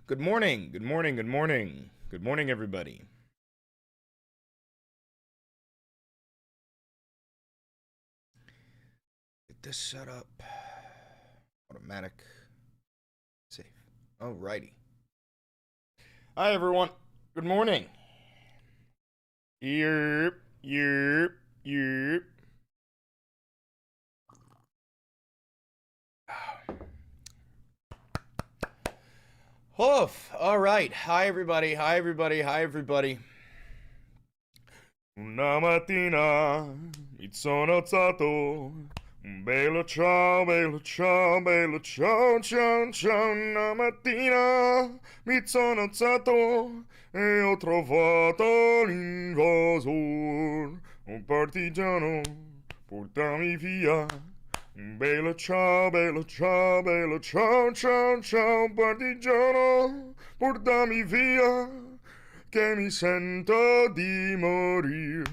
Good morning. Good morning. Good morning. Good morning, everybody. Get this set up. Automatic. Safe. Alrighty. Hi, everyone. Good morning. Yerp. Yerp. Yerp. Hoof. All right. Hi, everybody. Hi, everybody. Hi, everybody. Una mattina mi sono alzato. Bello ciao, bello ciao, bello ciao, ciao, ciao. Una mattina mi sono alzato e ho trovato l'invasor. Un partigiano, portami via. Bello ciao, bello ciao, bello ciao, ciao, ciao, partigiano, portami via, che mi sento di morire.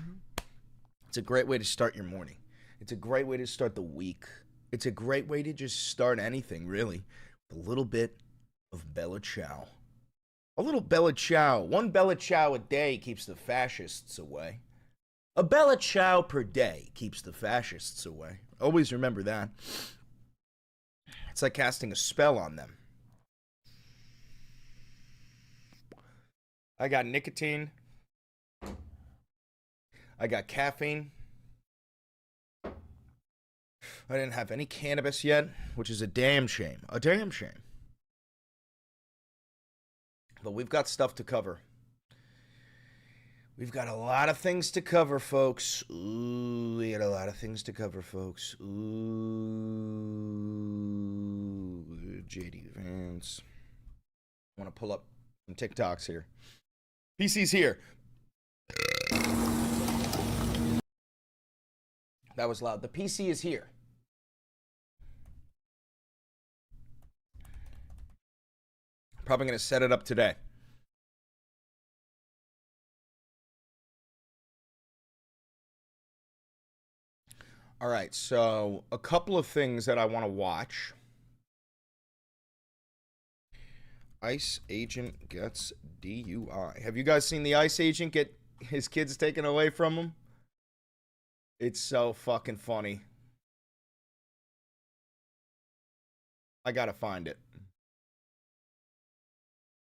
It's a great way to start your morning. It's a great way to start the week. It's a great way to just start anything, really. With a little bit of Bella Ciao. A little Bella Ciao. One Bella Ciao a day keeps the fascists away. A Bella Ciao per day keeps the fascists away. Always remember that. It's like casting a spell on them. I got nicotine. I got caffeine. I didn't have any cannabis yet, which is a damn shame. A damn shame. But we've got stuff to cover. We've got a lot of things to cover, folks. Ooh, we got a lot of things to cover, folks. Ooh, JD Vance. I want to pull up some TikToks here. PC's here. That was loud. The PC is here. Probably going to set it up today. All right, so a couple of things that I want to watch. ICE agent gets DUI. Have you guys seen the ICE agent get his kids taken away from him? It's so fucking funny. I gotta find it.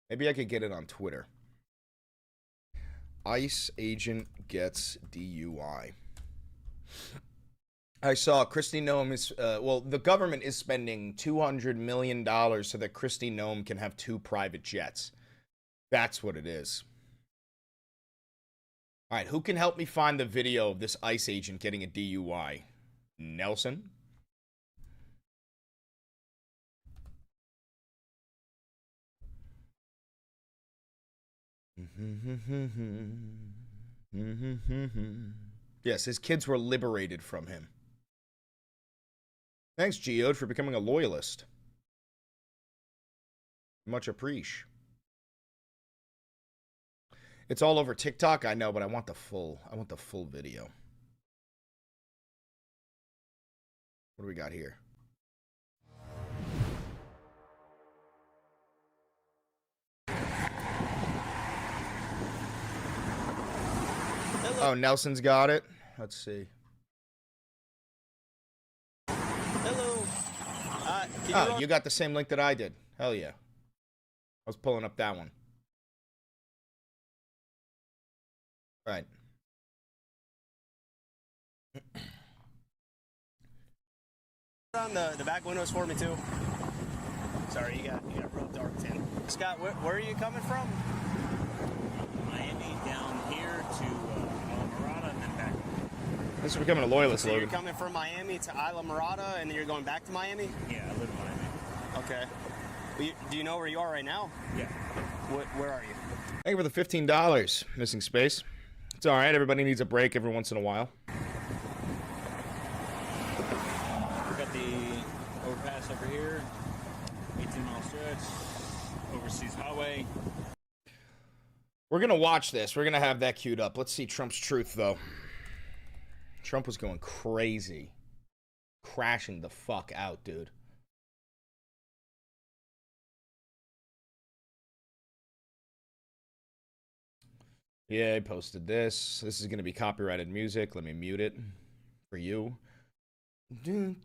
Maybe I could get it on Twitter. ICE agent gets DUI. I saw Kristi Noem is, the government is spending $200 million so that Kristi Noem can have 2 private jets. That's what it is. All right, who can help me find the video of this ICE agent getting a DUI? Nelson? Yes, his kids were liberated from him. Thanks, Geode, for becoming a loyalist. Much appreciate. It's all over TikTok, I know, but I want the full video. What do we got here? Hello. Oh, Nelson's got it. Let's see. Hello. You got the same link that I did. Hell yeah. I was pulling up that one. Right. On the back windows for me too. Sorry, you got real dark tint. Scott, where are you coming from? Miami down here to Isla and then back. This is becoming a loyalist, So Logan. you're coming from Miami to Isla Mirada, and then you're going back to Miami? Yeah, I live in Miami. Okay. Do you know where you are right now? Yeah. Where are you? Thank you for the $15. Missing space. It's all right. Everybody needs a break every once in a while. We got the overpass over here, 18-mile stretch, overseas highway. We're going to watch this. We're going to have that queued up. Let's see Trump's truth, though. Trump was going crazy. Crashing the fuck out, dude. Yeah, I posted this. This is going to be copyrighted music. Let me mute it for you. Dude,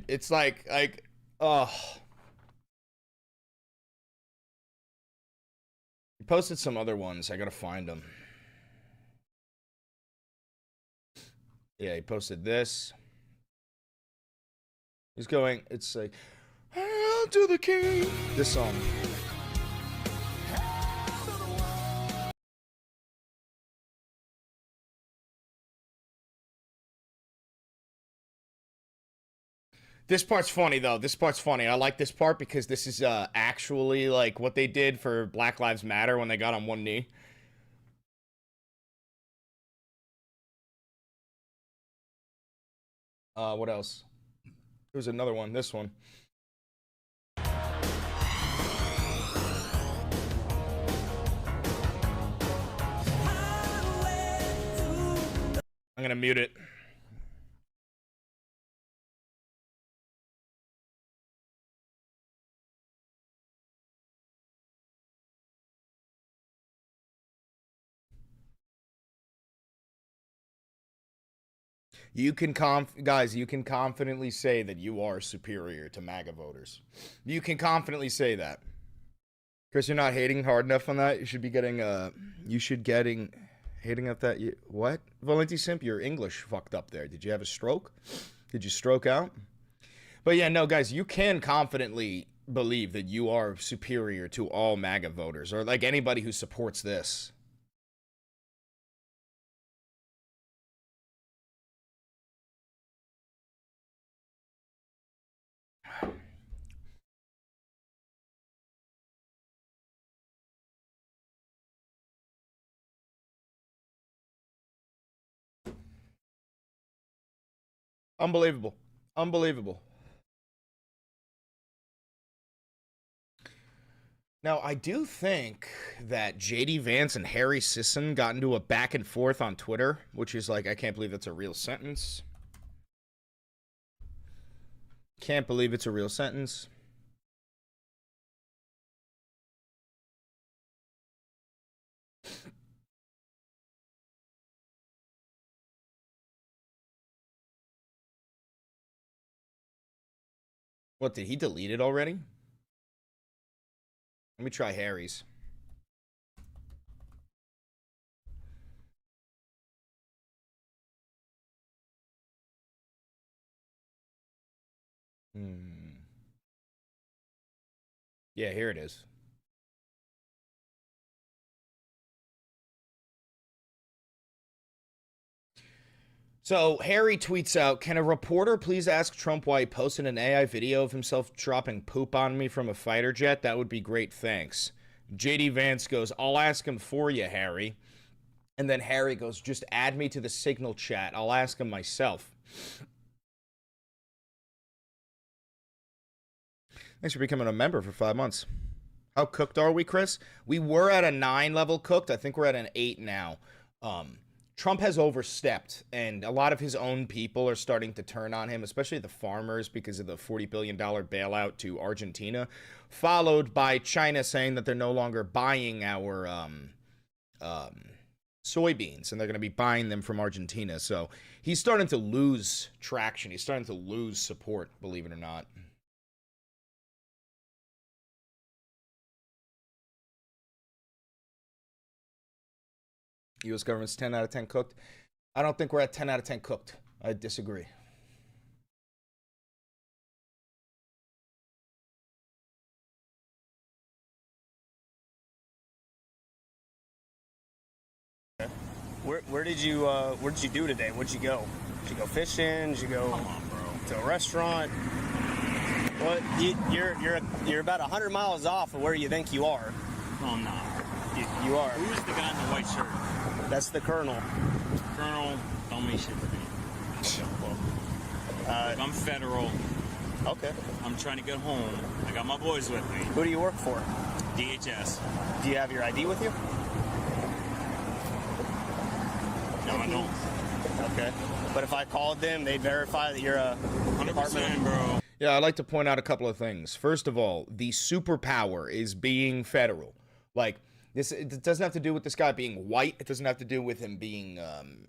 it's like, oh. He posted some other ones. I gotta find them. Yeah, he posted this. He's going, it's like, Hail to the King. This song. This part's funny, though. This part's funny. I like this part because this is actually like what they did for Black Lives Matter when they got on one knee. What else? There's another one. This one. I'm gonna mute it. You can guys, you can confidently say that you are superior to MAGA voters. You can confidently say that. Chris, you're not hating hard enough on that. You should be getting hating at that. What? Valenti Simp, your English fucked up there. Did you have a stroke? Did you stroke out? But yeah, no, guys, you can confidently believe that you are superior to all MAGA voters or like anybody who supports this. Unbelievable. Unbelievable. Now, I do think that JD Vance and Harry Sisson got into a back and forth on Twitter, which is like, I can't believe that's a real sentence. Can't believe it's a real sentence. What, did he delete it already? Let me try Harry's. Yeah, here it is. So, Harry tweets out, can a reporter please ask Trump why he posted an AI video of himself dropping poop on me from a fighter jet? That would be great, thanks. JD Vance goes, I'll ask him for you, Harry. And then Harry goes, just add me to the Signal chat. I'll ask him myself. Thanks for becoming a member for 5 months. How cooked are we, Chris? We were at a 9 level cooked. I think we're at an 8 now. Trump has overstepped, and a lot of his own people are starting to turn on him, especially the farmers, because of the $40 billion bailout to Argentina, followed by China saying that they're no longer buying our soybeans, and they're going to be buying them from Argentina. So he's starting to lose traction. He's starting to lose support, believe it or not. U.S. government's 10 out of 10 cooked. I don't think we're at 10 out of 10 cooked. I disagree. Where did you do today? Where'd you go? Did you go fishing? Did you go to a restaurant? Well, you're about 100 miles off of where you think you are. Oh, no. You are. Who's the guy in the white shirt? That's the colonel. Colonel, don't mean shit to me. Look, I'm federal. Okay. I'm trying to get home. I got my boys with me. Who do you work for? DHS. Do you have your ID with you? No, I don't. Okay. But if I called them, they'd verify that you're a 100%, bro. Yeah, I'd like to point out a couple of things. First of all, the superpower is being federal. Like, this, it doesn't have to do with this guy being white. It doesn't have to do with him being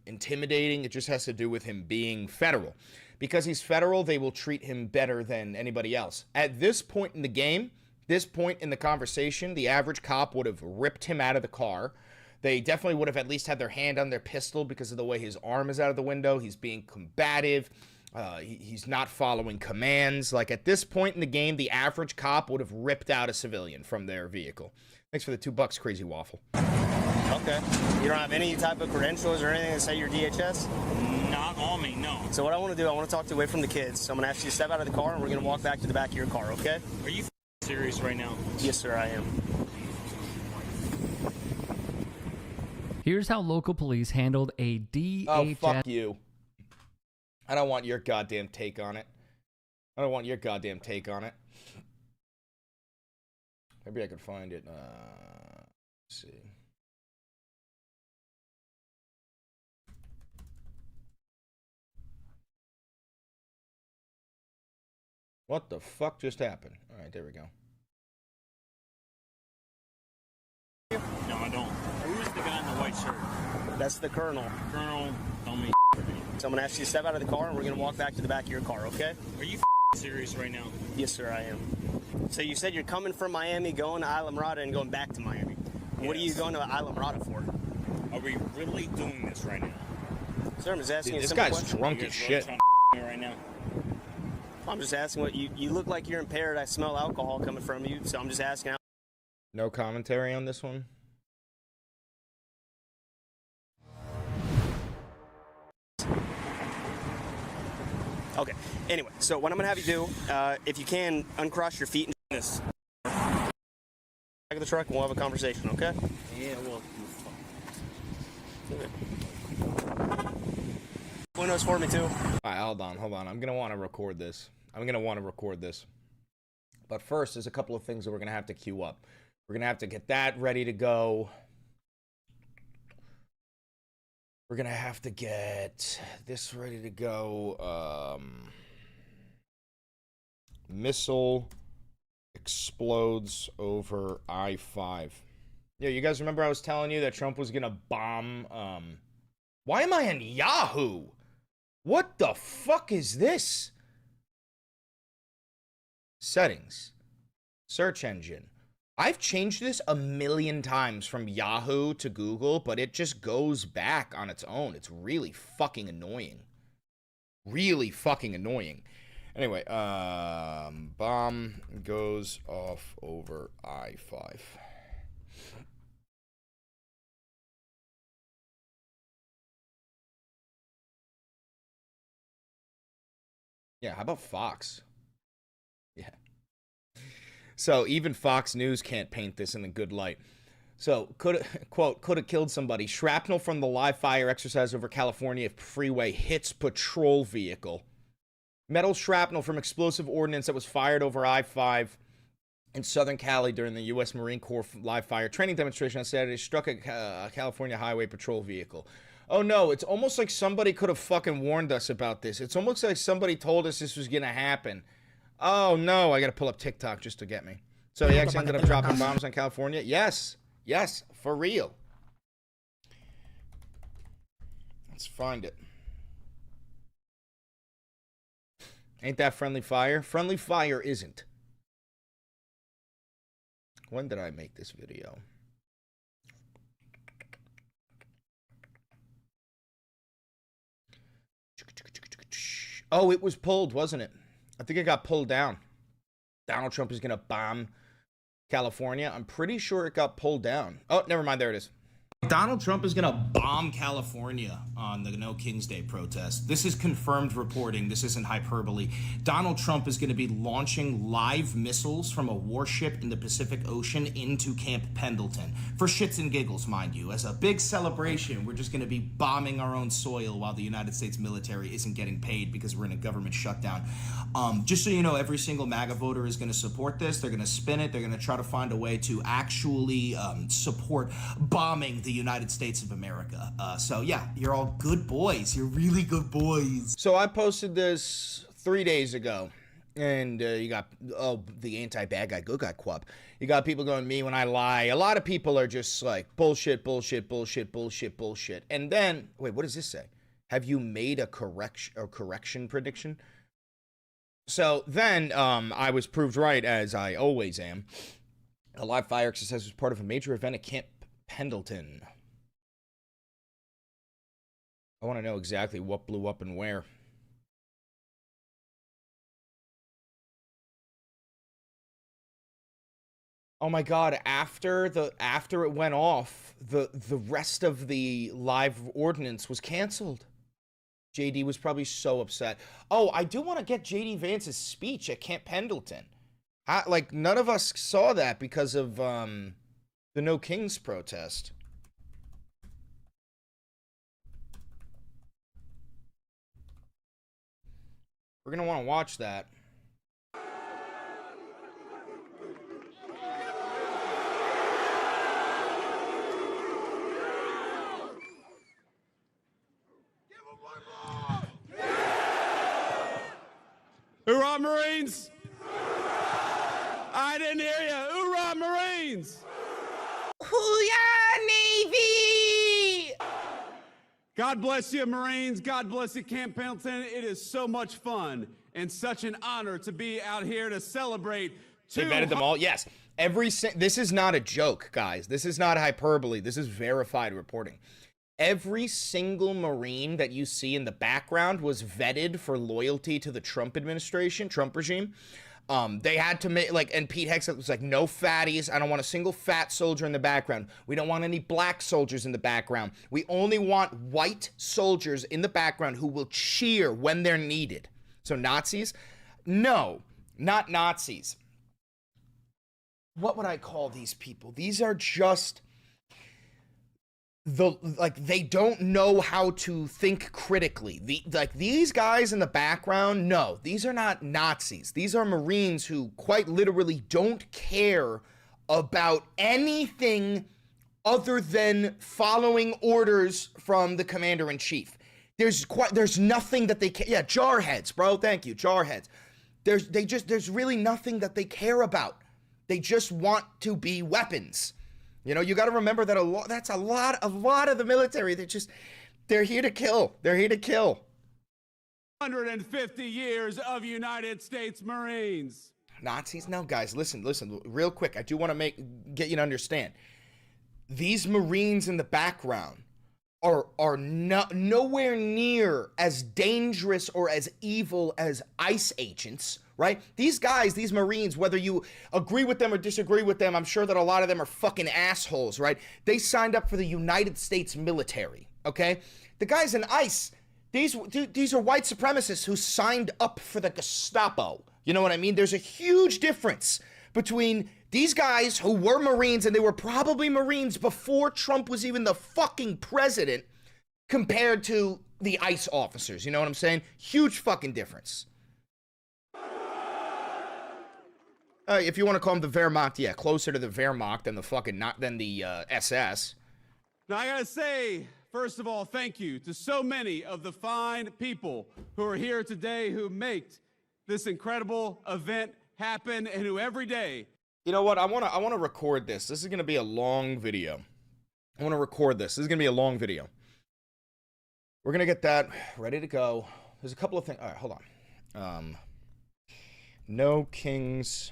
intimidating. It just has to do with him being federal. Because he's federal, they will treat him better than anybody else. At this point in the game, this point in the conversation, the average cop would have ripped him out of the car. They definitely would have at least had their hand on their pistol because of the way his arm is out of the window. He's being combative. He's not following commands. Like, at this point in the game, the average cop would have ripped out a civilian from their vehicle. Thanks for the $2, Crazy Waffle. Okay. You don't have any type of credentials or anything that say you're DHS? Not on me, no. So what I want to do, I want to talk to you away from the kids. So I'm going to ask you to step out of the car, and we're going to walk back to the back of your car, okay? Are you serious right now? Yes, sir, I am. Here's how local police handled a DHS. Oh, fuck you. I don't want your goddamn take on it. I don't want your goddamn take on it. Maybe I could find it. Let's see. What the fuck just happened? All right, there we go. No, I don't. Who's the guy in the white shirt? That's the colonel. Colonel, don't mean to me. So I'm going to ask you to step out of the car, and we're going to walk back to the back of your car, okay? Are you serious right now? Yes, sir, I am. So you said you're coming from Miami, going to Islamorada, and going back to Miami. What are you Yes. going to Islamorada for? Are we really doing this right now? Sir, I'm just asking you a This simple guy's question. drunk You as guys really shit. trying to me right now? I'm just asking what you look like you're impaired. I smell alcohol coming from you, so I'm just asking. No commentary on this one? Okay. Anyway, so what I'm gonna have you do, if you can, uncross your feet and This. back of the truck, and we'll have a conversation. Okay? Yeah, well, Windows for me too. All right, hold on. I'm going to want to record this. But first, there's a couple of things that we're going to have to queue up. We're going to have to get that ready to go. We're going to have to get this ready to go. Missile explodes over I-5. Yeah, you guys remember I was telling you that Trump was going to bomb... Why am I on Yahoo? What the fuck is this? Settings. Search engine. I've changed this a million times from Yahoo to Google, but it just goes back on its own. It's really fucking annoying. Really fucking annoying. Anyway, bomb goes off over I-5. Yeah, how about Fox? Yeah. So even Fox News can't paint this in a good light. So, could have killed somebody. Shrapnel from the live fire exercise over California freeway hits patrol vehicle. Metal shrapnel from explosive ordnance that was fired over I-5 in Southern Cali during the U.S. Marine Corps live fire training demonstration on Saturday struck a California highway patrol vehicle. Oh no, it's almost like somebody could have fucking warned us about this. It's almost like somebody told us this was gonna happen. Oh no, I gotta pull up TikTok just to get me. So he actually ended up dropping bombs on California? Yes. Yes, for real. Let's find it. Ain't that friendly fire? Friendly fire isn't. When did I make this video? Oh, it was pulled, wasn't it? I think it got pulled down. Donald Trump is going to bomb California. I'm pretty sure it got pulled down. Oh, never mind. There it is. Donald Trump is going to bomb California on the No Kings Day protest. This is confirmed reporting. This isn't hyperbole. Donald Trump is going to be launching live missiles from a warship in the Pacific Ocean into Camp Pendleton. For shits and giggles, mind you. As a big celebration, we're just going to be bombing our own soil while the United States military isn't getting paid because we're in a government shutdown. Just so you know, every single MAGA voter is going to support this. They're going to spin it. They're going to try to find a way to actually support bombing the United States of America. So yeah, you're all good boys. You're really good boys. So I posted this 3 days ago, and you got the anti-bad guy, good guy quab. You got people going, me when I lie. A lot of people are just like bullshit, bullshit, bullshit, bullshit, bullshit. And then wait, what does this say? Have you made a correction prediction? So then I was proved right, as I always am. A live fire exercise was part of a major event at Camp Pendleton. I want to know exactly what blew up and where. Oh my God, after it went off, the rest of the live ordinance was canceled. JD was probably so upset. Oh, I do want to get JD Vance's speech at Camp Pendleton. Like, none of us saw that because of the No Kings protest. We're going to want to watch that. Hoorah, Marines! I didn't hear you. Hoorah, Marines! Hoo-yah, Navy! God bless you, Marines. God bless you, Camp Pendleton. It is so much fun and such an honor to be out here to celebrate. They vetted them all? Yes. This is not a joke, guys. This is not hyperbole. This is verified reporting. Every single Marine that you see in the background was vetted for loyalty to the Trump administration, Trump regime. They had to make, like, and Pete Hegseth was like, no fatties. I don't want a single fat soldier in the background. We don't want any black soldiers in the background. We only want white soldiers in the background who will cheer when they're needed. So Nazis? No, not Nazis. What would I call these people? These are just they don't know how to think critically. These guys in the background, no, these are not Nazis. These are Marines who quite literally don't care about anything other than following orders from the commander-in-chief. There's nothing that they care. Yeah, jarheads, bro. Thank you, jarheads. There's really nothing that they care about. They just want to be weapons. You know, you got to remember that a lot of the military, they're here to kill. They're here to kill. 150 years of United States Marines. Nazis? No, guys, listen, real quick. I do want to get you to understand. These Marines in the background are nowhere near as dangerous or as evil as ICE agents, right? These guys, these Marines, whether you agree with them or disagree with them, I'm sure that a lot of them are fucking assholes, right? They signed up for the United States military, okay? The guys in ICE, these are white supremacists who signed up for the Gestapo. You know what I mean? There's a huge difference between these guys who were Marines, and they were probably Marines before Trump was even the fucking president, compared to the ICE officers. You know what I'm saying? Huge fucking difference. If you want to call them the Wehrmacht, yeah, closer to the Wehrmacht than the fucking SS. Now I gotta say, first of all, thank you to so many of the fine people who are here today who make this incredible event happen, and who every day. You know what? I want to record this. This is going to be a long video. I want to record this. This is going to be a long video. We're going to get that ready to go. There's a couple of things. All right, hold on. No Kings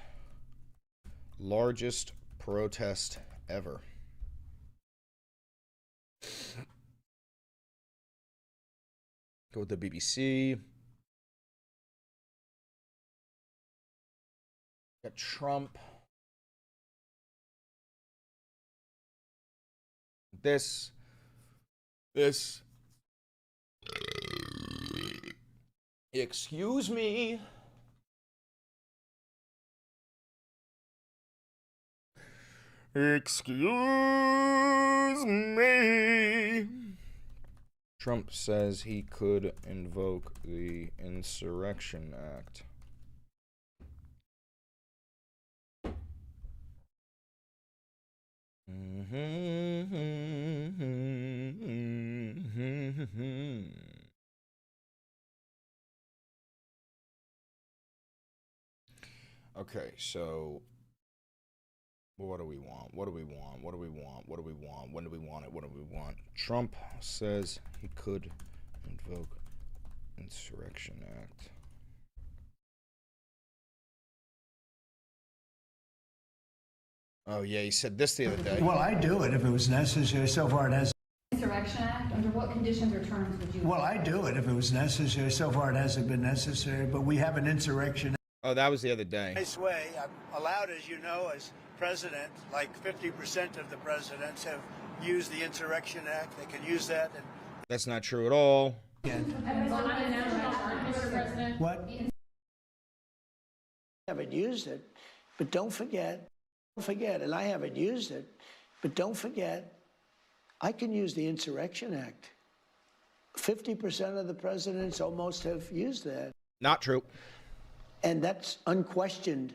largest protest ever. Go with the BBC. Got Trump. This. Excuse me. Excuse me. Trump says he could invoke the Insurrection Act. Okay, so what do we want? What do we want? What do we want? What do we want? When do we want it? What do we want? Trump says he could invoke Insurrection Act. Oh yeah, he said this the other day. Well, I'd do it if it was necessary. So far it hasn't. Insurrection Act, under what conditions or terms would you? Well, I'd do it if it was necessary. So far it hasn't been necessary, but we have an insurrection. Oh, that was the other day. Nice way. I'm allowed, as you know, as president, like 50% of the presidents have used the Insurrection Act. They can use that. That's not true at all. What? I haven't used it, but don't forget, and I haven't used it, but don't forget, I can use the Insurrection Act. 50% of the presidents almost have used that. Not true. And that's unquestioned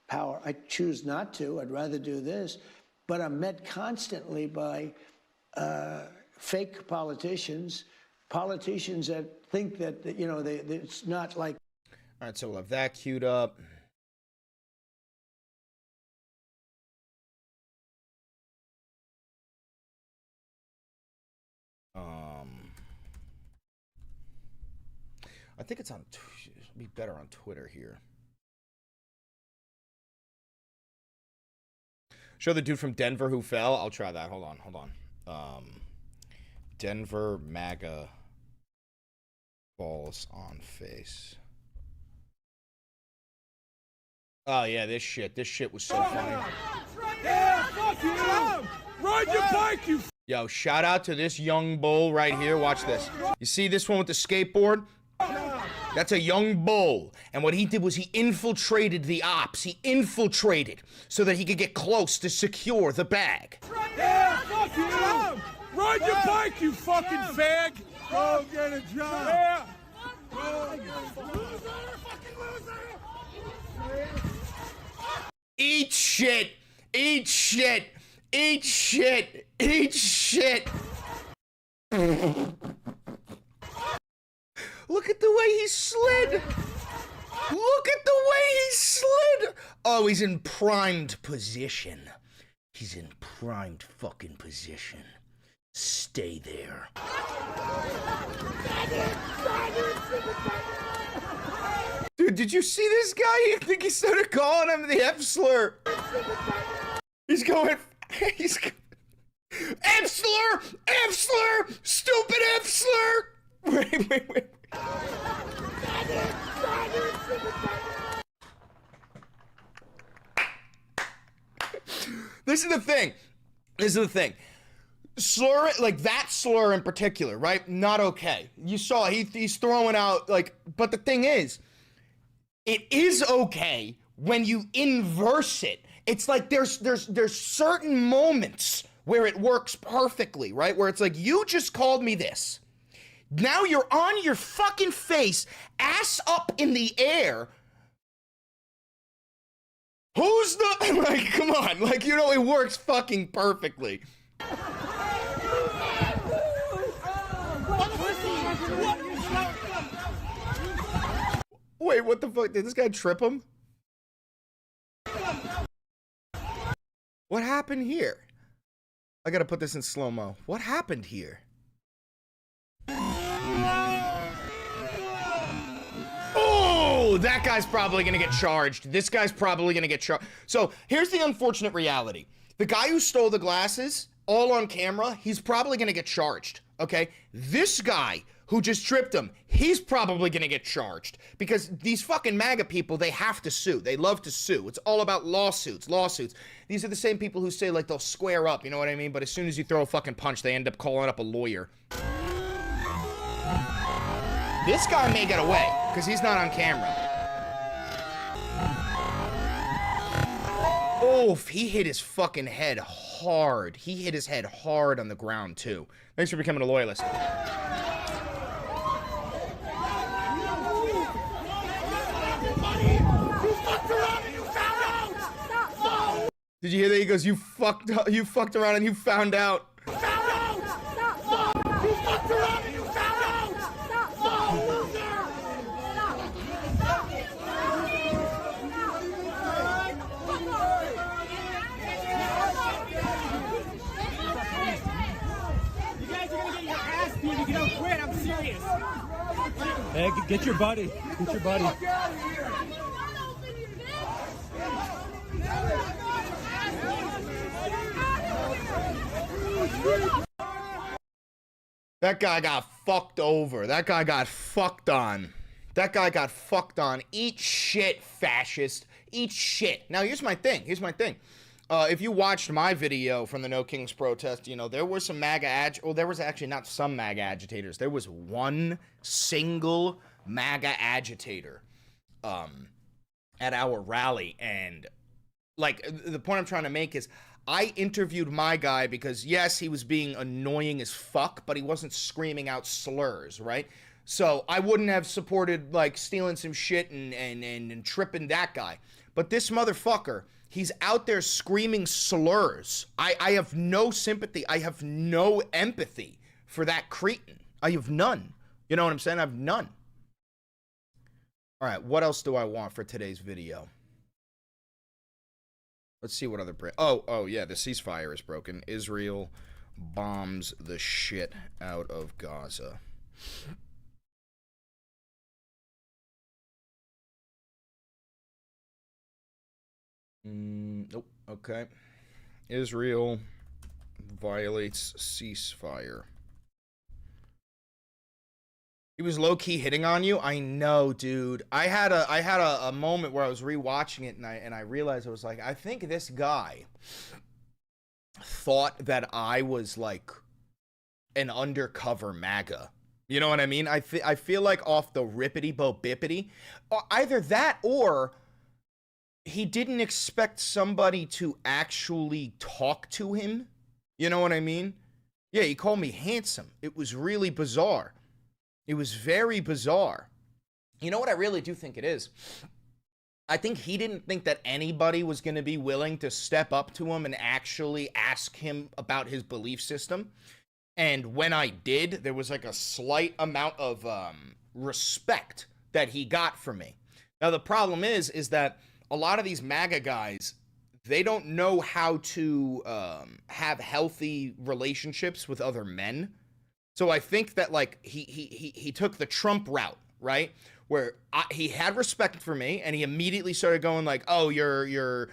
power. I choose not to. I'd rather do this. But I'm met constantly by fake politicians that think that, you know, it's not like. All right, so we'll have that queued up. I think it's on. It'll be better on Twitter here. Show the dude from Denver who fell. I'll try that. Hold on. Denver MAGA falls on face. Oh yeah, this shit was so funny. Yeah, fuck you! Ride your bike, you. Yo, shout out to this young bull right here. Watch this. You see this one with the skateboard? That's a young bull. And what he did was he infiltrated the ops. He infiltrated so that he could get close to secure the bag. Yeah, fuck you! Ride your bike, you fucking fag! Go get a job! Yeah! Eat shit! Eat shit! Eat shit! Eat shit! Look at the way he slid! Look at the way he slid! Oh, he's in primed position. He's in primed fucking position. Stay there. Dude, did you see this guy? I think he started calling him the F slur. He's going... F slur! F slur! Stupid F slur! Wait. This is the thing. Slur, like that slur in particular, right? Not okay. You saw he's throwing out like, but the thing is, it is okay when you inverse it. It's like there's certain moments where it works perfectly, right? Where it's like, you just called me this. Now you're on your fucking face, ass up in the air. Who's the, like, come on, like, you know, it works fucking perfectly. Wait, what the fuck? Did this guy trip him? What happened here? I gotta put this in slow-mo. What happened here? Oh, that guy's probably gonna get charged. This guy's probably gonna get charged. So here's the unfortunate reality. The guy who stole the glasses, all on camera, he's probably gonna get charged, okay? This guy who just tripped him, he's probably gonna get charged because these fucking MAGA people, they have to sue. They love to sue. It's all about lawsuits. These are the same people who say like they'll square up, you know what I mean? But as soon as you throw a fucking punch, they end up calling up a lawyer. This guy may get away because he's not on camera. Oh, he hit his fucking head hard. He hit his head hard on the ground too. Thanks for becoming a loyalist. Did you hear that? He goes, you fucked around and you found out. Hey, get your buddy. Get your buddy. That guy got fucked over. That guy got fucked on. That guy got fucked on. Eat shit, fascist. Eat shit. Now, here's my thing. If you watched my video from the No Kings protest, you know, there were some well, there was actually not some MAGA agitators. There was one single MAGA agitator at our rally. And, like, the point I'm trying to make is I interviewed my guy because, yes, he was being annoying as fuck, but he wasn't screaming out slurs, right? So I wouldn't have supported, like, stealing some shit and tripping that guy. But this motherfucker, he's out there screaming slurs. I have no sympathy. I have no empathy for that cretin. I have none. You know what I'm saying? I have none. All right, what else do I want for today's video? Let's see what other... Oh, yeah, the ceasefire is broken. Israel bombs the shit out of Gaza. Nope. Okay. Israel violates ceasefire. He was low-key hitting on you? I know, dude. I had a moment where I was rewatching it and I realized I was like, I think this guy thought that I was like an undercover MAGA. You know what I mean? I feel like off the rippity-bo-bippity. Either that or he didn't expect somebody to actually talk to him. You know what I mean? Yeah, he called me handsome. It was really bizarre. It was very bizarre. You know what I really do think it is? I think he didn't think that anybody was going to be willing to step up to him and actually ask him about his belief system. And when I did, there was like a slight amount of respect that he got from me. Now, the problem is that a lot of these MAGA guys, they don't know how to have healthy relationships with other men. So I think that like he took the Trump route, right? Where he had respect for me and he immediately started going like, "Oh, you're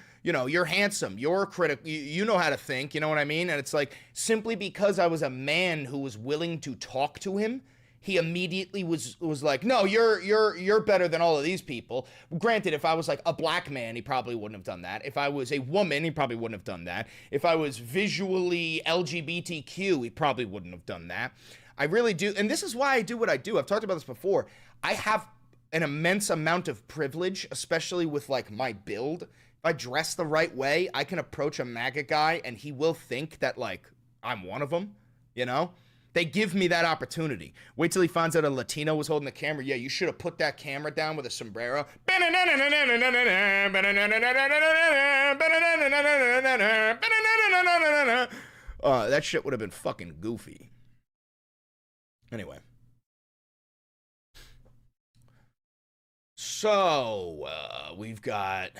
handsome. You're critical. You know how to think, you know what I mean?" And it's like simply because I was a man who was willing to talk to him, he immediately was like, "No, you're better than all of these people." Granted, if I was like a black man, he probably wouldn't have done that. If I was a woman, he probably wouldn't have done that. If I was visually LGBTQ, he probably wouldn't have done that. I really do, and this is why I do what I do. I've talked about this before. I have an immense amount of privilege, especially with like my build. If I dress the right way, I can approach a MAGA guy and he will think that like I'm one of them, you know? They give me that opportunity. Wait till he finds out a Latino was holding the camera. Yeah, you should have put that camera down with a sombrero. That shit would have been fucking goofy. Anyway. So, we've got...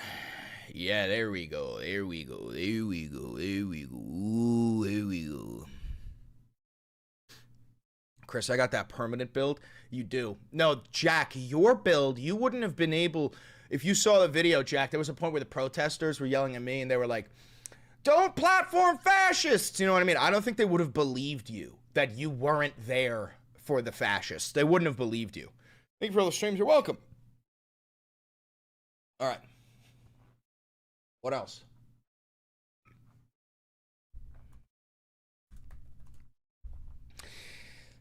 Yeah, there we go. There we go. There we go. There we go. Ooh, there we go. Chris, I got that permanent build. You do. No, Jack, your build, you wouldn't have been able... If you saw the video, Jack, there was a point where the protesters were yelling at me and they were like, "Don't platform fascists!" You know what I mean? I don't think they would have believed you that you weren't there for the fascists. They wouldn't have believed you. Thank you for all the streams. You're welcome. All right. What else?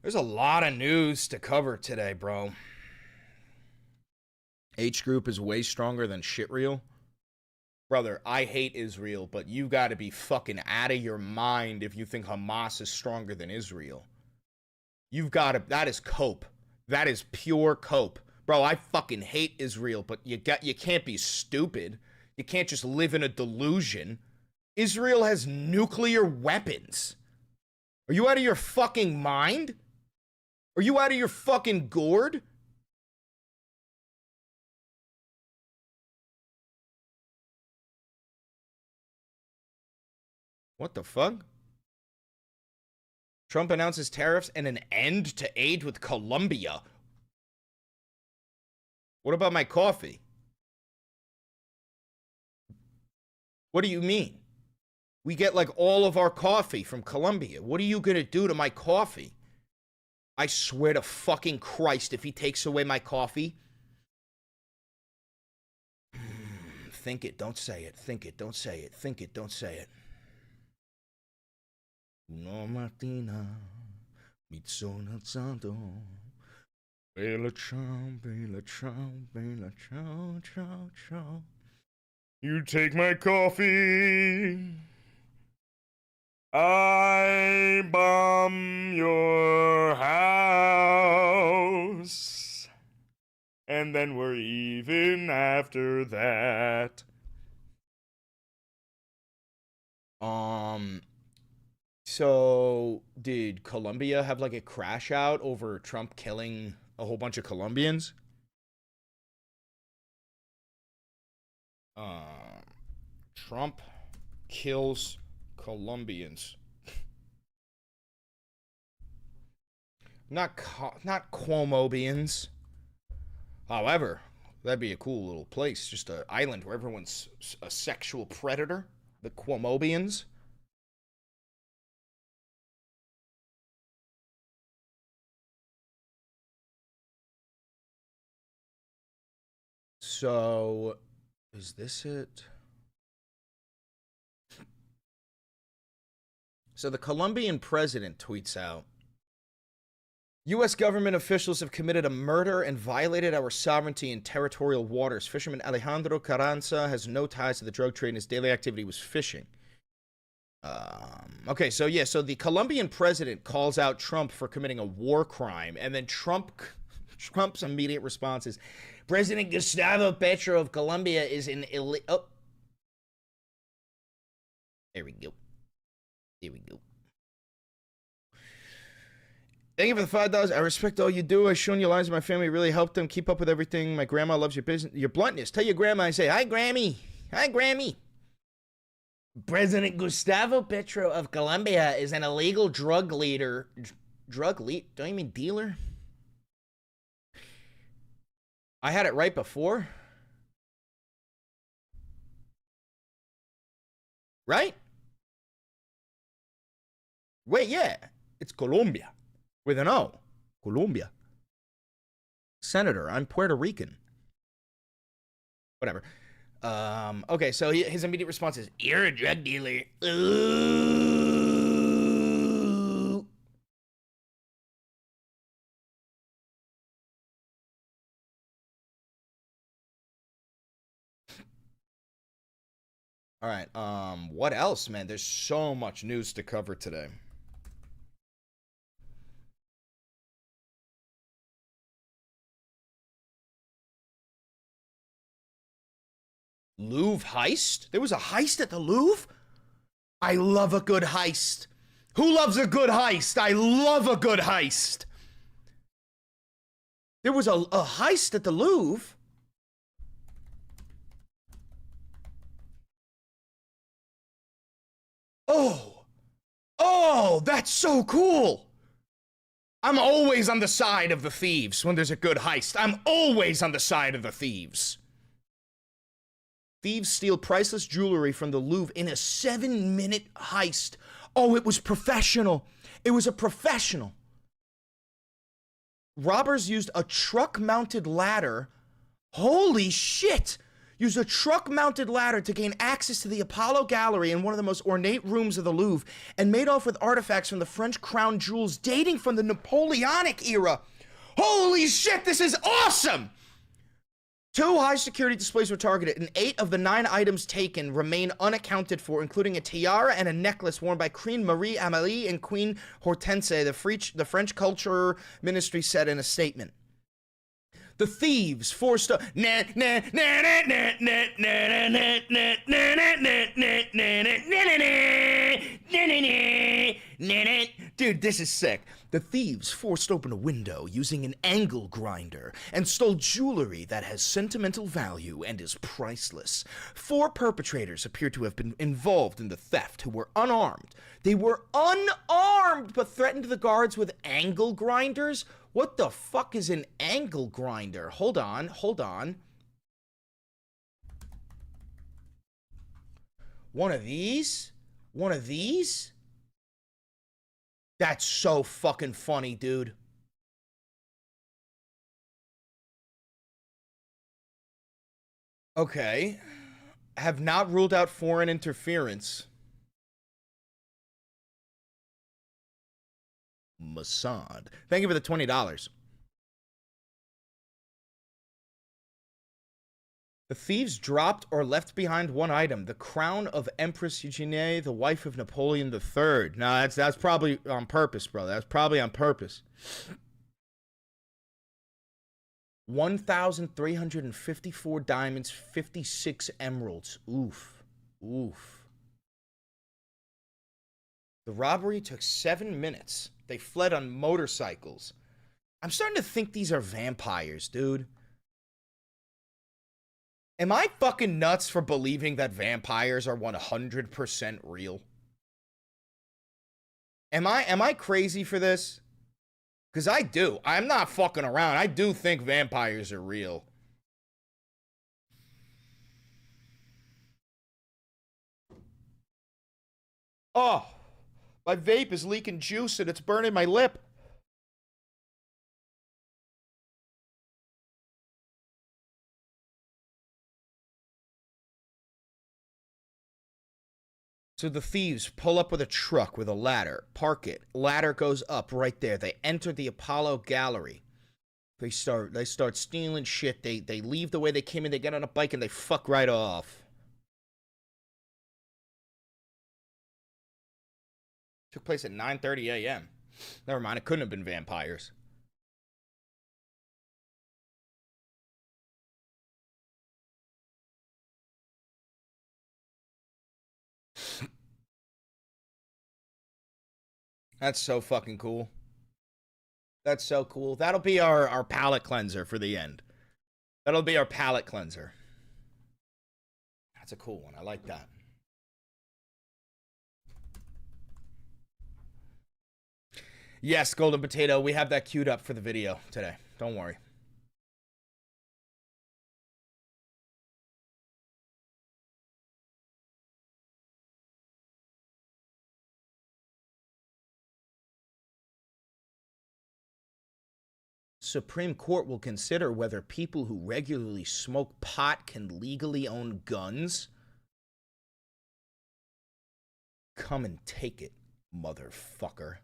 There's a lot of news to cover today, bro. H group is way stronger than shit reel. Brother, I hate Israel, but you got to be fucking out of your mind if you think Hamas is stronger than Israel. You've got to, that is cope. That is pure cope. Bro, I fucking hate Israel, but you can't be stupid. You can't just live in a delusion. Israel has nuclear weapons. Are you out of your fucking mind? Are you out of your fucking gourd? What the fuck? Trump announces tariffs and an end to aid with Colombia. What about my coffee? What do you mean? We get like all of our coffee from Colombia. What are you gonna do to my coffee? I swear to fucking Christ, if he takes away my coffee. Think it, don't say it. Think it, don't say it. Think it, don't say it. No Martina, mi sono santo. Bella ciao, bella ciao, bella ciao, ciao, ciao. You take my coffee, I bomb your house, and then we're even after that. So did Colombia have like a crash out over Trump killing a whole bunch of Colombians? Trump kills Colombians. Not Cuomobians. However, that'd be a cool little place. Just an island where everyone's a sexual predator. The Cuomobians. So, is this it? So the Colombian president tweets out, U.S. government officials have committed a murder and violated our sovereignty in territorial waters. Fisherman Alejandro Carranza has no ties to the drug trade and his daily activity was fishing. Okay, so yeah, so the Colombian president calls out Trump for committing a war crime, and then Trump's immediate response is, President Gustavo Petro of Colombia is an oh. There we go. There we go. Thank you for the $5. I respect all you do. I've shown you lives of my family. Really helped them keep up with everything. My grandma loves your business, your bluntness. Tell your grandma I say, hi, Grammy. Hi, Grammy. President Gustavo Petro of Colombia is an illegal drug leader. Don't you mean dealer? I had it right before. Right? Wait, yeah. It's Colombia. With an O. Colombia. Senator, I'm Puerto Rican. Whatever. Okay, so his immediate response is, you're a drug dealer. Ooh. All right, what else, man? There's so much news to cover today. Louvre heist? There was a heist at the Louvre? I love a good heist. Who loves a good heist? I love a good heist. There was a heist at the Louvre? Oh, that's so cool. I'm always on the side of the thieves when there's a good heist. I'm always on the side of the thieves. Thieves steal priceless jewelry from the Louvre in a 7-minute heist. Oh, it was professional. It was a professional. robbers used a truck-mounted ladder. Holy shit! Used a truck-mounted ladder to gain access to the Apollo Gallery in one of the most ornate rooms of the Louvre, and made off with artifacts from the French crown jewels dating from the Napoleonic era. Holy shit, this is awesome! 2 high-security displays were targeted, and 8 of the 9 items taken remain unaccounted for, including a tiara and a necklace worn by Queen Marie-Amélie and Queen Hortense, the French Culture Ministry said in a statement. The thieves forced a... Dude, this is sick. The thieves forced open a window using an angle grinder and stole jewelry that has sentimental value and is priceless. 4 perpetrators appear to have been involved in the theft who were unarmed. They were unarmed but threatened the guards with angle grinders? What the fuck is an angle grinder? Hold on. One of these? That's so fucking funny, dude. Okay. Have not ruled out foreign interference. Mossad. Thank you for the $20. The thieves dropped or left behind one item, the crown of Empress Eugenie, the wife of Napoleon III. No, that's probably on purpose, bro. That's probably on purpose. 1,354 diamonds, 56 emeralds. Oof. The robbery took 7 minutes. They fled on motorcycles. I'm starting to think these are vampires, dude. Am I fucking nuts for believing that vampires are 100% real? Am I crazy for this? Because I do. I'm not fucking around. I do think vampires are real. Oh, my vape is leaking juice and it's burning my lip. So the thieves pull up with a truck with a ladder, park it. Ladder goes up right there. They enter the Apollo Gallery. They start stealing shit. They leave the way they came in. They get on a bike and they fuck right off. Took place at 9:30 a.m. Never mind, it couldn't have been vampires. That's so fucking cool. That's so cool. That'll be our palate cleanser for the end. That'll be our palate cleanser. That's a cool one. I like that. Yes, Golden Potato, we have that queued up for the video today. Don't worry. Supreme Court will consider whether people who regularly smoke pot can legally own guns. Come and take it, motherfucker.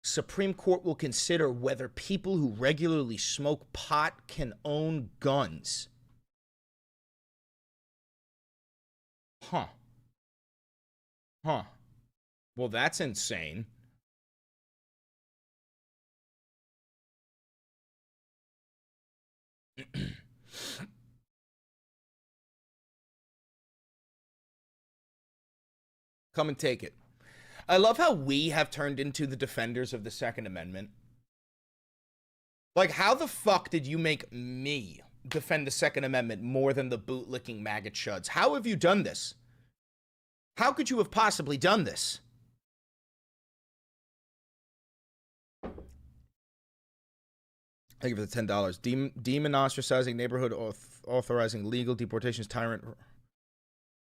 Supreme Court will consider whether people who regularly smoke pot can own guns. Huh. Well, that's insane. Come and take it. I love how we have turned into the defenders of the Second Amendment. Like, how the fuck did you make me defend the Second Amendment more than the bootlicking maggot chuds? How have you done this? How could you have possibly done this? Thank you for the $10. Demon ostracizing neighborhood authorizing legal deportations tyrant.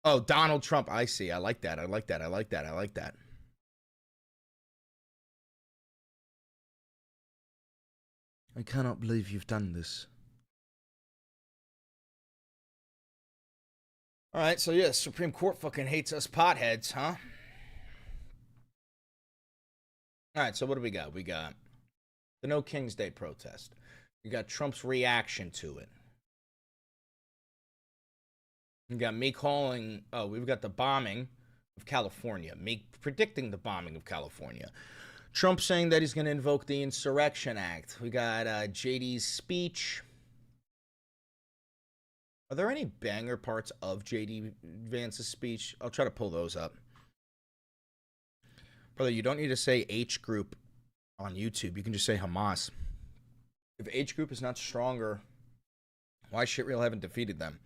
Oh, Donald Trump. I see. I like that. I like that. I like that. I like that. I cannot believe you've done this. Alright, so yeah, Supreme Court fucking hates us potheads, huh? Alright, so what do we got? We got the No King's Day protest. We got Trump's reaction to it. We got me calling... Oh, we've got the bombing of California. Me predicting the bombing of California. Trump saying that he's going to invoke the Insurrection Act. We got JD's speech. Are there any banger parts of JD Vance's speech? I'll try to pull those up. Brother, you don't need to say H group on YouTube. You can just say Hamas. If H group is not stronger, why Shitreal haven't defeated them?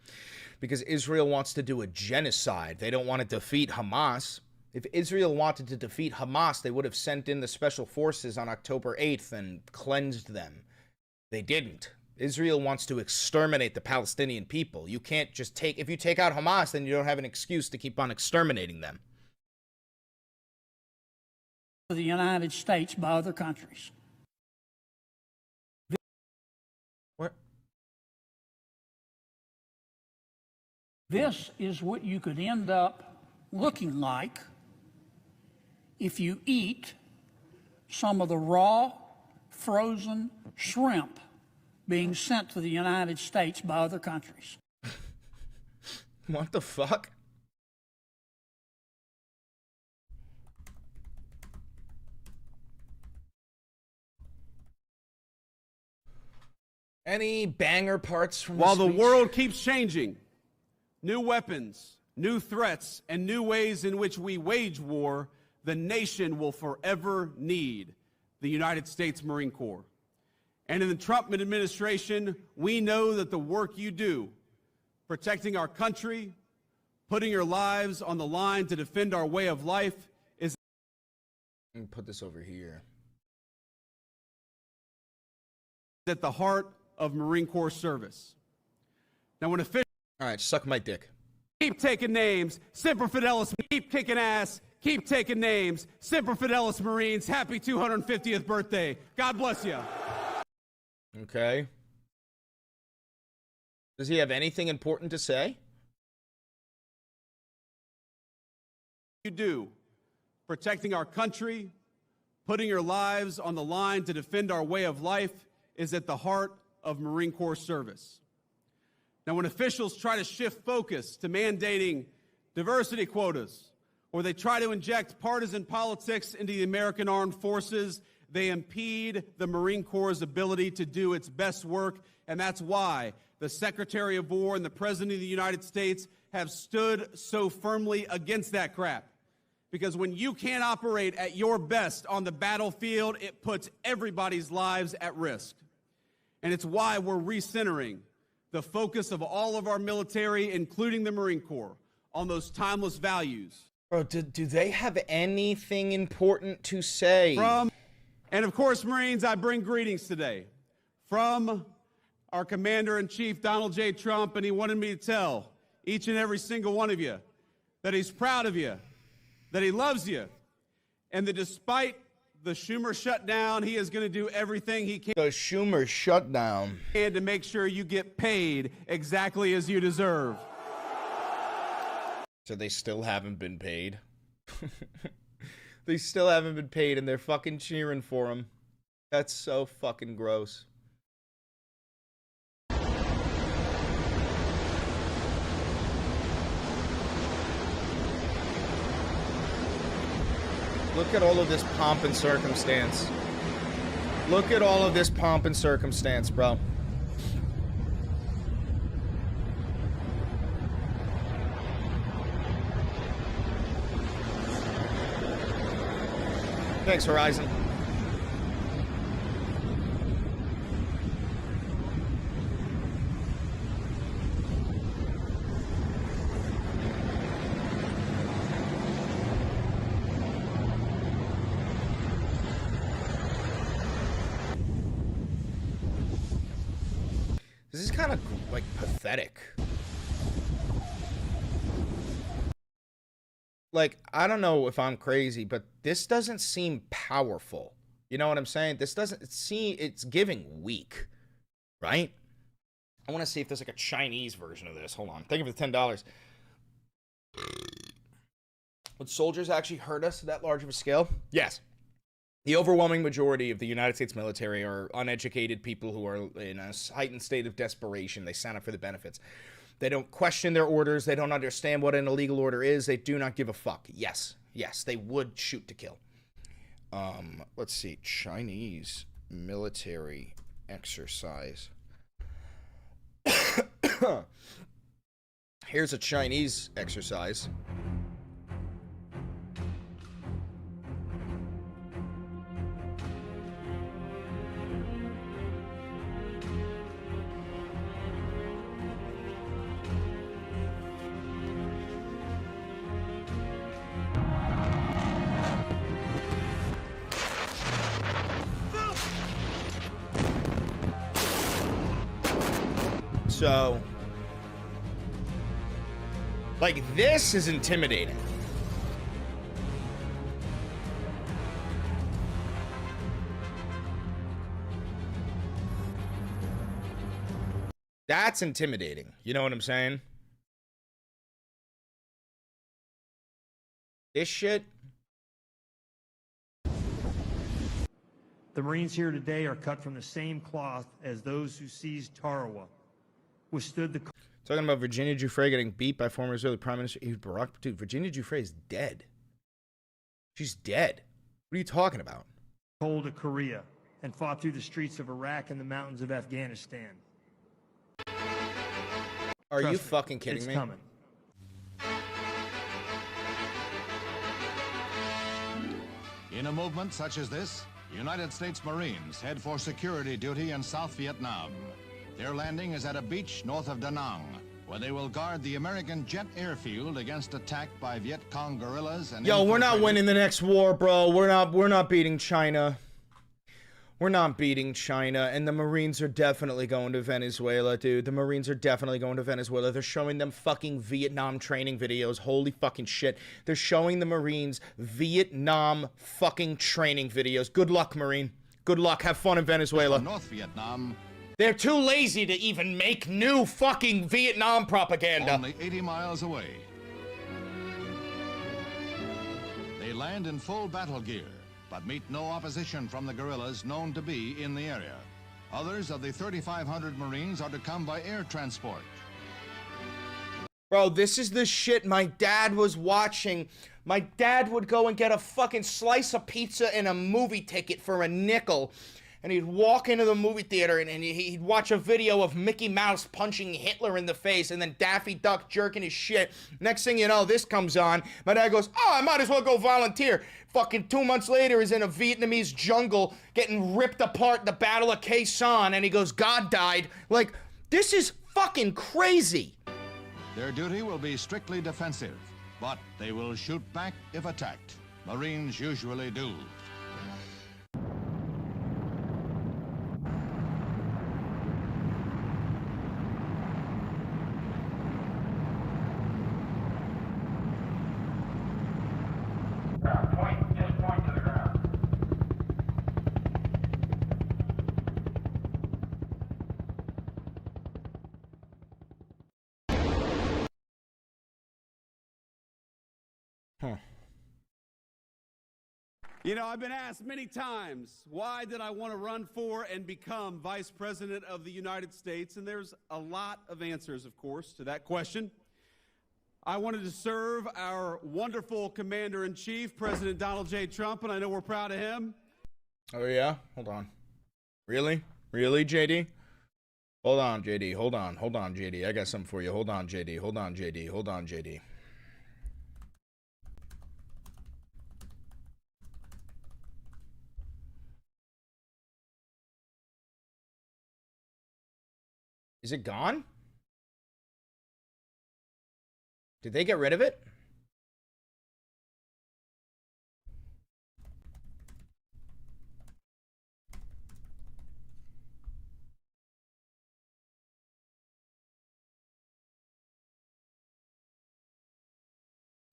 Because Israel wants to do a genocide. They don't want to defeat Hamas. If Israel wanted to defeat Hamas, they would have sent in the special forces on October 8th and cleansed them. They didn't. Israel wants to exterminate the Palestinian people. You can't just take... If you take out Hamas, then you don't have an excuse to keep on exterminating them. The United States by other countries. What? This is what you could end up looking like if you eat some of the raw, frozen shrimp being sent to the United States by other countries. What the fuck? Any banger parts from While the the world keeps changing, new weapons, new threats, and new ways in which we wage war, the nation will forever need the United States Marine Corps. And in the Trump administration, we know that the work you do, protecting our country, putting your lives on the line to defend our way of life, is... Let me put this over here. ...at the heart of Marine Corps service. Now, when officials... All right, suck my dick. Keep taking names, Semper Fidelis, keep kicking ass, keep taking names, Semper Fidelis Marines, happy 250th birthday. God bless you. Okay. Does he have anything important to say? You do. Protecting our country, putting your lives on the line to defend our way of life is at the heart of Marine Corps service. Now, when officials try to shift focus to mandating diversity quotas, or they try to inject partisan politics into the American Armed Forces, they impede the Marine Corps' ability to do its best work, and that's why the Secretary of War and the President of the United States have stood so firmly against that crap. Because when you can't operate at your best on the battlefield, it puts everybody's lives at risk. And it's why we're recentering the focus of all of our military, including the Marine Corps, on those timeless values. Bro, do they have anything important to say? And of course, Marines, I bring greetings today from our Commander-in-Chief, Donald J. Trump, and he wanted me to tell each and every single one of you that he's proud of you, that he loves you, and that despite the Schumer shutdown, he is going to do everything he can. The Schumer shutdown. And to make sure you get paid exactly as you deserve. So they still haven't been paid. They still haven't been paid and they're fucking cheering for him. That's so fucking gross. Look at all of this pomp and circumstance. Look at all of this pomp and circumstance, bro. Thanks, Horizon. This is kind of, like, pathetic. Like, I don't know if I'm crazy, but this doesn't seem powerful. You know what I'm saying? This doesn't see, it's giving weak, right? I want to see if there's like a Chinese version of this. Hold on. Thank you for the $10. Would soldiers actually hurt us to that large of a scale? Yes. The overwhelming majority of the United States military are uneducated people who are in a heightened state of desperation. They sign up for the benefits. They don't question their orders. They don't understand what an illegal order is. They do not give a fuck. Yes. Yes, they would shoot to kill. Let's see. Chinese military exercise. Here's a Chinese exercise. So, like, this is intimidating. That's intimidating. You know what I'm saying? This shit. The Marines here today are cut from the same cloth as those who seized Tarawa. Withstood the... Talking about Virginia Giuffre getting beat by former Israeli Prime Minister Barack. Dude, Virginia Giuffre is dead. She's dead. What are you talking about? ...cold of Korea and fought through the streets of Iraq and the mountains of Afghanistan. Are you fucking kidding me? It's coming. In a movement such as this, United States Marines head for security duty in South Vietnam. Their landing is at a beach north of Da Nang, where they will guard the American jet airfield against attack by Viet Cong guerrillas and... Yo, we're not winning the next war, bro. We're not beating China. We're not beating China, and the Marines are definitely going to Venezuela, dude. The Marines are definitely going to Venezuela. They're showing them fucking Vietnam training videos. Holy fucking shit. They're showing the Marines Vietnam fucking training videos. Good luck, Marine. Good luck. Have fun in Venezuela. North Vietnam. They're too lazy to even make new fucking Vietnam propaganda. Only 80 miles away. They land in full battle gear, but meet no opposition from the guerrillas known to be in the area. Others of the 3,500 Marines are to come by air transport. Bro, this is the shit my dad was watching. My dad would go and get a fucking slice of pizza and a movie ticket for a nickel. And he'd walk into the movie theater and he'd watch a video of Mickey Mouse punching Hitler in the face and then Daffy Duck jerking his shit. Next thing you know, this comes on. My dad goes, oh, I might as well go volunteer. Fucking 2 months later, he's in a Vietnamese jungle getting ripped apart in the Battle of Khe Sanh, and he goes, God died. Like, this is fucking crazy. Their duty will be strictly defensive, but they will shoot back if attacked. Marines usually do. You know, I've been asked many times, why did I want to run for and become Vice President of the United States? And there's a lot of answers, of course, to that question. I wanted to serve our wonderful Commander-in-Chief, President Donald J. Trump, and I know we're proud of him. Oh, yeah? Hold on. Really? Really, JD? Hold on, JD. Hold on, JD. I got something for you. Hold on, JD. Hold on, JD. Hold on, JD. Is it gone? Did they get rid of it?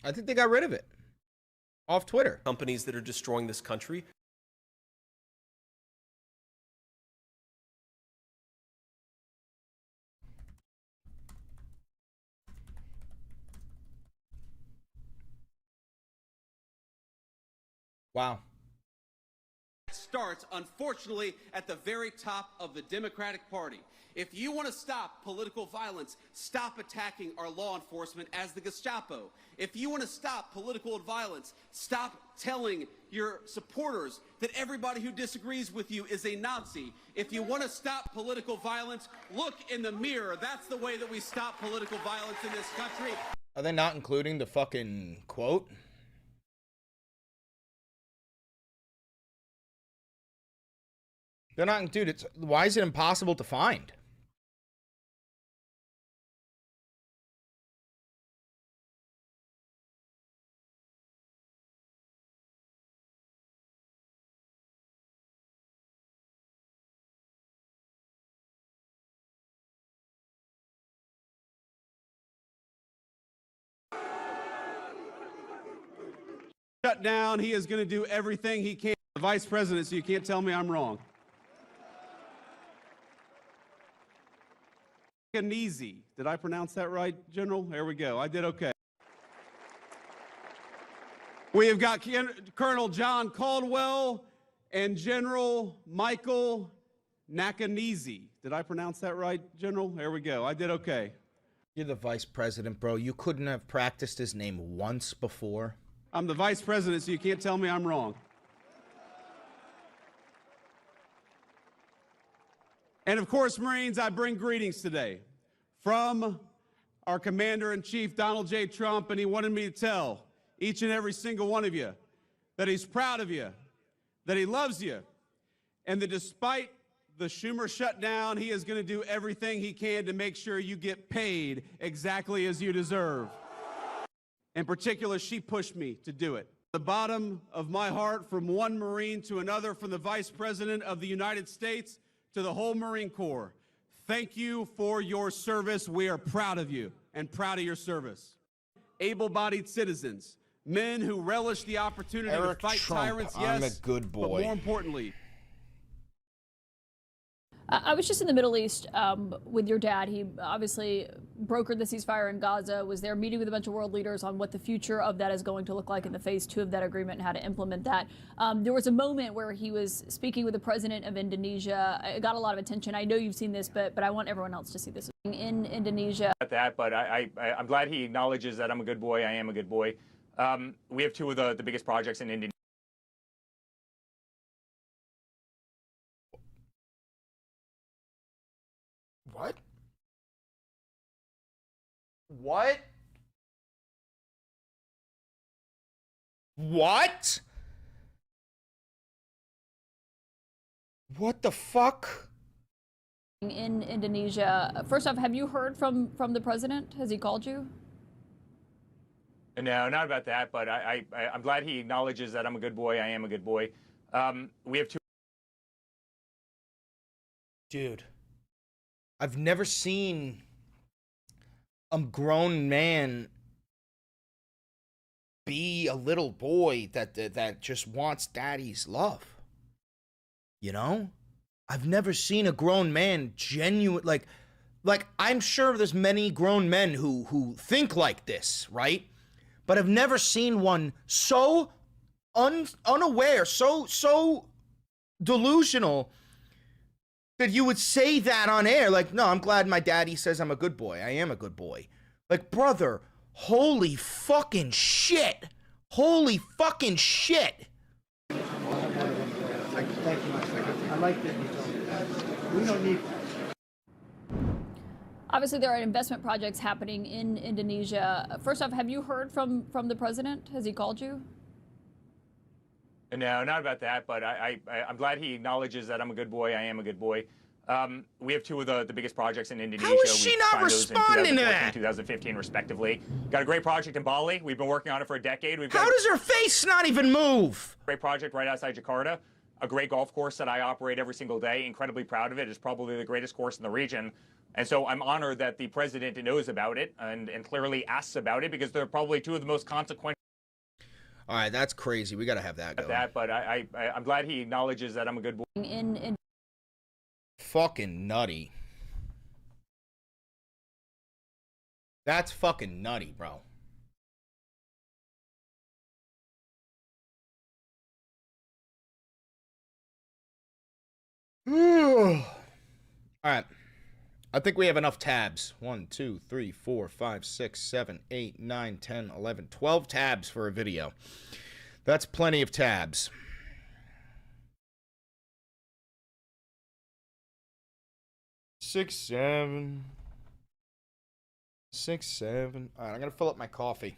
I think they got rid of it. Off Twitter. Companies that are destroying this country. Wow. Starts, unfortunately, at the very top of the Democratic Party. If you want to stop political violence, stop attacking our law enforcement as the Gestapo. If you want to stop political violence, stop telling your supporters that everybody who disagrees with you is a Nazi. If you want to stop political violence, look in the mirror. That's the way that we stop political violence in this country. Are they not including the fucking quote? They're not, dude, why is it impossible to find? Shut down. He is going to do everything he can. The vice president, so you can't tell me I'm wrong. Easy. Did I pronounce that right, General? There we go. I did okay. We have got Colonel John Caldwell and General Michael Nakanizi. Did I pronounce that right, General? There we go. I did okay. You're the vice president, bro. You couldn't have practiced his name once before. I'm the vice president, so you can't tell me I'm wrong. And of course, Marines, I bring greetings today from our Commander-in-Chief, Donald J. Trump, and he wanted me to tell each and every single one of you that he's proud of you, that he loves you, and that despite the Schumer shutdown, he is going to do everything he can to make sure you get paid exactly as you deserve. In particular, she pushed me to do it. The bottom of my heart, from one Marine to another, from the Vice President of the United States to the whole Marine Corps, thank you for your service. We are proud of you and proud of your service. Able-bodied citizens, men who relish the opportunity Eric to fight Trump, tyrants, yes, I'm a good boy. but more importantly, I was just in the Middle East with your dad. He obviously brokered the ceasefire in Gaza, was there meeting with a bunch of world leaders on what the future of that is going to look like in the phase 2 of that agreement and how to implement that. There was a moment where he was speaking with the president of Indonesia. It got a lot of attention. I know you've seen this, but I want everyone else to see this. In Indonesia. That, but I'm glad he acknowledges that I'm a good boy. I am a good boy. We have two of the biggest projects in Indonesia. What? What? What? What the fuck? In Indonesia. First off, have you heard from the president? Has he called you? No, not about that, but I'm glad he acknowledges that I'm a good boy. I am a good boy. We have two. Dude, I've never seen a grown man be a little boy that just wants daddy's love. You know? I've never seen a grown man genuine like I'm sure there's many grown men who think like this, right? But I've never seen one so unaware, so delusional that you would say that on air. Like, no, I'm glad my daddy says I'm a good boy. I am a good boy. Like, brother, holy fucking shit. Holy fucking shit. Thank you. I like that. We don't need. Obviously, there are investment projects happening in Indonesia. First off, have you heard from the president? Has he called you? No, not about that, but I'm glad he acknowledges that I'm a good boy. I am a good boy. We have two of the biggest projects in Indonesia. How is she not responding to that? 2015, respectively. Got a great project in Bali. We've been working on it for a decade. How does her face not even move? Great project right outside Jakarta. A great golf course that I operate every single day. Incredibly proud of it. It's probably the greatest course in the region. And so I'm honored that the president knows about it and clearly asks about it, because they're probably two of the most consequential. All right, that's crazy. We got to have that going. But I'm glad he acknowledges that I'm a good boy. Fucking nutty. That's fucking nutty, bro. All right. I think we have enough tabs. 1, 2, 3, 4, 5, 6, 7, 8, 9, 10, 11, 12 tabs for a video. That's plenty of tabs. Six, 7. 6, 7. All right, I'm going to fill up my coffee.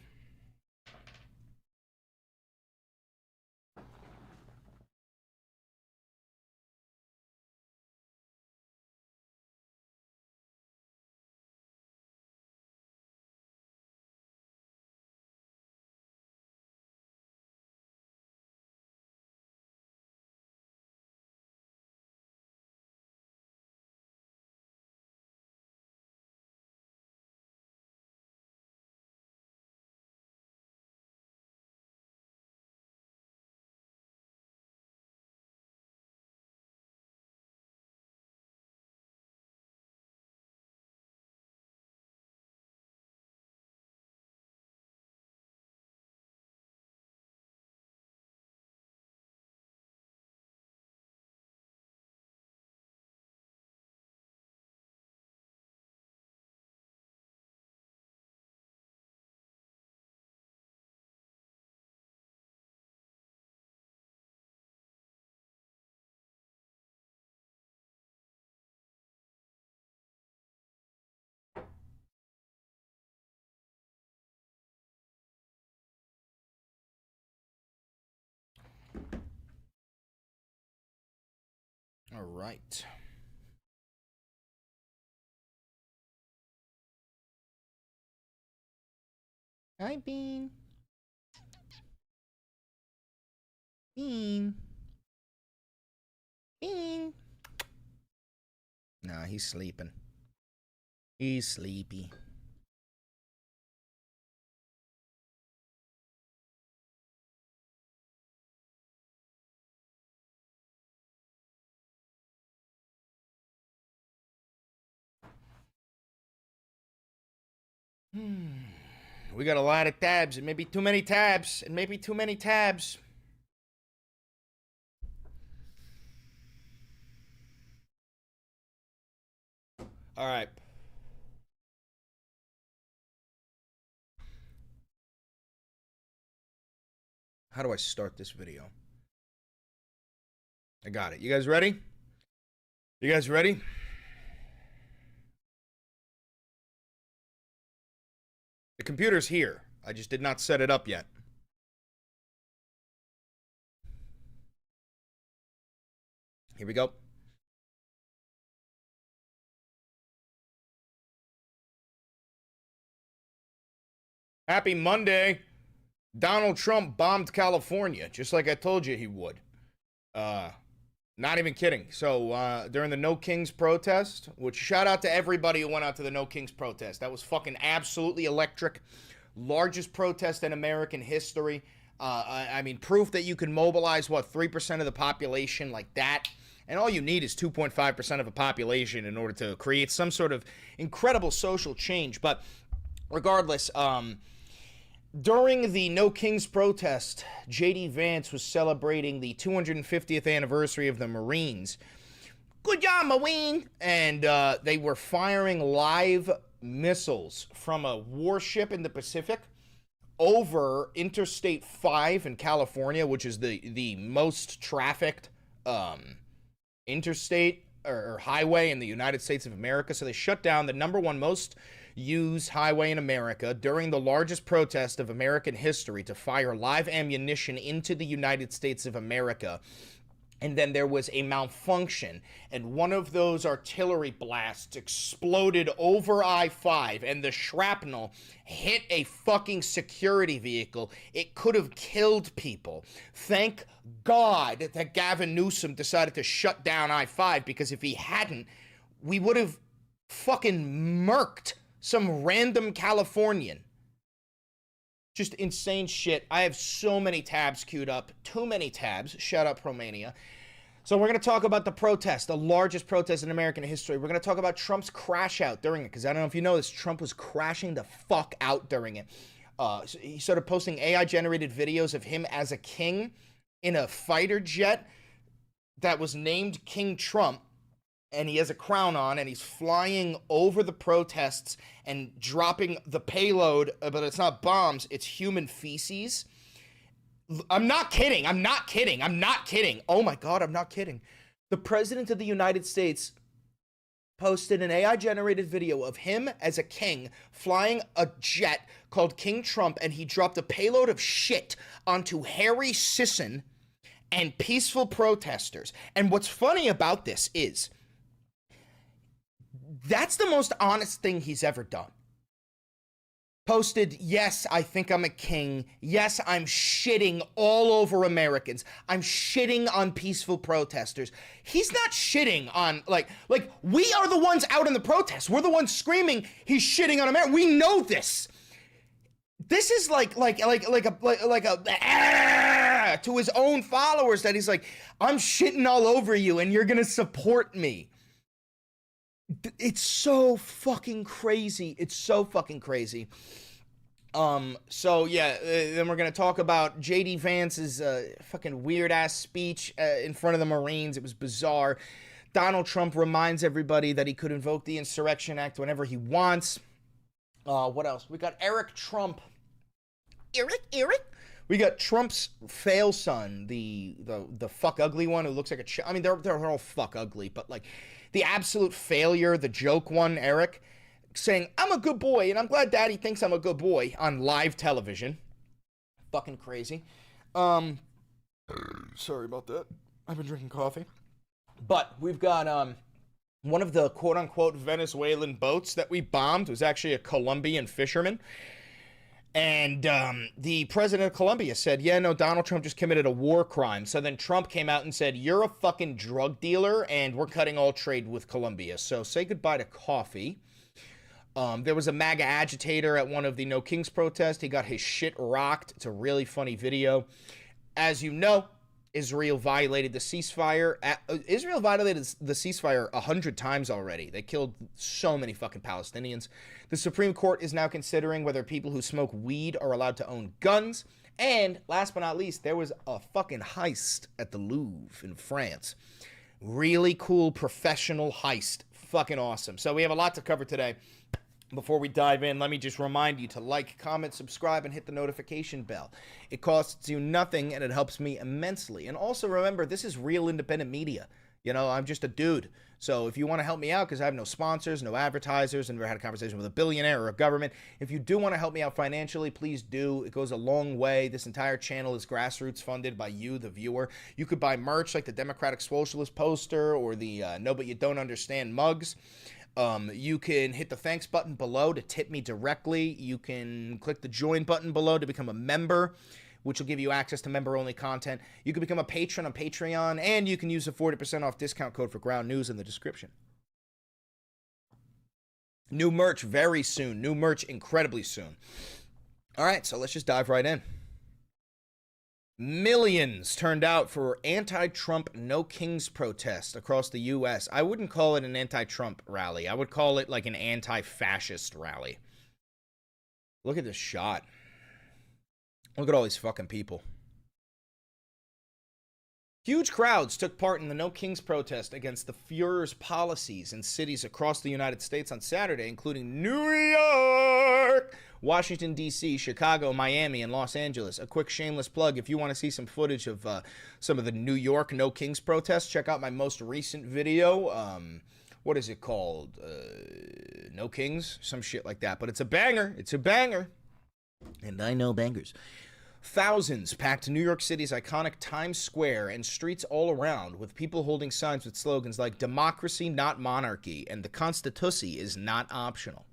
All right. Hi, Bean. Bean. Bean. Nah, he's sleeping. He's sleepy. We got a lot of tabs. It may be too many tabs. It may be too many tabs. All right. How do I start this video? I got it. You guys ready? You guys ready? The computer's here. I just did not set it up yet. Here we go. Happy Monday. Donald Trump bombed California, just like I told you he would. Not even kidding. So, during the No Kings protest, which shout out to everybody who went out to the No Kings protest. That was fucking absolutely electric. Largest protest in American history. I mean, proof that you can mobilize, 3% of the population like that. And all you need is 2.5% of a population in order to create some sort of incredible social change. But regardless, during the No Kings protest, J.D. Vance was celebrating the 250th anniversary of the Marines. Good job, Marine! And they were firing live missiles from a warship in the Pacific over Interstate 5 in California, which is the most trafficked interstate or highway in the United States of America. So they shut down the #1 most used highway in America during the largest protest of American history to fire live ammunition into the United States of America. And then there was a malfunction, and one of those artillery blasts exploded over I-5, and the shrapnel hit a fucking security vehicle. It could have killed people. Thank God that Gavin Newsom decided to shut down I-5, because if he hadn't, we would have fucking murked some random Californian. Just insane shit. I have so many tabs queued up. Too many tabs. Shout out Promania. So we're going to talk about the protest, the largest protest in American history. We're going to talk about Trump's crash out during it, because I don't know if you know this, Trump was crashing the fuck out during it. So he started posting AI-generated videos of him as a king in a fighter jet, that was named King Trump, and he has a crown on, and he's flying over the protests and dropping the payload, but it's not bombs, it's human feces. I'm not kidding. I'm not kidding. I'm not kidding. Oh my God, I'm not kidding. The President of the United States posted an AI-generated video of him as a king flying a jet called King Trump, and he dropped a payload of shit onto Harry Sisson and peaceful protesters. And what's funny about this is that's the most honest thing he's ever done. Posted, yes, I think I'm a king. Yes, I'm shitting all over Americans. I'm shitting on peaceful protesters. He's not shitting on, like we are the ones out in the protests. We're the ones screaming he's shitting on America. We know this. This is like a to his own followers that he's like, I'm shitting all over you and you're gonna support me. It's so fucking crazy. It's so fucking crazy. So yeah, then we're gonna talk about J.D. Vance's fucking weird ass speech in front of the Marines. It was bizarre. Donald Trump reminds everybody that he could invoke the Insurrection Act whenever he wants. What else? We got Eric Trump. Eric. We got Trump's fail son, the fuck ugly one who looks like a I mean, they're all fuck ugly, but like the absolute failure, the joke one, Eric, saying, I'm a good boy, and I'm glad Daddy thinks I'm a good boy on live television. Fucking crazy. Sorry about that. I've been drinking coffee. But we've got one of the quote-unquote Venezuelan boats that we bombed was actually a Colombian fisherman. And the president of Colombia said, yeah, no, Donald Trump just committed a war crime. So then Trump came out and said, you're a fucking drug dealer, and we're cutting all trade with Colombia. So say goodbye to coffee. There was a MAGA agitator at one of the No Kings protests. He got his shit rocked. It's a really funny video. As you know, Israel violated the ceasefire. Israel violated the ceasefire 100 times already. They killed so many fucking Palestinians. The Supreme Court is now considering whether people who smoke weed are allowed to own guns. And last but not least, there was a fucking heist at the Louvre in France. Really cool professional heist. Fucking awesome. So we have a lot to cover today. Before we dive in, let me just remind you to like, comment, subscribe, and hit the notification bell. It costs you nothing, and it helps me immensely. And also remember, this is real independent media. You know, I'm just a dude. So if you want to help me out, because I have no sponsors, no advertisers, and never had a conversation with a billionaire or a government, if you do want to help me out financially, please do. It goes a long way. This entire channel is grassroots funded by you, the viewer. You could buy merch like the Democratic Socialist poster or the No But You Don't Understand mugs. You can hit the thanks button below to tip me directly. You can click the join button below to become a member, which will give you access to member-only content. You can become a patron on Patreon, and you can use the 40% off discount code for Ground News in the description. New merch very soon. New merch incredibly soon. All right, so let's just dive right in. Millions turned out for anti-Trump No Kings protest across the U.S. I wouldn't call it an anti-Trump rally. I would call it like an anti-fascist rally. Look at this shot. Look at all these fucking people. Huge crowds took part in the No Kings protest against the Führer's policies in cities across the United States on Saturday, including New York, Washington, D.C., Chicago, Miami, and Los Angeles. A quick shameless plug, if you want to see some footage of some of the New York No Kings protests, check out my most recent video. What is it called? No Kings? Some shit like that. But it's a banger. It's a banger. And I know bangers. Thousands packed New York City's iconic Times Square and streets all around, with people holding signs with slogans like "Democracy, not monarchy," and "The Constitution is not optional."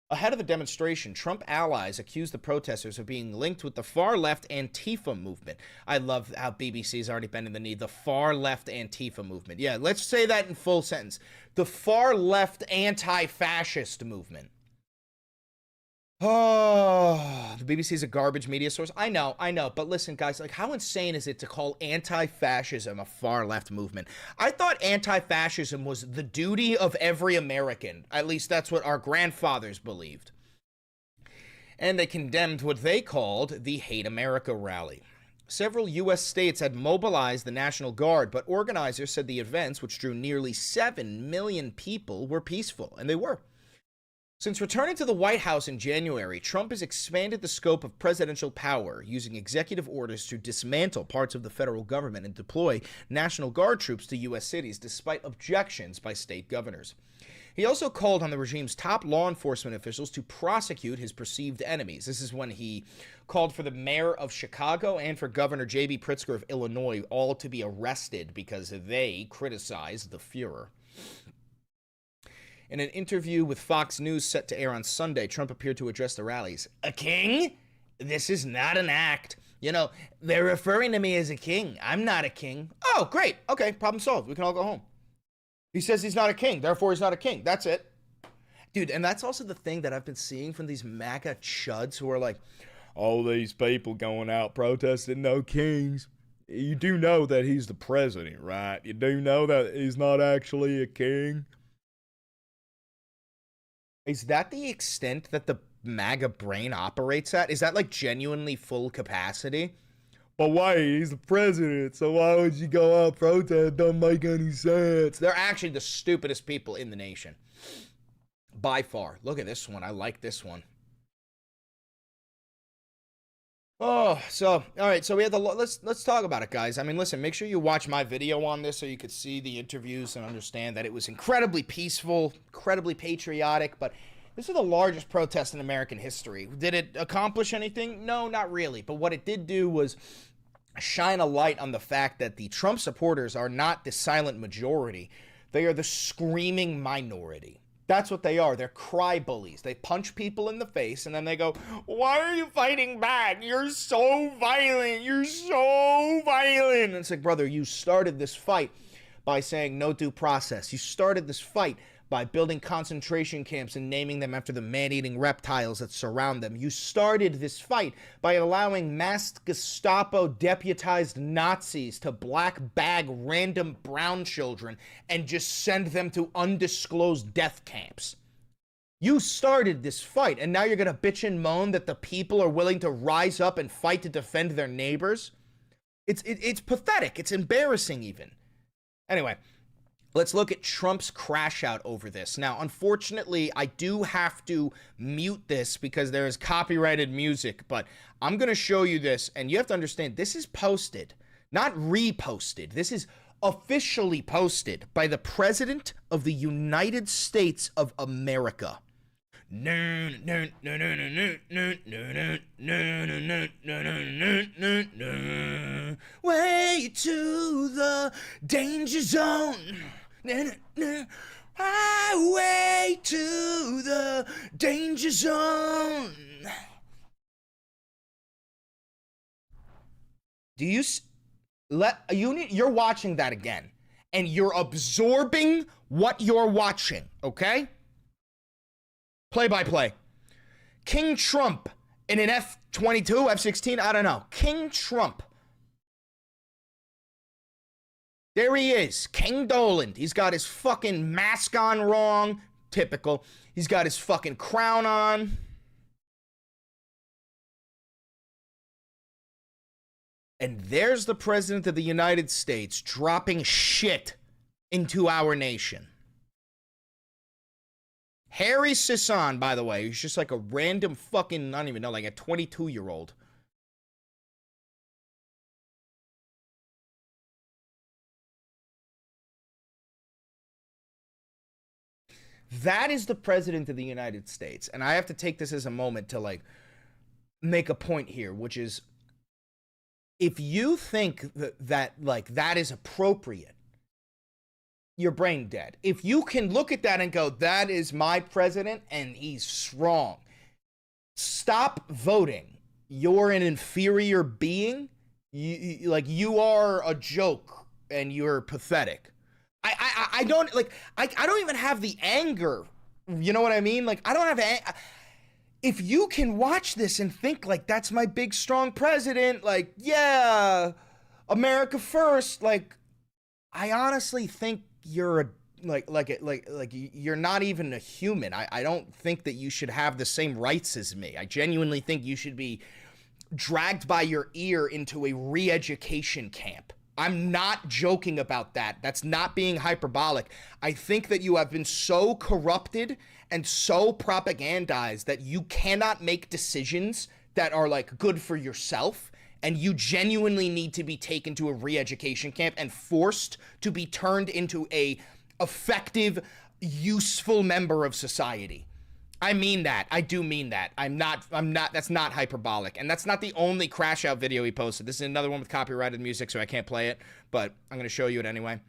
Ahead of the demonstration, Trump allies accused the protesters of being linked with the far-left Antifa movement. I love how BBC's already bending the knee. The far-left Antifa movement. Yeah, let's say that in full sentence. The far-left anti-fascist movement. Oh, the BBC is a garbage media source. I know. But listen, guys, like, how insane is it to call anti-fascism a far-left movement? I thought anti-fascism was the duty of every American. At least that's what our grandfathers believed. And they condemned what they called the Hate America rally. Several U.S. states had mobilized the National Guard, but organizers said the events, which drew nearly 7 million people, were peaceful, and they were. Since returning to the White House in January, Trump has expanded the scope of presidential power, using executive orders to dismantle parts of the federal government and deploy National Guard troops to U.S. cities, despite objections by state governors. He also called on the regime's top law enforcement officials to prosecute his perceived enemies. This is when he called for the mayor of Chicago and for Governor J.B. Pritzker of Illinois all to be arrested because they criticized the Fuhrer. In an interview with Fox News set to air on Sunday, Trump appeared to address the rallies. A king? This is not an act. You know, they're referring to me as a king. I'm not a king. Oh, great. Okay, problem solved. We can all go home. He says he's not a king, therefore he's not a king. That's it. Dude, and that's also the thing that I've been seeing from these MAGA chuds who are like, all these people going out protesting no kings. You do know that he's the president, right? You do know that he's not actually a king. Is that the extent that the MAGA brain operates at? Is that like genuinely full capacity? But why? He's the president, so why would you go out protest? Don't make any sense. They're actually the stupidest people in the nation. By far. Look at this one. I like this one. Oh, so, all right, so we had the, let's talk about it, guys. I mean, listen, make sure you watch my video on this so you could see the interviews and understand that it was incredibly peaceful, incredibly patriotic, but this is the largest protest in American history. Did it accomplish anything? No, not really. But what it did do was shine a light on the fact that the Trump supporters are not the silent majority. They are the screaming minority. That's what they are. They're cry bullies. They punch people in the face and then they go, why are you fighting back? You're so violent. You're so violent. And it's like, brother, you started this fight by saying no due process. You started this fight by building concentration camps and naming them after the man-eating reptiles that surround them. You started this fight by allowing masked Gestapo deputized Nazis to black bag random brown children and just send them to undisclosed death camps. You started this fight, and now you're going to bitch and moan that the people are willing to rise up and fight to defend their neighbors? It's pathetic. It's embarrassing even. Anyway, let's look at Trump's crash out over this. Now, unfortunately, I do have to mute this because there is copyrighted music, but I'm going to show you this, and you have to understand, this is posted, not reposted. This is officially posted by the President of the United States of America. Way to the danger zone. Highway to the danger zone. Do you you're watching that again and you're absorbing what you're watching, okay? Play by play. King Trump in an F-22, F-16, I don't know. King Trump. There he is, King Doland. He's got his fucking mask on wrong. Typical. He's got his fucking crown on. And there's the President of the United States dropping shit into our nation. Harry Sisson, by the way, he's just like a random fucking, I don't even know, like a 22-year-old. That is the President of the United States. And I have to take this as a moment to, like, make a point here, which is, if you think that is appropriate, you're brain dead. If you can look at that and go, that is my president and he's strong, stop voting. You're an inferior being. You are a joke and you're pathetic. I don't even have the anger. You know what I mean? Like, I don't have if you can watch this and think like, that's my big strong president, like, yeah, America first, like, I honestly think you're you're not even a human. I don't think that you should have the same rights as me. I genuinely think you should be dragged by your ear into a re-education camp. I'm not joking about that. That's not being hyperbolic. I think that you have been so corrupted and so propagandized that you cannot make decisions that are like good for yourself, and you genuinely need to be taken to a re-education camp and forced to be turned into a effective, useful member of society. I mean that. I do mean that. I'm not, that's not hyperbolic. And that's not the only crash out video he posted. This is another one with copyrighted music, so I can't play it, but I'm going to show you it anyway.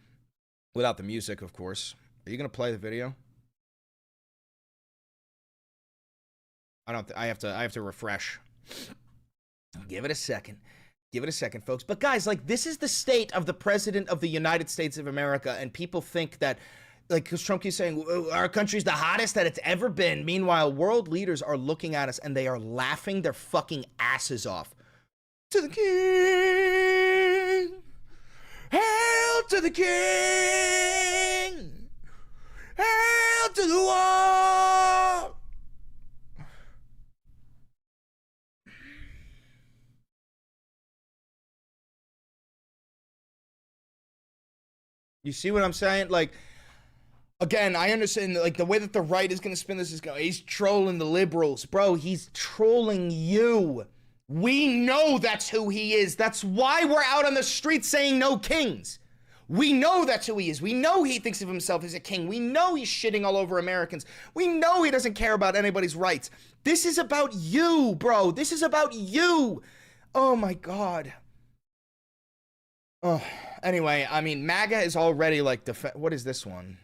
Without the music, of course. Are you going to play the video? I have to refresh. Give it a second. Give it a second, folks. But guys, like, this is the state of the President of the United States of America, and people think that, like, because Trump keeps saying, our country's the hottest that it's ever been. Meanwhile, world leaders are looking at us and they are laughing their fucking asses off. To the king! Hail to the king! Hail to the war! You see what I'm saying? Like, again, I understand, like, the way that the right is going to spin this is going, he's trolling the liberals. Bro, he's trolling you. We know that's who he is. That's why we're out on the streets saying no kings. We know that's who he is. We know he thinks of himself as a king. We know he's shitting all over Americans. We know he doesn't care about anybody's rights. This is about you, bro. This is about you. Oh, my God. Oh, anyway, I mean, MAGA is already, like, what is this one?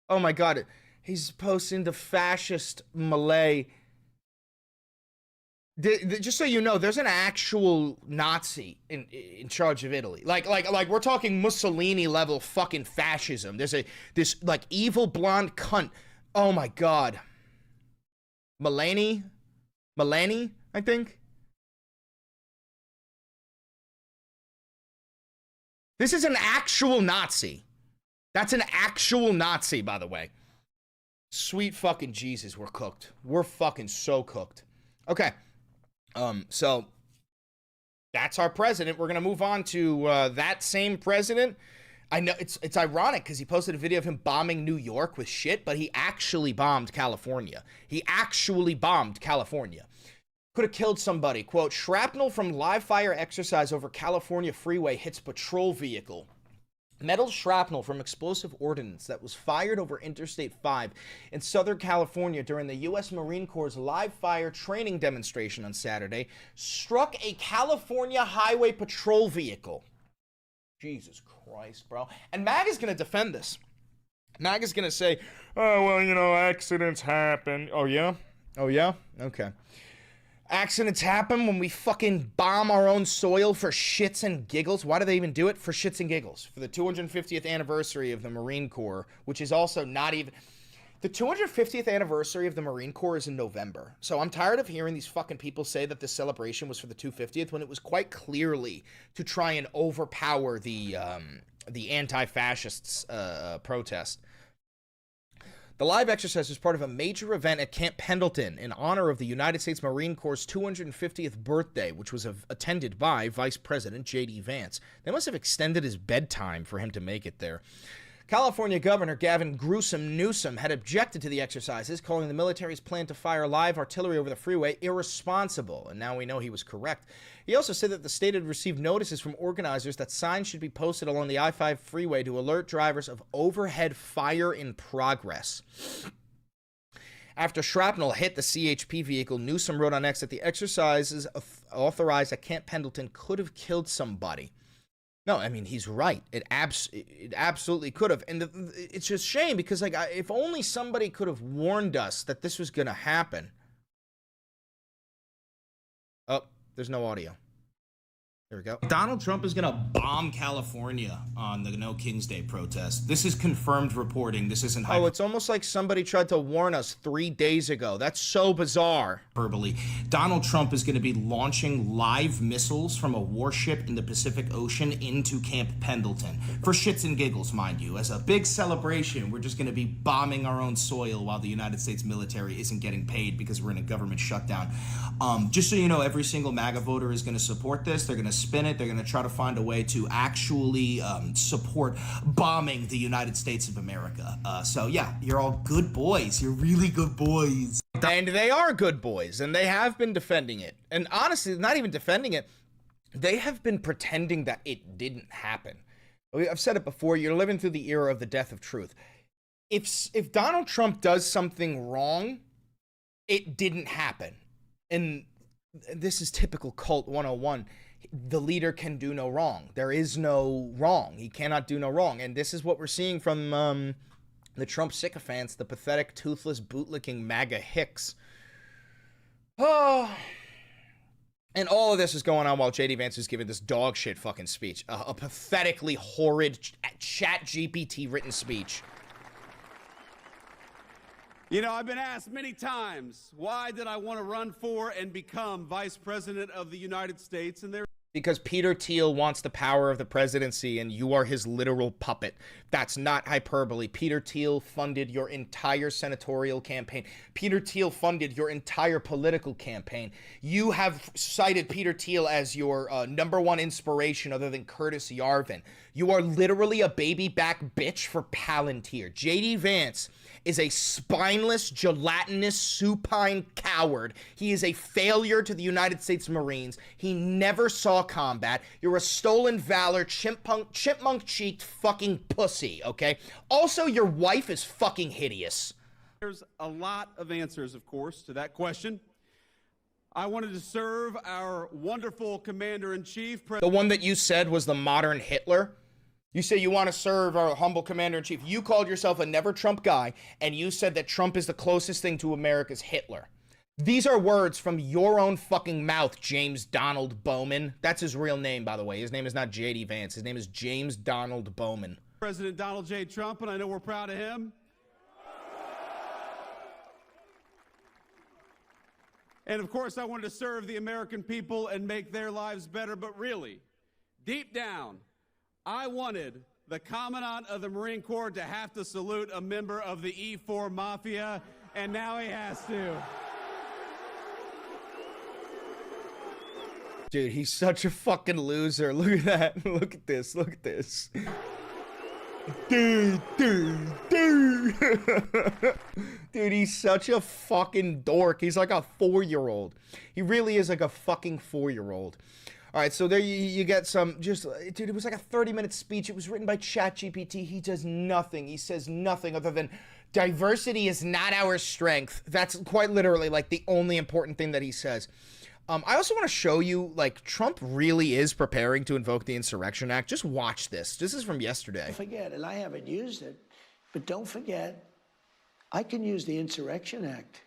Oh my God, he's posting the fascist Malay. Just so you know, there's an actual Nazi in charge of Italy. Like we're talking Mussolini level fucking fascism. There's this like evil blonde cunt. Oh my God. Melanie, I think. This is an actual Nazi. That's an actual Nazi, by the way. Sweet fucking Jesus, we're cooked. We're fucking so cooked. Okay. So that's our president. We're gonna move on to that same president. I know it's ironic because he posted a video of him bombing New York with shit, but he actually bombed California. He actually bombed California. Could have killed somebody. Quote, shrapnel from live fire exercise over California freeway hits patrol vehicle. Metal shrapnel from explosive ordnance that was fired over Interstate 5 in Southern California during the U.S. Marine Corps' live fire training demonstration on Saturday struck a California highway patrol vehicle. Jesus Christ, bro. And MAGA's going to defend this. MAGA's going to say, oh, well, you know, accidents happen. Oh, yeah? Oh, yeah? Okay. Accidents happen when we fucking bomb our own soil for shits and giggles. Why do they even do it? For shits and giggles. For the 250th anniversary of the Marine Corps, which is also not even... The 250th anniversary of the Marine Corps is in November. So I'm tired of hearing these fucking people say that this celebration was for the 250th when it was quite clearly to try and overpower the anti-fascists protest. The live exercise was part of a major event at Camp Pendleton in honor of the United States Marine Corps' 250th birthday, which was attended by Vice President J.D. Vance. They must have extended his bedtime for him to make it there. California Governor Gavin Newsom had objected to the exercises, calling the military's plan to fire live artillery over the freeway irresponsible, and now we know he was correct. He also said that the state had received notices from organizers that signs should be posted along the I-5 freeway to alert drivers of overhead fire in progress. After shrapnel hit the CHP vehicle, Newsom wrote on X that the exercises authorized at Camp Pendleton could have killed somebody. No, I mean, he's right. It absolutely could have. And it's just shame because, like, if only somebody could have warned us that this was going to happen. Oh, there's no audio. There we go. Donald Trump is going to bomb California on the No King's Day protest. This is confirmed reporting. This isn't hyperbole. Oh, it's almost like somebody tried to warn us 3 days ago. That's so bizarre. Hyperbole. Donald Trump is going to be launching live missiles from a warship in the Pacific Ocean into Camp Pendleton. For shits and giggles, mind you. As a big celebration, we're just going to be bombing our own soil while the United States military isn't getting paid because we're in a government shutdown. Just so you know, every single MAGA voter is going to support this. They're going to spin it. They're going to try to find a way to actually support bombing the United States of America. So yeah, you're all good boys. You're really good boys. And they are good boys, and they have been defending it. And honestly, not even defending it. They have been pretending that it didn't happen. I've said it before. You're living through the era of the death of truth. If Donald Trump does something wrong, it didn't happen. And this is typical cult 101. The leader can do no wrong. There is no wrong. He cannot do no wrong. And this is what we're seeing from the Trump sycophants, the pathetic, toothless, bootlicking MAGA hicks. Oh. And all of this is going on while J.D. Vance is giving this dog shit fucking speech. A pathetically horrid chat GPT written speech. You know, I've been asked many times, why did I want to run for and become Vice President of the United States? And because Peter Thiel wants the power of the presidency and you are his literal puppet. That's not hyperbole. Peter Thiel funded your entire senatorial campaign. Peter Thiel funded your entire political campaign. You have cited Peter Thiel as your #1 inspiration other than Curtis Yarvin. You are literally a baby back bitch for Palantir. J.D. Vance is a spineless, gelatinous, supine coward. He is a failure to the United States Marines. He never saw combat. You're a stolen valor, chipmunk-cheeked fucking pussy, okay? Also, your wife is fucking hideous. There's a lot of answers, of course, to that question. I wanted to serve our wonderful Commander-in-Chief. The one that you said was the modern Hitler? You say you want to serve our humble commander-in-chief. You called yourself a never-Trump guy, and you said that Trump is the closest thing to America's Hitler. These are words from your own fucking mouth, James Donald Bowman. That's his real name, by the way. His name is not J.D. Vance. His name is James Donald Bowman. President Donald J. Trump, and I know we're proud of him. And of course, I wanted to serve the American people and make their lives better, but really, deep down, I wanted the Commandant of the Marine Corps to have to salute a member of the E4 Mafia, and now he has to. Dude, he's such a fucking loser. Look at that. Look at this. Look at this. Dude. Dude, he's such a fucking dork. He's like a 4-year-old. He really is like a fucking 4-year-old. All right, so there you get some, dude, it was like a 30-minute speech. It was written by ChatGPT. He does nothing. He says nothing other than diversity is not our strength. That's quite literally like the only important thing that he says. I also want to show you, like, Trump really is preparing to invoke the Insurrection Act. Just watch this. This is from yesterday. Don't forget, and I haven't used it, but don't forget, I can use the Insurrection Act.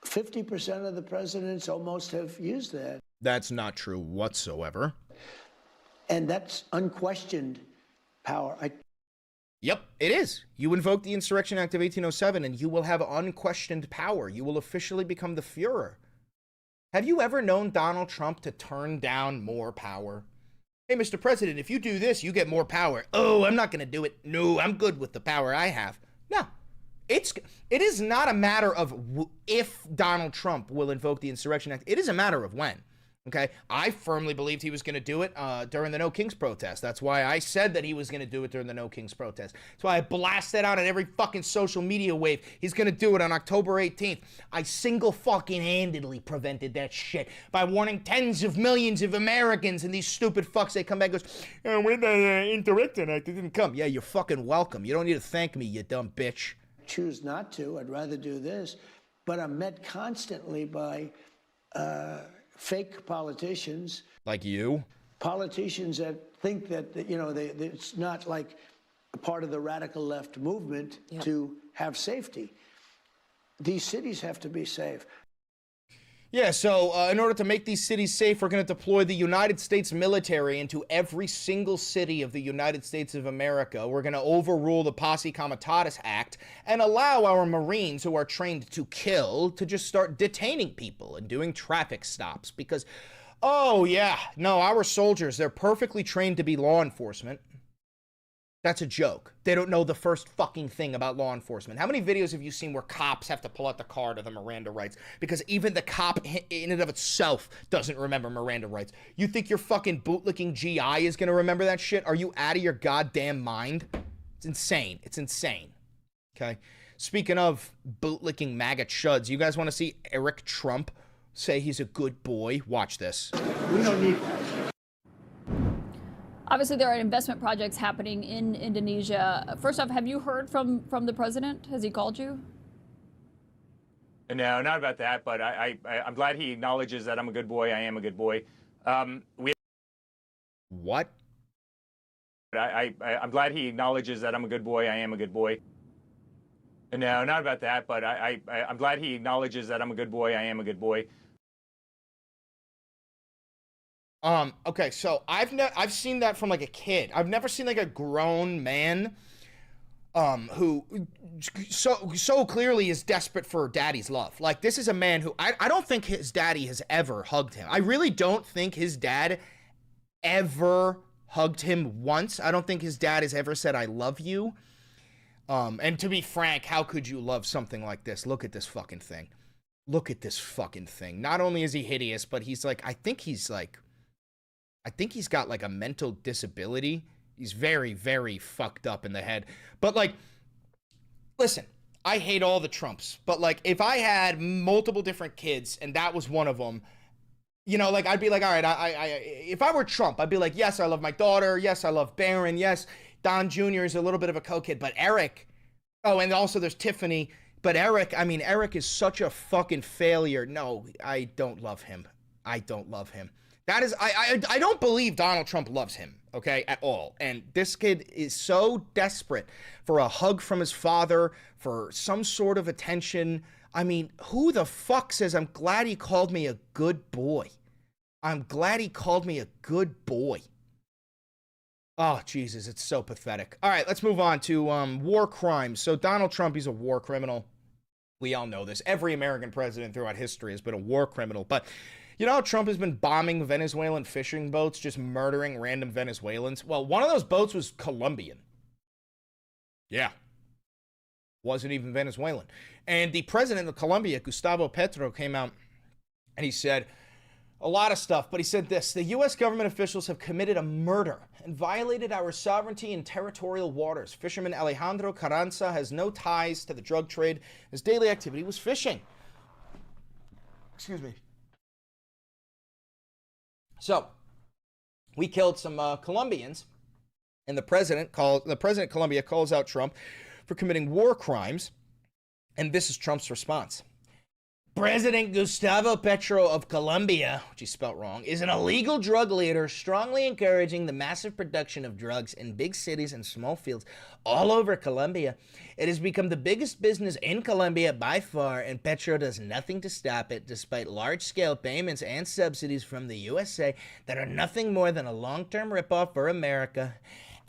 50% of the presidents almost have used that. That's not true whatsoever. And that's unquestioned power. Yep, it is. You invoke the Insurrection Act of 1807 and you will have unquestioned power. You will officially become the Fuhrer. Have you ever known Donald Trump to turn down more power? Hey, Mr. President, if you do this, you get more power. Oh, I'm not going to do it. No, I'm good with the power I have. No. It is not a matter of if Donald Trump will invoke the Insurrection Act. It is a matter of when. Okay, I firmly believed he was going to do it during the No Kings protest. That's why I said that he was going to do it during the No Kings protest. That's why I blasted out on every fucking social media wave. He's going to do it on October 18th. I single-fucking-handedly prevented that shit by warning tens of millions of Americans, and these stupid fucks, they come back and goes, when the Insurrection Act, it didn't come. Yeah, you're fucking welcome. You don't need to thank me, you dumb bitch. Choose not to. I'd rather do this. But I'm met constantly by fake politicians. Like you? Politicians that think that, it's not like a part of the radical left movement to have safety. These cities have to be safe. Yeah, so in order to make these cities safe, we're going to deploy the United States military into every single city of the United States of America. We're going to overrule the Posse Comitatus Act and allow our Marines who are trained to kill to just start detaining people and doing traffic stops because, oh yeah, no, our soldiers, they're perfectly trained to be law enforcement. That's a joke. They don't know the first fucking thing about law enforcement. How many videos have you seen where cops have to pull out the card of the Miranda rights? Because even the cop in and of itself doesn't remember Miranda rights. You think your fucking bootlicking GI is going to remember that shit? Are you out of your goddamn mind? It's insane. It's insane. Okay? Speaking of bootlicking MAGA chuds, you guys want to see Eric Trump say he's a good boy? Watch this. We don't need that. Obviously, there are investment projects happening in Indonesia. First off, have you heard from the president? Has he called you? No, not about that, but I'm glad he acknowledges that I'm a good boy. I am a good boy. What? I'm glad he acknowledges that I'm a good boy. I am a good boy. No, not about that, but I'm glad he acknowledges that I'm a good boy. I am a good boy. Okay, so I've seen that from like a kid. I've never seen like a grown man who so clearly is desperate for daddy's love. Like, this is a man who I don't think his daddy has ever hugged him. I really don't think his dad ever hugged him once. I don't think his dad has ever said I love you. And to be frank, how could you love something like this? Look at this fucking thing. Look at this fucking thing. Not only is he hideous, but he's like, I think he's got like a mental disability. He's very, very fucked up in the head. But like, listen, I hate all the Trumps, but like, if I had multiple different kids and that was one of them, you know, like, I'd be like, all right, if I were Trump, I'd be like, yes, I love my daughter. Yes, I love Barron. Yes, Don Jr. is a little bit of a co-kid, but Eric, oh, and also there's Tiffany, but Eric, I mean, Eric is such a fucking failure. No, I don't love him. I don't love him. That is, I don't believe Donald Trump loves him, okay, at all. And this kid is so desperate for a hug from his father, for some sort of attention. I mean, who the fuck says, I'm glad he called me a good boy? I'm glad he called me a good boy. Oh, Jesus, it's so pathetic. All right, let's move on to war crimes. So Donald Trump, he's a war criminal. We all know this. Every American president throughout history has been a war criminal. But you know how Trump has been bombing Venezuelan fishing boats, just murdering random Venezuelans? Well, one of those boats was Colombian. Yeah. Wasn't even Venezuelan. And the president of Colombia, Gustavo Petro, came out and he said a lot of stuff, but he said this: the U.S. government officials have committed a murder and violated our sovereignty in territorial waters. Fisherman Alejandro Carranza has no ties to the drug trade. His daily activity was fishing. Excuse me. So, we killed some Colombians, and the president of Colombia calls out Trump for committing war crimes, and this is Trump's response. President Gustavo Petro of Colombia, which he spelt wrong, is an illegal drug leader strongly encouraging the massive production of drugs in big cities and small fields all over Colombia. It has become the biggest business in Colombia by far, and Petro does nothing to stop it, despite large-scale payments and subsidies from the USA that are nothing more than a long-term ripoff for America.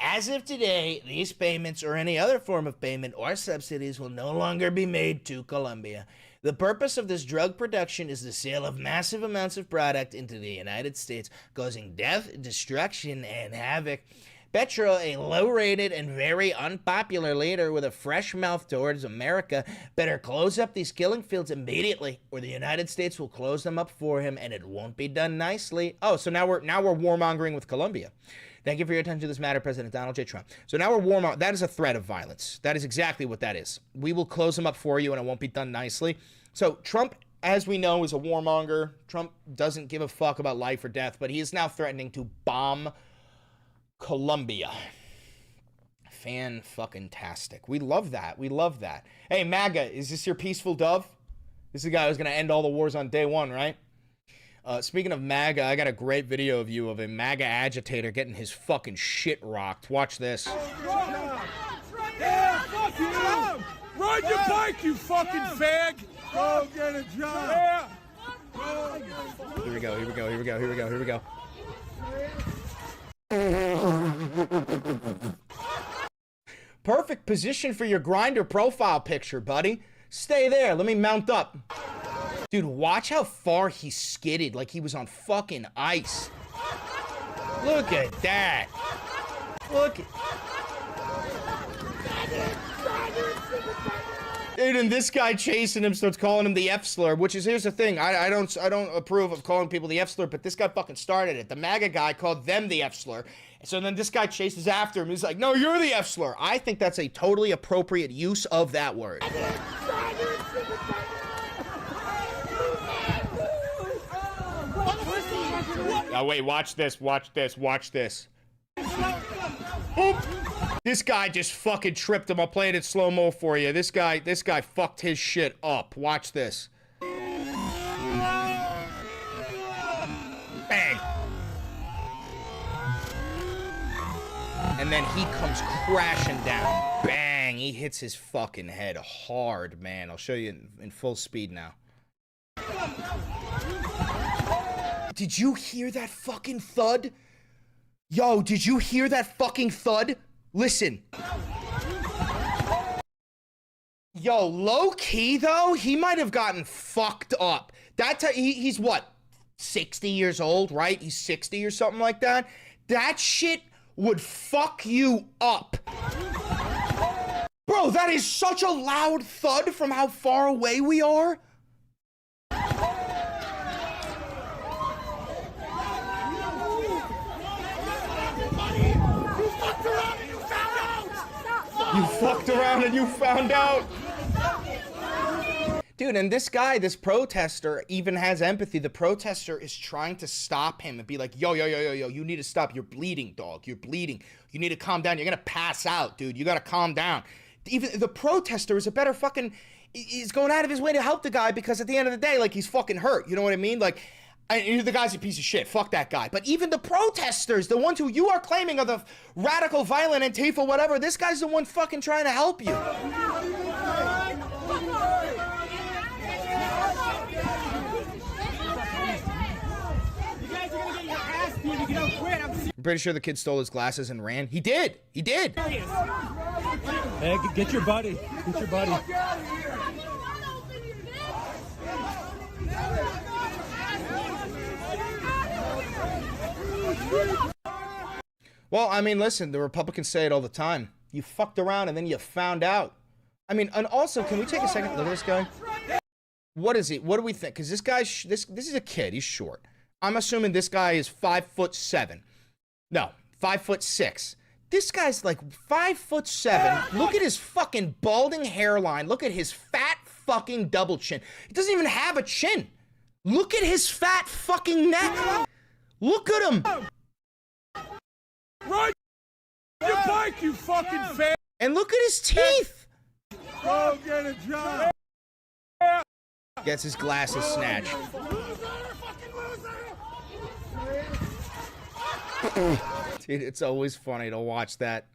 As of today, these payments or any other form of payment or subsidies will no longer be made to Colombia. The purpose of this drug production is the sale of massive amounts of product into the United States, causing death, destruction, and havoc. Petro, a low-rated and very unpopular leader with a fresh mouth towards America, better close up these killing fields immediately, or the United States will close them up for him, and it won't be done nicely. Oh, so now we're warmongering with Colombia. Thank you for your attention to this matter, President Donald J. Trump. So now we're warmongering. That is a threat of violence. That is exactly what that is. We will close them up for you, and it won't be done nicely. So Trump, as we know, is a warmonger. Trump doesn't give a fuck about life or death, but he is now threatening to bomb Colombia. Fan-fucking-tastic. We love that. We love that. Hey, MAGA, is this your peaceful dove? This is the guy who's going to end all the wars on day one, right? Speaking of MAGA, I got a great video of you of a MAGA agitator getting his fucking shit rocked. Watch this. Yeah, fuck you! Ride your bike, you fucking fag! Go get a job! Yeah! Here we go, here we go, here we go, here we go, here we go. Perfect position for your Grindr profile picture, buddy. Stay there, let me mount up. Dude, watch how far he skidded like he was on fucking ice. Look at that. Look at... Dude, and this guy chasing him starts calling him the F slur, which is, here's the thing, I don't approve of calling people the F slur, but this guy fucking started it. The MAGA guy called them the F slur. So then this guy chases after him. He's like, no, you're the F slur. I think that's a totally appropriate use of that word. Oh, wait, watch this, watch this, watch this. Oop. This guy just fucking tripped him. I'll play it in slow-mo for you. This guy fucked his shit up. Watch this. Bang. And then he comes crashing down. Bang. He hits his fucking head hard, man. I'll show you in full speed now. Did you hear that fucking thud? Yo, did you hear that fucking thud? Listen. Yo, low key though, he might have gotten fucked up. He's what? 60 years old, right? He's 60 or something like that. That shit would fuck you up. Bro, that is such a loud thud from how far away we are. You fucked around and you found out. Dude, and this guy, this protester, even has empathy. The protester is trying to stop him and be like, yo, you need to stop. You're bleeding, dog. You're bleeding. You need to calm down. You're gonna pass out, dude. You gotta calm down. Even the protester is a better fucking... He's going out of his way to help the guy because at the end of the day, like, he's fucking hurt. You know what I mean? Like... the guy's a piece of shit. Fuck that guy. But even the protesters, the ones who you are claiming are the radical, violent, Antifa, whatever, this guy's the one fucking trying to help you. I'm pretty sure the kid stole his glasses and ran. He did. He did. Hey, get your buddy. Get your buddy. Well, I mean, listen, the Republicans say it all the time. You fucked around and then you found out. I mean, and also, can we take a second look at this guy? What is he? What do we think? Because this guy, this is a kid. He's short. I'm assuming this guy is 5'7". No, 5'6". This guy's like 5'7". Look at his fucking balding hairline. Look at his fat fucking double chin. He doesn't even have a chin. Look at his fat fucking neck. Look at him. Ride your bike, you fucking fag. And look at his teeth. Go get a job. Gets his glasses snatched. Dude, it's always funny to watch that.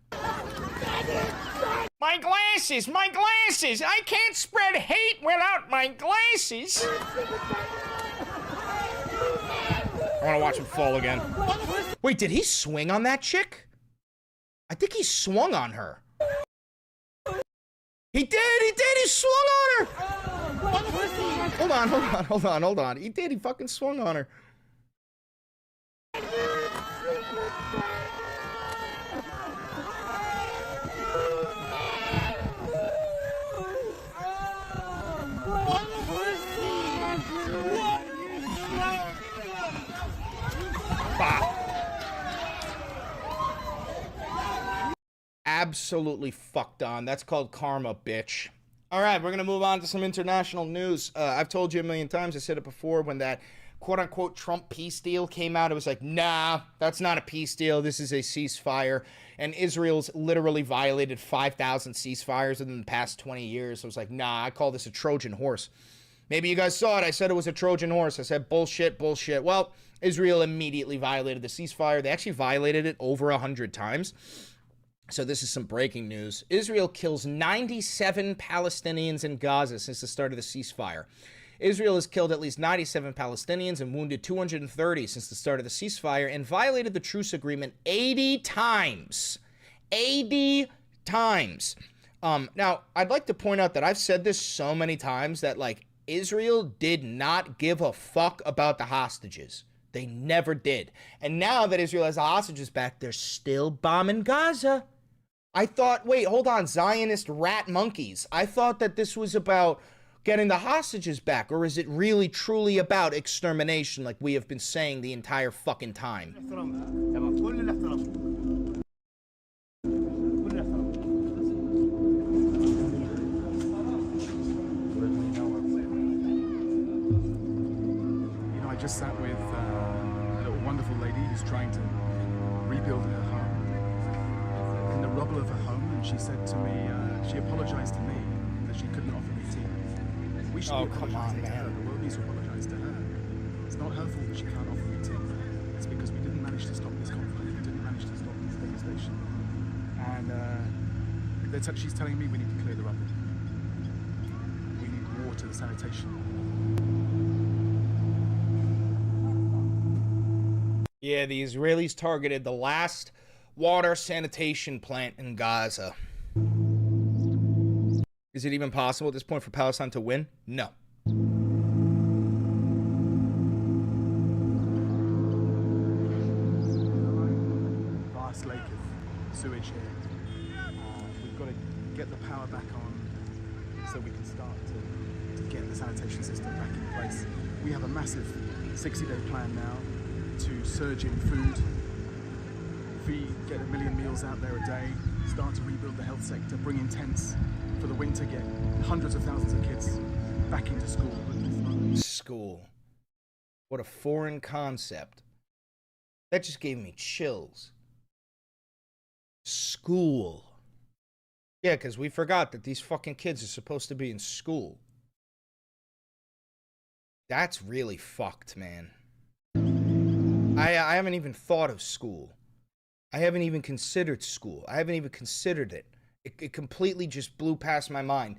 My glasses, my glasses. I can't spread hate without my glasses. I want to watch him fall again. Wait, did he swing on that chick? I think he swung on her. He did, he swung on her. Hold on. He did, he fucking swung on her. Absolutely fucked on. That's called karma, bitch. All right, we're going to move on to some international news. I've told you a million times. I said it before when that quote-unquote Trump peace deal came out. It was like, nah, that's not a peace deal. This is a ceasefire. And Israel's literally violated 5,000 ceasefires within the past 20 years. I was like, nah, I call this a Trojan horse. Maybe you guys saw it. I said it was a Trojan horse. I said bullshit, bullshit. Well, Israel immediately violated the ceasefire. They actually violated it over 100 times. So this is some breaking news. Israel kills 97 Palestinians in Gaza since the start of the ceasefire. Israel has killed at least 97 Palestinians and wounded 230 since the start of the ceasefire and violated the truce agreement 80 times. 80 times. Now, I'd like to point out that I've said this so many times that, like, Israel did not give a fuck about the hostages. They never did. And now that Israel has the hostages back, they're still bombing Gaza. I thought, wait, hold on, Zionist rat monkeys. I thought that this was about getting the hostages back, or is it really truly about extermination like we have been saying the entire fucking time? I just sat with a little wonderful lady who's trying to rebuild her home in the rubble of her home, and she said to me, she apologized to me that she couldn't offer me tea. We should be apologizing to her. The world needs to apologize to her. It's not her fault that she can't offer me tea. It's because we didn't manage to stop this conflict. We didn't manage to stop this devastation. And she's telling me we need to clear the rubble. We need water, sanitation. Yeah, the Israelis targeted the last water sanitation plant in Gaza. Is it even possible at this point for Palestine to win? No. Vast lake of sewage here. We've got to get the power back on so we can start to get the sanitation system back in place. We have a massive 60-day plan now to surge in food, get 1 million meals out there a day, start to rebuild the health sector, bring in tents for the winter, get hundreds of thousands of kids back into school. School. What a foreign concept. That just gave me chills. School. Yeah, because we forgot that these fucking kids are supposed to be in school. That's really fucked, man. I haven't even thought of school. I haven't even considered school. I haven't even considered it. It completely just blew past my mind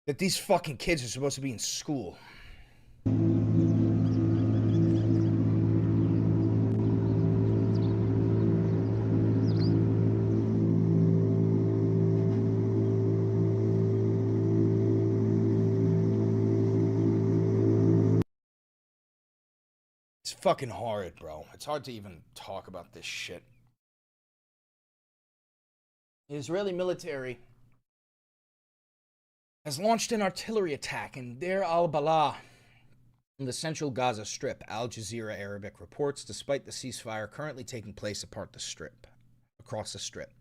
that these fucking kids are supposed to be in school. It's fucking horrid, bro. It's hard to even talk about this shit. The Israeli military has launched an artillery attack in Deir al-Balah in the central Gaza Strip, Al Jazeera Arabic reports, despite the ceasefire currently taking place across the strip.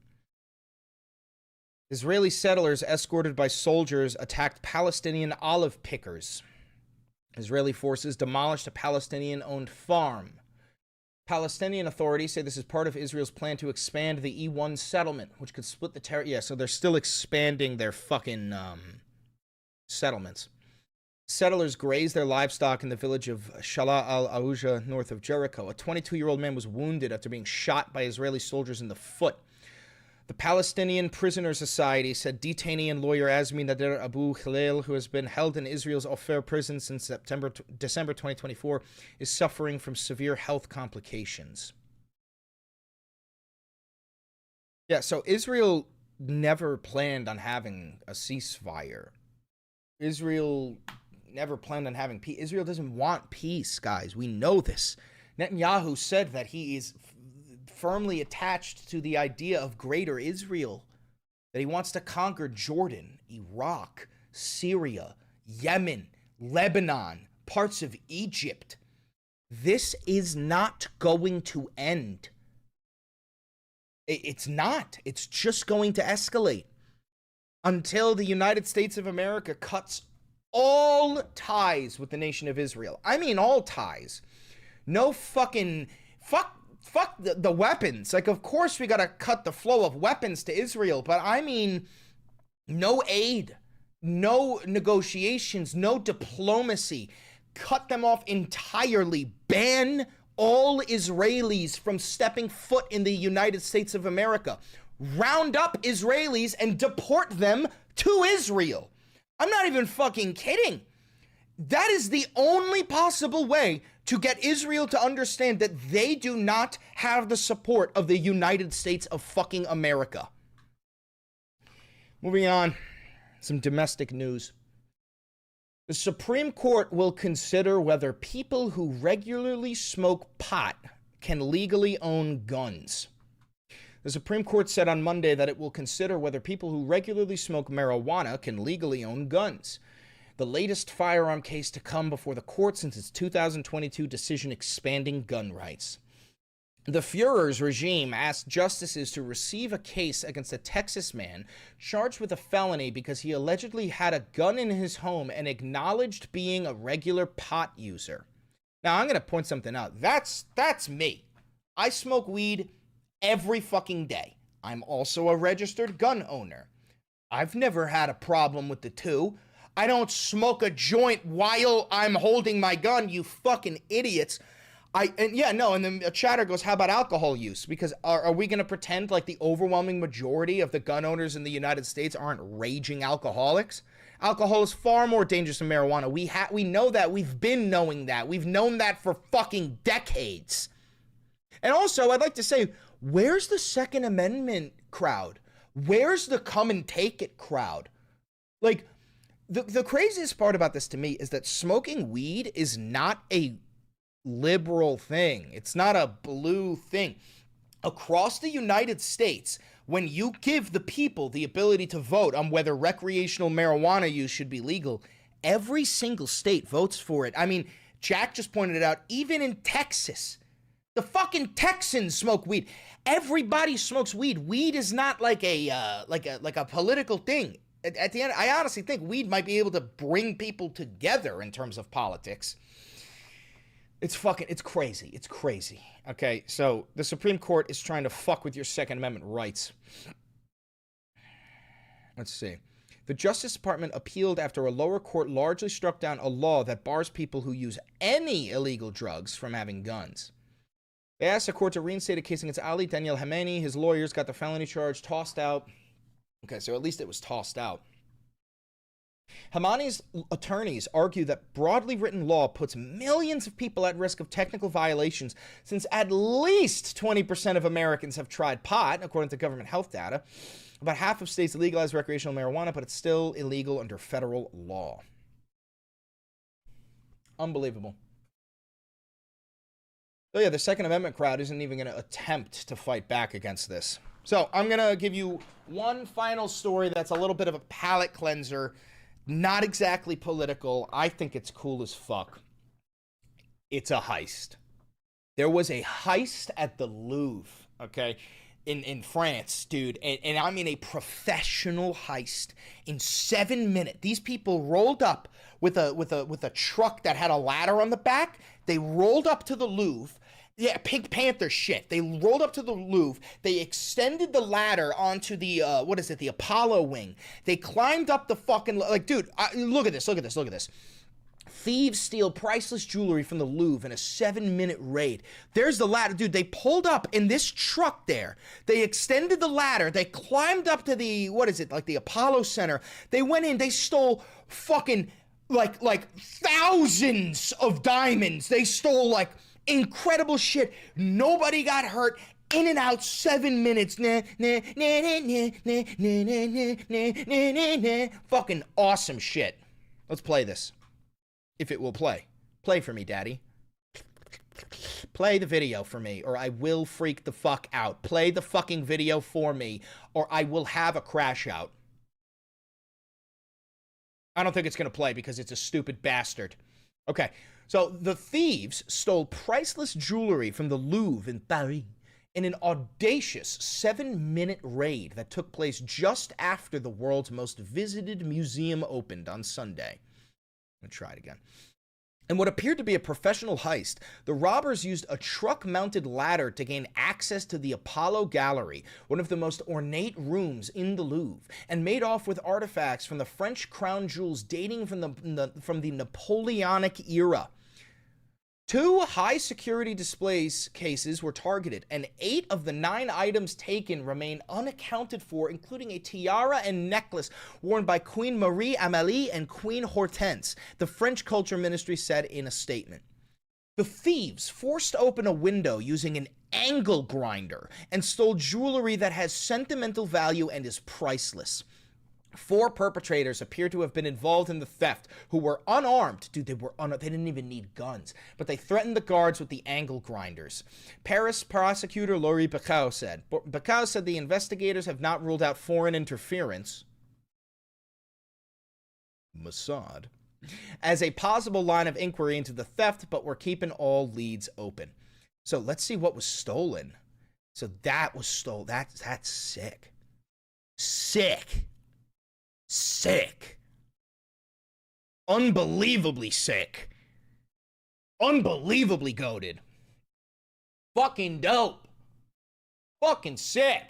Israeli settlers escorted by soldiers attacked Palestinian olive pickers. Israeli forces demolished a Palestinian-owned farm. Palestinian authorities say this is part of Israel's plan to expand the E1 settlement, which could split the territory. Yeah, so they're still expanding their fucking settlements. Settlers grazed their livestock in the village of Shalah al-Auja, north of Jericho. A 22-year-old man was wounded after being shot by Israeli soldiers in the foot. The Palestinian Prisoners Society said detainee and lawyer Azmi Nader Abu Khalil, who has been held in Israel's Ofer prison since December 2024, is suffering from severe health complications. Yeah, so Israel never planned on having a ceasefire. Israel never planned on having peace. Israel doesn't want peace, guys. We know this. Netanyahu said that he is firmly attached to the idea of greater Israel, that he wants to conquer Jordan, Iraq, Syria, Yemen, Lebanon, parts of Egypt. This is not going to end. It's not. It's just going to escalate until the United States of America cuts all ties with the nation of Israel. I mean all ties. No fucking... Fuck the weapons. Like, of course we gotta cut the flow of weapons to Israel, but I mean, no aid, no negotiations, no diplomacy. Cut them off entirely. Ban all Israelis from stepping foot in the United States of America. Round up Israelis and deport them to Israel. I'm not even fucking kidding. That is the only possible way to get Israel to understand that they do not have the support of the United States of fucking America. Moving on, some domestic news. The Supreme Court will consider whether people who regularly smoke pot can legally own guns. The Supreme Court said on Monday that it will consider whether people who regularly smoke marijuana can legally own guns. The latest firearm case to come before the court since its 2022 decision expanding gun rights. The Führer's regime asked justices to receive a case against a Texas man charged with a felony because he allegedly had a gun in his home and acknowledged being a regular pot user. Now, I'm going to point something out. That's me. I smoke weed every fucking day. I'm also a registered gun owner. I've never had a problem with the two. I don't smoke a joint while I'm holding my gun, you fucking idiots. And then a chatter goes, how about alcohol use? Because are we going to pretend like the overwhelming majority of the gun owners in the United States aren't raging alcoholics? Alcohol is far more dangerous than marijuana. We know that. We've been knowing that. We've known that for fucking decades. And also, I'd like to say, where's the Second Amendment crowd? Where's the come and take it crowd? Like, the craziest part about this to me is that smoking weed is not a liberal thing. It's not a blue thing. Across the United States, when you give the people the ability to vote on whether recreational marijuana use should be legal, every single state votes for it. I mean, Jack just pointed it out, even in Texas, the fucking Texans smoke weed. Everybody smokes weed. Weed is not like a political thing. At the end, I honestly think weed might be able to bring people together in terms of politics. It's crazy. It's crazy. Okay, so the Supreme Court is trying to fuck with your Second Amendment rights. Let's see. The Justice Department appealed after a lower court largely struck down a law that bars people who use any illegal drugs from having guns. They asked the court to reinstate a case against Ali Daniel Khamenei. His lawyers got the felony charge tossed out. Okay, so at least it was tossed out. Khamenei's attorneys argue that broadly written law puts millions of people at risk of technical violations since at least 20% of Americans have tried pot, according to government health data. About half of states legalize recreational marijuana, but it's still illegal under federal law. Unbelievable. So yeah, the Second Amendment crowd isn't even going to attempt to fight back against this. So I'm going to give you one final story that's a little bit of a palate cleanser. Not exactly political. I think it's cool as fuck. It's a heist. There was a heist at the Louvre, okay, in France, dude. And I mean a professional heist in 7 minutes. These people rolled up with a truck that had a ladder on the back. They rolled up to the Louvre. Yeah, Pink Panther shit. They rolled up to the Louvre. They extended the ladder onto the, the Apollo wing. They climbed up the fucking, dude, look at this. Thieves steal priceless jewelry from the Louvre in a 7-minute raid. There's the ladder. Dude, they pulled up in this truck there. They extended the ladder. They climbed up to the, the Apollo Center. They went in. They stole fucking, thousands of diamonds. They stole, incredible shit. Nobody got hurt. In and out, 7 minutes. Fucking awesome shit. Let's play this. If it will play. Play for me, Daddy. Play the video for me, or I will freak the fuck out. Play the fucking video for me, or I will have a crash out. I don't think it's going to play because it's a stupid bastard. Okay. So the thieves stole priceless jewelry from the Louvre in Paris in an audacious 7-minute raid that took place just after the world's most visited museum opened on Sunday. I'm going to try it again. In what appeared to be a professional heist, the robbers used a truck-mounted ladder to gain access to the Apollo Gallery, one of the most ornate rooms in the Louvre, and made off with artifacts from the French crown jewels dating from the Napoleonic era. 2 high-security displays cases were targeted, and 8 of the 9 items taken remain unaccounted for, including a tiara and necklace worn by Queen Marie Amélie and Queen Hortense, the French Culture Ministry said in a statement. The thieves forced open a window using an angle grinder and stole jewelry that has sentimental value and is priceless. 4 perpetrators appear to have been involved in the theft who were unarmed. Dude, they didn't even need guns, but they threatened the guards with the angle grinders. Paris prosecutor Laurie Bacau said. Bacau said the investigators have not ruled out foreign interference, Mossad, as a possible line of inquiry into the theft, but we're keeping all leads open. So let's see what was stolen. So that was stolen. That's sick. Sick. Sick. Unbelievably sick. Unbelievably goated. Fucking dope. Fucking sick.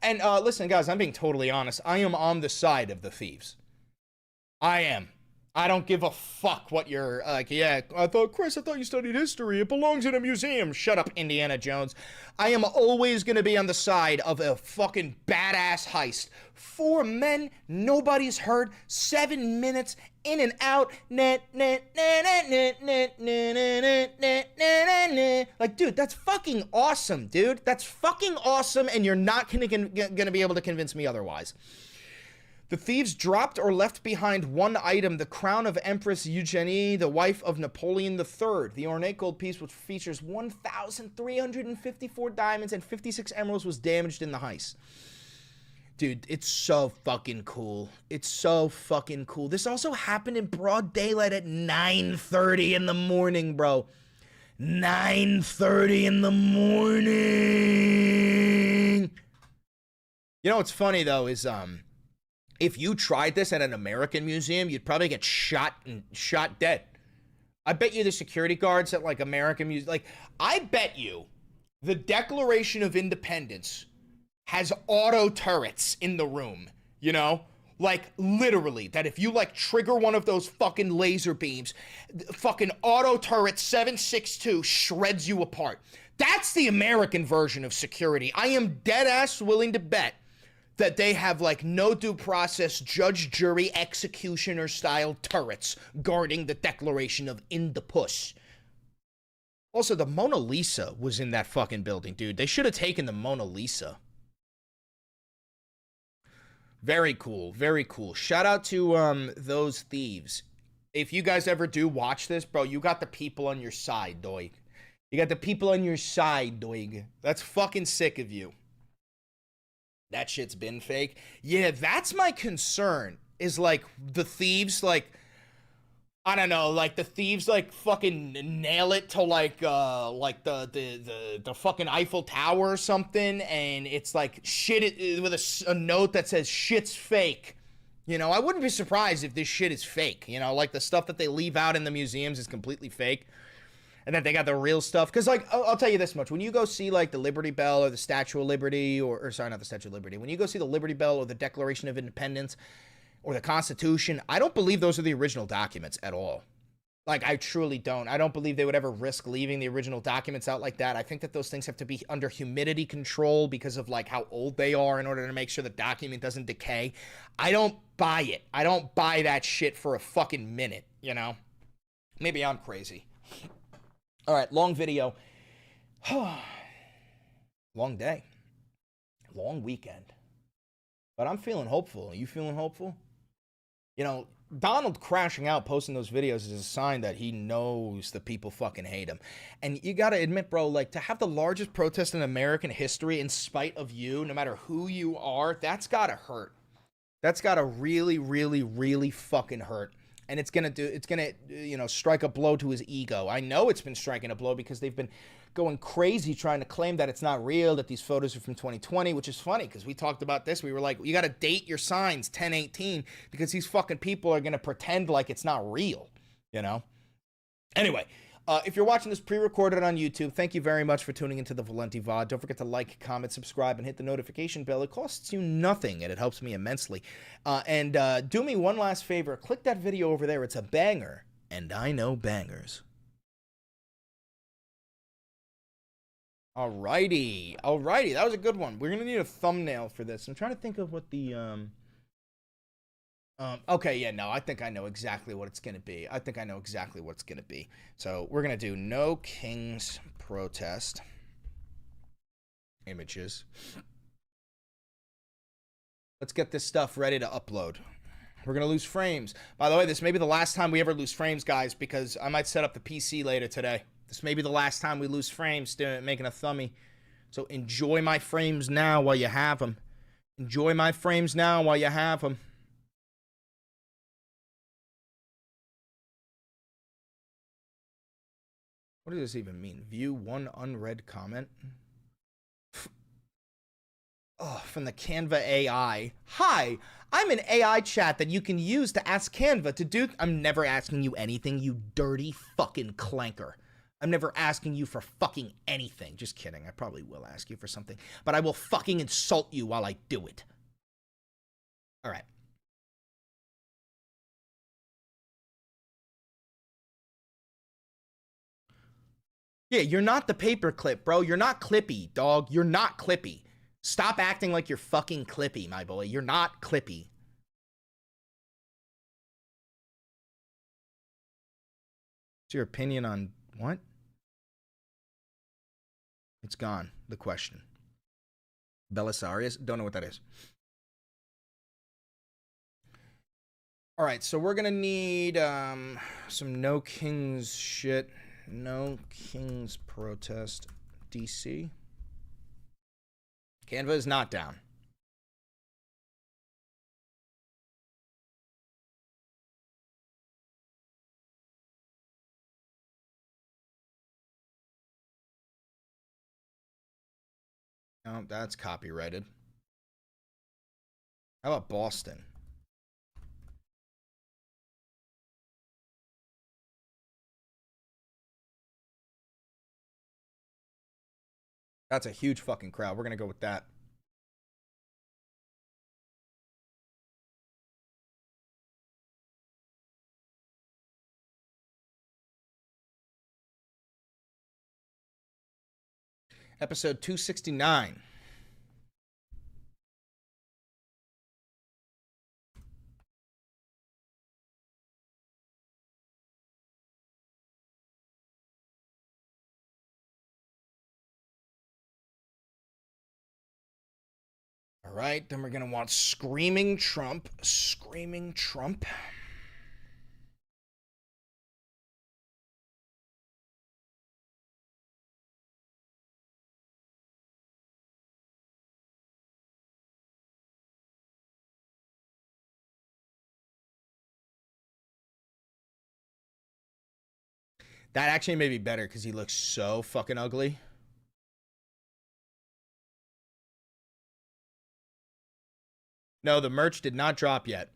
And listen, guys, I'm being totally honest. I am on the side of the thieves. I am. I don't give a fuck what you're like. Yeah, Chris, I thought you studied history. It belongs in a museum. Shut up, Indiana Jones. I am always going to be on the side of a fucking badass heist. 4 men, nobody's hurt, 7 minutes, in and out. Like, dude, that's fucking awesome, dude. That's fucking awesome, and you're not gonna be able to convince me otherwise. The thieves dropped or left behind one item, the crown of Empress Eugenie, the wife of Napoleon III. The ornate gold piece, which features 1,354 diamonds and 56 emeralds, was damaged in the heist. Dude, it's so fucking cool. It's so fucking cool. This also happened in broad daylight at 9:30 in the morning, bro. 9:30 in the morning. You know what's funny, though, is, if you tried this at an American museum, you'd probably get shot dead. I bet you the security guards at, like, American museums, like, I bet you the Declaration of Independence has auto turrets in the room, you know? Like, literally, that if you, like, trigger one of those fucking laser beams, fucking auto turret 762 shreds you apart. That's the American version of security. I am dead ass willing to bet that they have, like, no due process, judge, jury, executioner style turrets guarding the Declaration of Indepus. Also, the Mona Lisa was in that fucking building, dude. They should have taken the Mona Lisa. Very cool, very cool. Shout out to those thieves. If you guys ever do watch this, bro, you got the people on your side, doig. You got the people on your side, doig. That's fucking sick of you. That shit's been fake. Yeah, that's my concern, is, like, the thieves, like, I don't know, like, the thieves, like, fucking nail it to, like the fucking Eiffel Tower or something, and it's, like, shit with a note that says, shit's fake. You know, I wouldn't be surprised if this shit is fake, you know, like, the stuff that they leave out in the museums is completely fake. And then they got the real stuff. Because, like, I'll tell you this much. When you go see, like, the Liberty Bell or the Statue of Liberty, or sorry, not the Statue of Liberty. When you go see the Liberty Bell or the Declaration of Independence or the Constitution, I don't believe those are the original documents at all. Like, I truly don't. I don't believe they would ever risk leaving the original documents out like that. I think that those things have to be under humidity control because of, like, how old they are in order to make sure the document doesn't decay. I don't buy it. I don't buy that shit for a fucking minute, you know? Maybe I'm crazy. All right, long video. Long day. Long weekend. But I'm feeling hopeful. Are you feeling hopeful? You know, Donald crashing out, posting those videos is a sign that he knows the people fucking hate him. And you gotta admit, bro, like, to have the largest protest in American history in spite of you, no matter who you are, that's gotta hurt. That's gotta really, really, really fucking hurt. And it's gonna, you know, strike a blow to his ego. I know it's been striking a blow because they've been going crazy trying to claim that it's not real, that these photos are from 2020, which is funny because we talked about this. We were like, you got to date your signs 10/18 because these fucking people are going to pretend like it's not real, you know? Anyway, if you're watching this pre-recorded on YouTube, thank you very much for tuning into the Valenti VOD. Don't forget to like, comment, subscribe, and hit the notification bell. It costs you nothing, and it helps me immensely. And do me one last favor. Click that video over there. It's a banger, and I know bangers. Alrighty. Alrighty. That was a good one. We're going to need a thumbnail for this. I'm trying to think of what the, okay, yeah, no, I think I know exactly what it's going to be. I think I know exactly what it's going to be. So we're going to do No Kings Protest. Images. Let's get this stuff ready to upload. We're going to lose frames. By the way, this may be the last time we ever lose frames, guys, because I might set up the PC later today. This may be the last time we lose frames making a thumbie. So enjoy my frames now while you have them. Enjoy my frames now while you have them. What does this even mean? View one unread comment. Oh, from the Canva AI. Hi, I'm an AI chat that you can use to ask Canva to do... I'm never asking you anything, you dirty fucking clanker. I'm never asking you for fucking anything. Just kidding. I probably will ask you for something. But I will fucking insult you while I do it. All right. Yeah, you're not the paperclip, bro. You're not Clippy, dog. You're not Clippy. Stop acting like you're fucking Clippy, my boy. You're not Clippy. What's your opinion on what? It's gone. The question. Belisarius? Don't know what that is. All right, so we're going to need some No Kings shit. No Kings Protest. DC. Canva is not down. No, that's copyrighted. How about Boston? That's a huge fucking crowd. We're going to go with that. Episode 269. All right, then we're going to want Screaming Trump. Screaming Trump. That actually may be better because he looks so fucking ugly. No, the merch did not drop yet.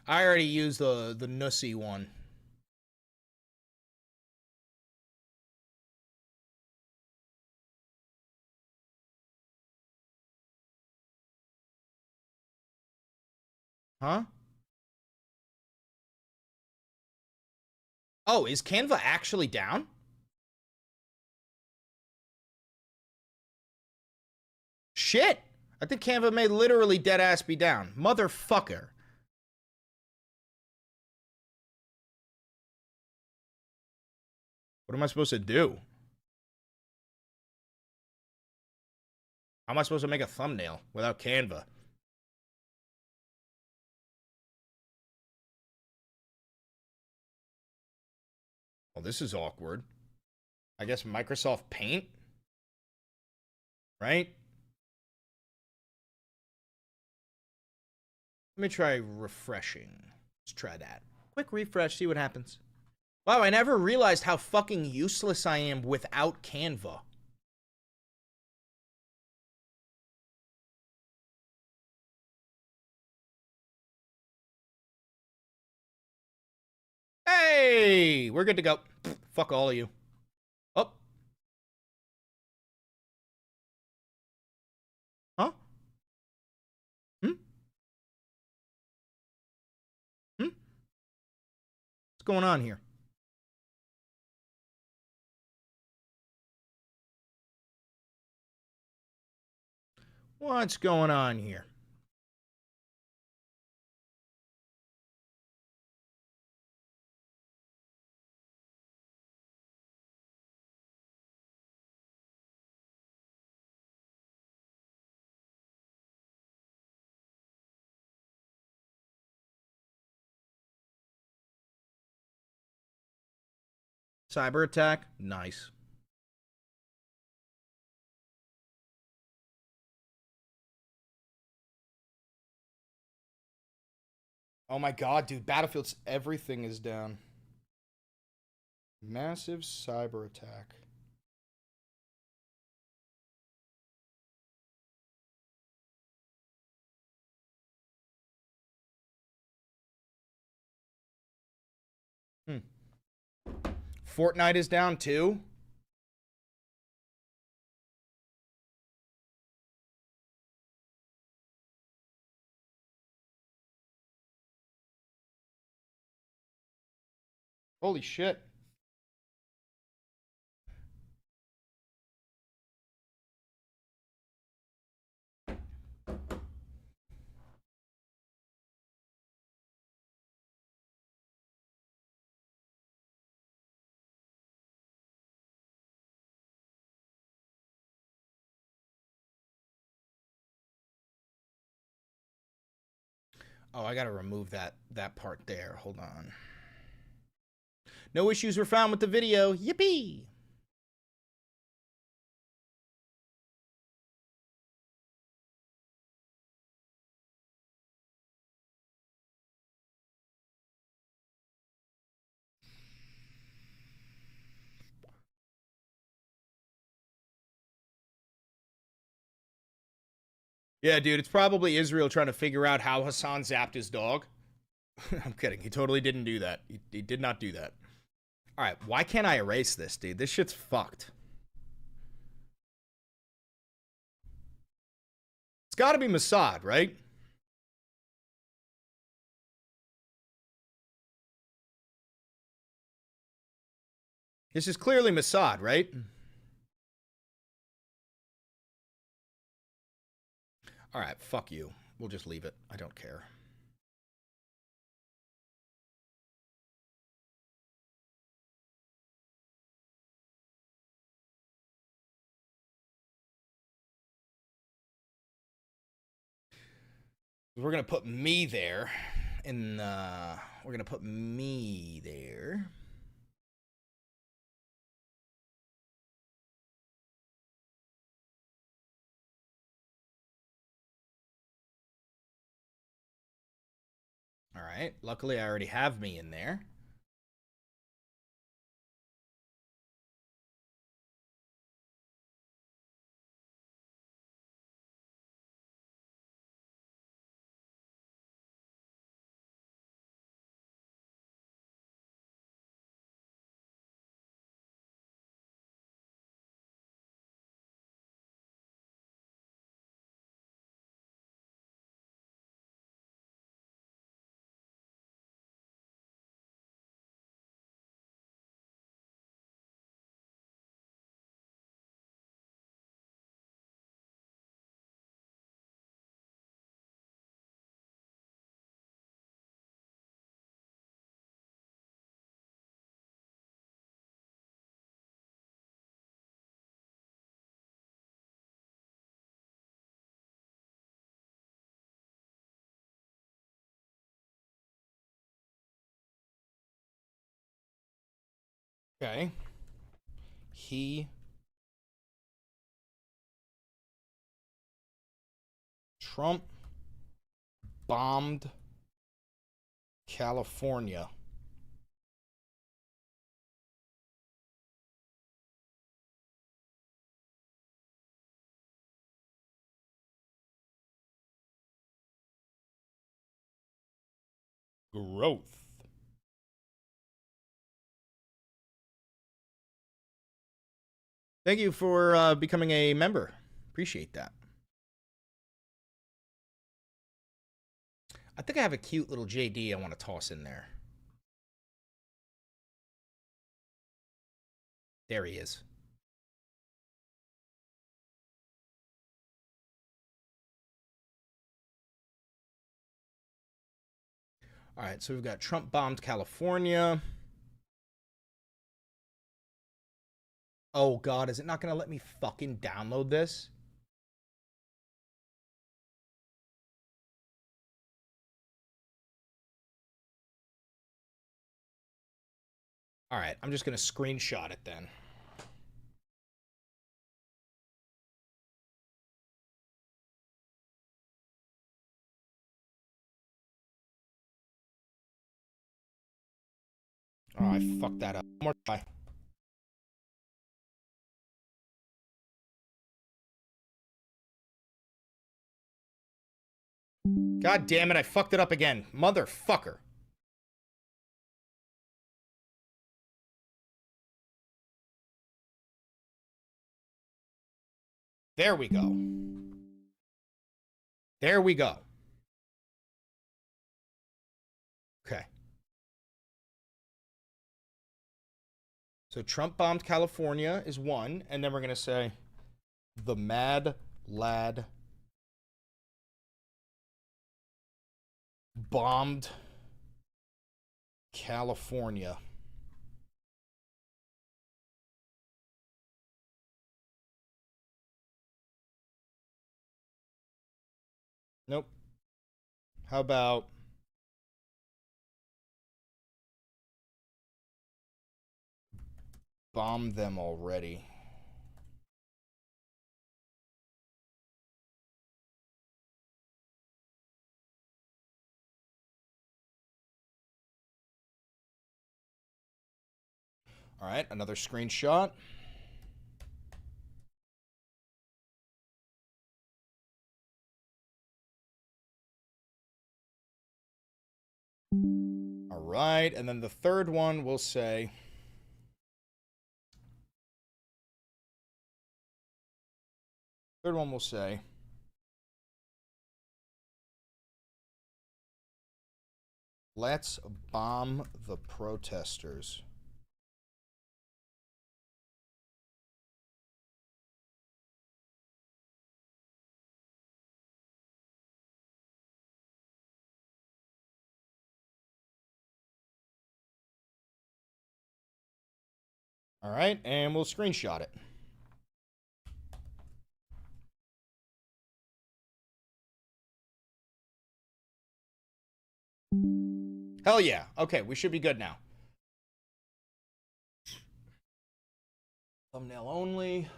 I already used the Nussy one. Huh? Oh, is Canva actually down? Shit! I think Canva may literally deadass be down. Motherfucker. What am I supposed to do? How am I supposed to make a thumbnail without Canva? Well, this is awkward. I guess Microsoft Paint? Right? Let me try refreshing. Let's try that. Quick refresh, see what happens. Wow, I never realized how fucking useless I am without Canva. Hey, we're good to go. Fuck all of you. Oh. Huh? Hmm? Hmm? What's going on here? What's going on here? Cyber attack? Nice. Oh my god, dude. Battlefield's everything is down. Massive cyber attack. Fortnite is down too? Holy shit. Oh, I gotta remove that part there. Hold on. No issues were found with the video. Yippee! Yeah, dude, it's probably Israel trying to figure out how Hassan zapped his dog. I'm kidding. He totally didn't do that. He did not do that. All right, why can't I erase this, dude? This shit's fucked. It's got to be Mossad, right? This is clearly Mossad, right? All right, fuck you. We'll just leave it. I don't care. We're going to put me there. We're going to put me there. All right. Luckily, I already have me in there. Okay. Trump bombed California. Growth. Thank you for becoming a member. Appreciate that. I think I have a cute little JD I want to toss in there. There he is. All right, so we've got Trump bombed California. Oh, God, is it not going to let me fucking download this? All right, I'm just going to screenshot it then. Oh, I fucked that up. One more try. God damn it, I fucked it up again. Motherfucker. There we go. There we go. Okay. So Trump bombed California is one, and then we're going to say the Mad Lad bombed California. Nope. How about bomb them already? All right, another screenshot. All right, and then the third one will say let's bomb the protesters. All right, and we'll screenshot it. Hell yeah. Okay, we should be good now. Thumbnail only.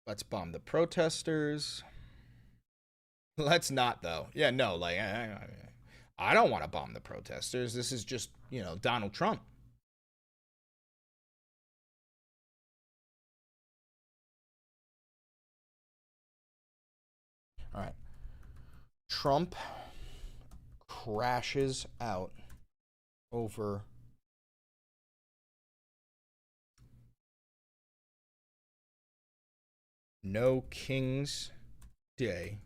Let's bomb the protesters. Let's not, though. Yeah, no, like, I don't want to bomb the protesters. This is just, you know, Donald Trump. All right. Trump crashes out over No King's Day.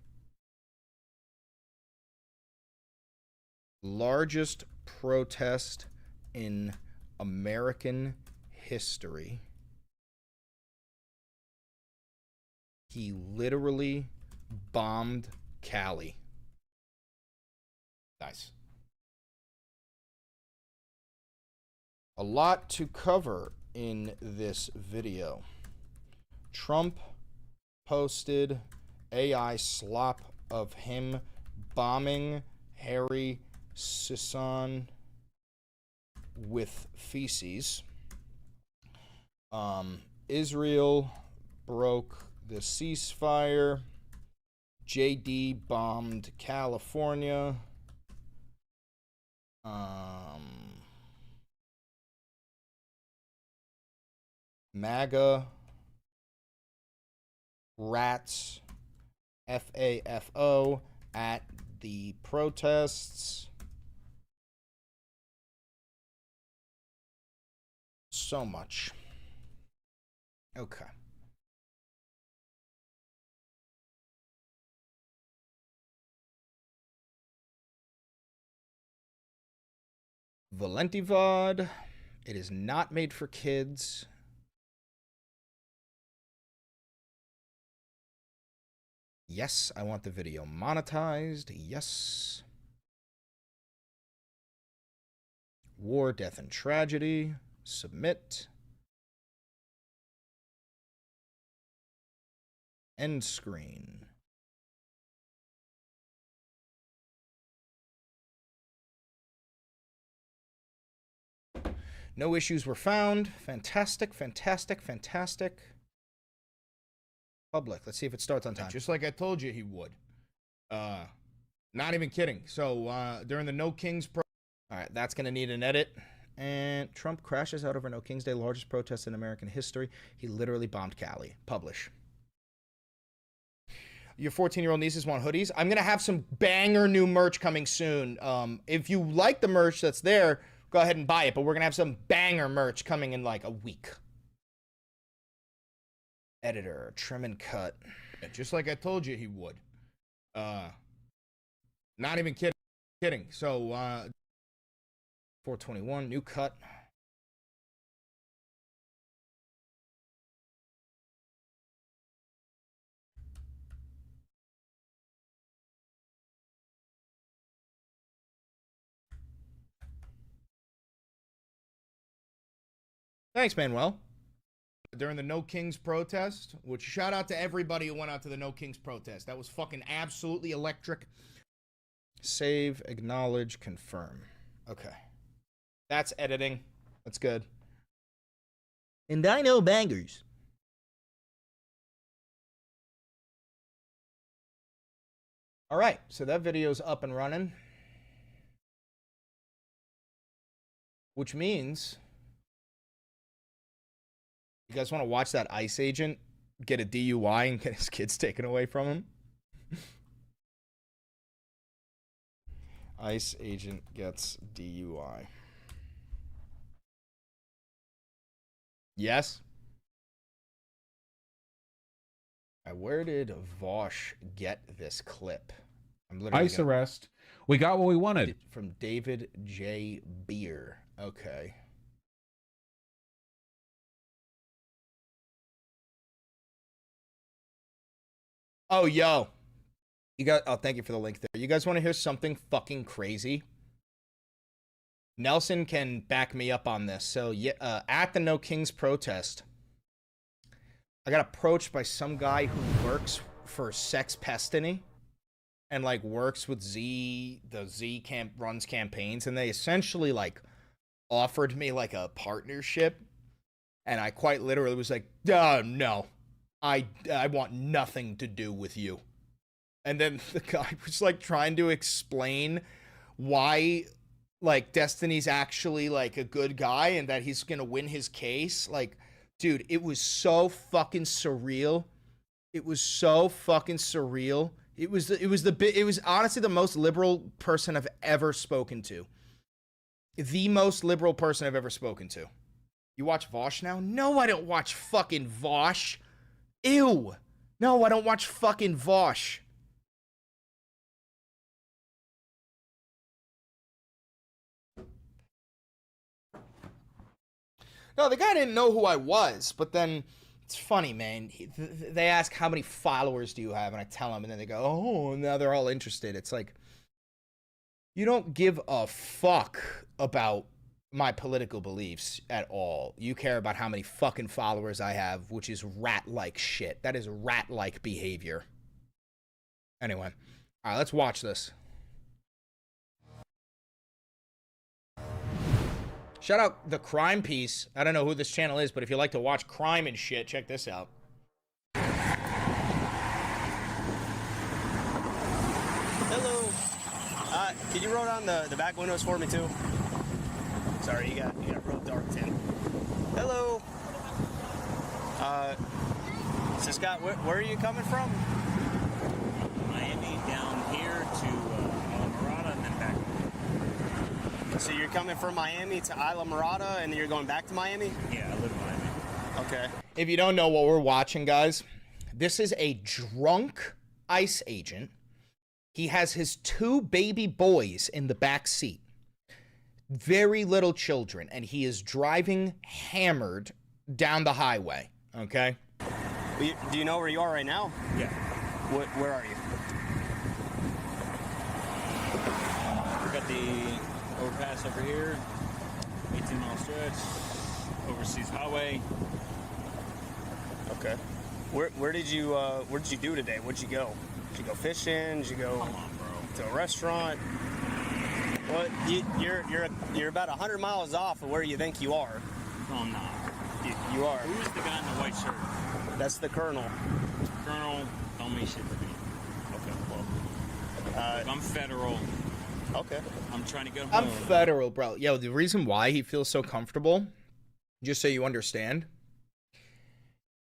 Largest protest in American history. He literally bombed Cali. Nice. A lot to cover in this video. Trump posted AI slop of him bombing Harry Sisson with feces. Israel broke the ceasefire. JD bombed California. MAGA rats, FAFO, at the protests. So much. Okay. Valentivod. It is not made for kids. Yes, I want the video monetized. Yes. War, Death, and Tragedy. Submit. End screen. No issues were found. Fantastic, fantastic, fantastic. Public. Let's see if it starts on time. Just like I told you he would. Not even kidding. So, during the No Kings... All right, that's going to need an edit. And Trump crashes out over No King's Day, largest protest in American history. He literally bombed Cali. Publish. Your 14-year-old nieces want hoodies. I'm going to have some banger new merch coming soon. If you like the merch that's there, go ahead and buy it. But we're going to have some banger merch coming in like a week. Editor, trim and cut. Just like I told you he would. Not even kidding. So, 421, new cut. Thanks, Manuel. During the No Kings protest, which shout out to everybody who went out to the No Kings protest. That was fucking absolutely electric. Save, acknowledge, confirm. Okay. That's editing. That's good. And I know bangers. All right, so that video's up and running. Which means... You guys want to watch that ICE agent get a DUI and get his kids taken away from him? ICE agent gets DUI. Yes? Where did Vosh get this clip? I'm literally ICE arrest. We got what we wanted. From David J. Beer. Okay. Oh, yo. Thank you for the link there. You guys want to hear something fucking crazy? Nelson can back me up on this. So, yeah, at the No Kings protest, I got approached by some guy who works for Sex Pestiny and, like, works with Z, the Z camp runs campaigns, and they essentially, like, offered me, like, a partnership, and I quite literally was like, no. I want nothing to do with you. And then the guy was like trying to explain why like Destiny's actually like a good guy and that he's going to win his case. Like, dude, it was so fucking surreal. It was so fucking surreal. It was honestly the most liberal person I've ever spoken to. The most liberal person I've ever spoken to. You watch Vosh now? No, I don't watch fucking Vosh. Ew. No, I don't watch fucking Vosh. No, the guy didn't know who I was, but then it's funny, man. They ask how many followers do you have, and I tell them, and then they go, oh, now they're all interested. It's like, you don't give a fuck about my political beliefs at all. You care about how many fucking followers I have, which is rat-like shit. That is rat-like behavior. Anyway, all right, let's watch this. Shout out The Crime Piece. I don't know who this channel is, but if you like to watch crime and shit, check this out. Hello. Can you roll down the back windows for me too? Sorry, you got real dark tint. Hello. So Scott, where are you coming from? Miami down here to Isla Mirada and then back. So you're coming from Miami to Isla Mirada and then you're going back to Miami? Yeah, I live in Miami. Okay. If you don't know what we're watching, guys, this is a drunk ICE agent. He has his 2 baby boys in the back seat. Very little children, and he is driving hammered down the highway, okay? Do you know where you are right now? Yeah. Where are you? We got the overpass over here, 18-mile stretch, overseas highway. Okay. Where did you do today? Where'd you go? Did you go fishing? Did you go to a restaurant? Well, you're about 100 miles off of where you think you are. No, I'm not. You are. Who's the guy in the white shirt? That's the colonel. Colonel, don't mean shit to me. Okay, well, I'm federal. Okay. I'm trying to get home. I'm federal, bro. Yo, the reason why he feels so comfortable, just so you understand,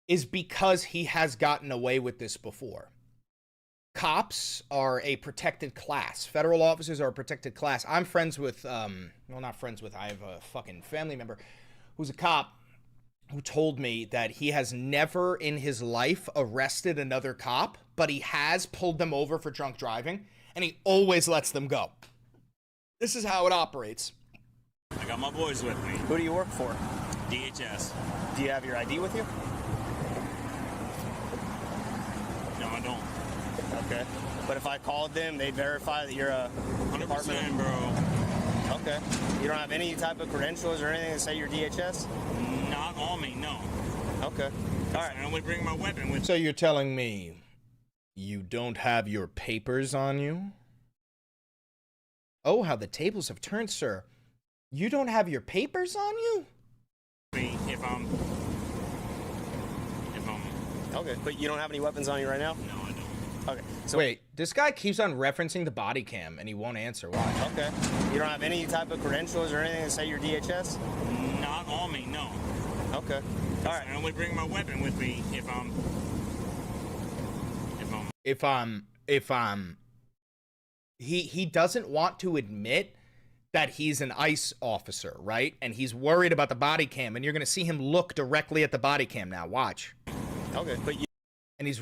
is because he has gotten away with this before. Cops are a protected class. Federal officers are a protected class. I'm friends with, well, not friends with, I have a fucking family member who's a cop who told me that he has never in his life arrested another cop, but he has pulled them over for drunk driving, and he always lets them go. This is how it operates. I got my boys with me. Who do you work for? DHS. Do you have your ID with you? No, I don't. Okay. But if I called them, they'd verify that you're a 100%, bro. Okay. You don't have any type of credentials or anything that say you're DHS? Not on me, no. Okay. All right. I only bring my weapon with me. So you're telling me you don't have your papers on you? Oh, how the tables have turned, sir. You don't have your papers on you? If I'm... Okay, but you don't have any weapons on you right now? No, I don't. Okay. So wait, this guy keeps on referencing the body cam and he won't answer. Why? Okay. You don't have any type of credentials or anything that say you're DHS? Not on me, no. Okay. All right. I only bring my weapon with me if I'm he doesn't want to admit that he's an ICE officer, right? And he's worried about the body cam, and you're gonna see him look directly at the body cam now. Watch. Okay, but and he's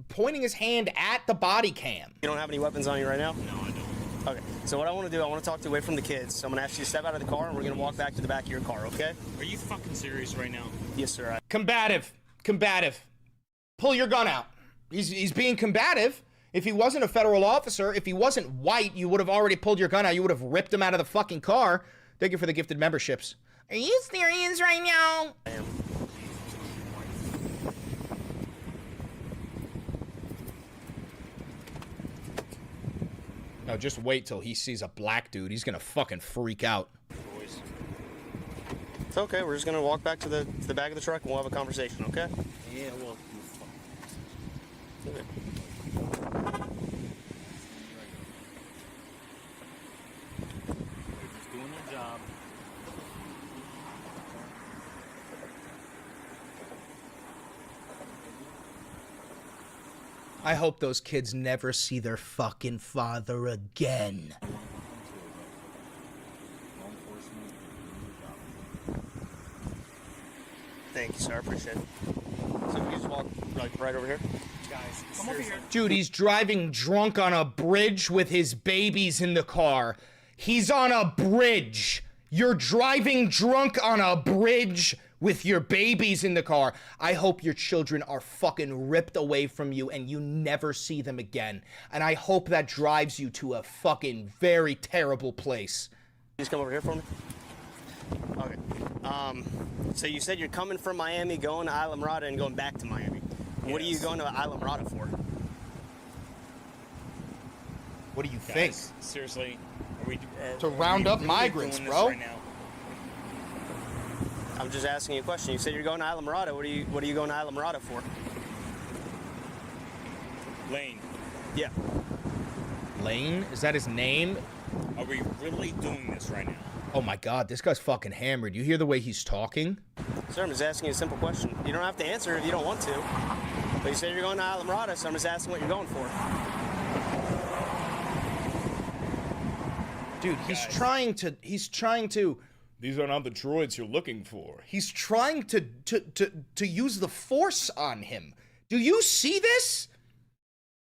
pointing his hand at the body cam. You don't have any weapons on you right now? No, I don't. Okay, so what I want to do, I want to talk to you away from the kids. So I'm going to ask you to step out of the car, and we're going to walk back to the back of your car, okay? Are you fucking serious right now? Yes, sir. Combative. Pull your gun out. He's being combative. If he wasn't a federal officer, if he wasn't white, you would have already pulled your gun out. You would have ripped him out of the fucking car. Thank you for the gifted memberships. Are you serious right now? I am. No, just wait till he sees a black dude. He's gonna fucking freak out. It's okay. We're just gonna walk back to the back of the truck and we'll have a conversation, okay? Yeah, well. Okay. They're just doing their job. I hope those kids never see their fucking father again. Thank you, sir. I appreciate it. So we can just walk like right over here? Guys, come over here. Dude, he's driving drunk on a bridge with his babies in the car. He's on a bridge. You're driving drunk on a bridge with your babies in the car. I hope your children are fucking ripped away from you and you never see them again. And I hope that drives you to a fucking very terrible place. Just come over here for me. Okay. So you said you're coming from Miami, going to Isla Mirada, and going back to Miami. Yes. What are you going to Isla Mirada for? What do you think? Seriously, to round up migrants, bro. Right now? I'm just asking you a question. You said you're going to Isla Mirada. What are you going to Isla Mirada for? Lane. Yeah. Lane? Is that his name? Are we really doing this right now? Oh my god, this guy's fucking hammered. You hear the way he's talking? Sir, I'm just asking you a simple question. You don't have to answer if you don't want to. But you said you're going to Isla Mirada, so I'm just asking what you're going for. Dude, he's trying to. These are not the droids you're looking for. He's trying to use the Force on him. Do you see this?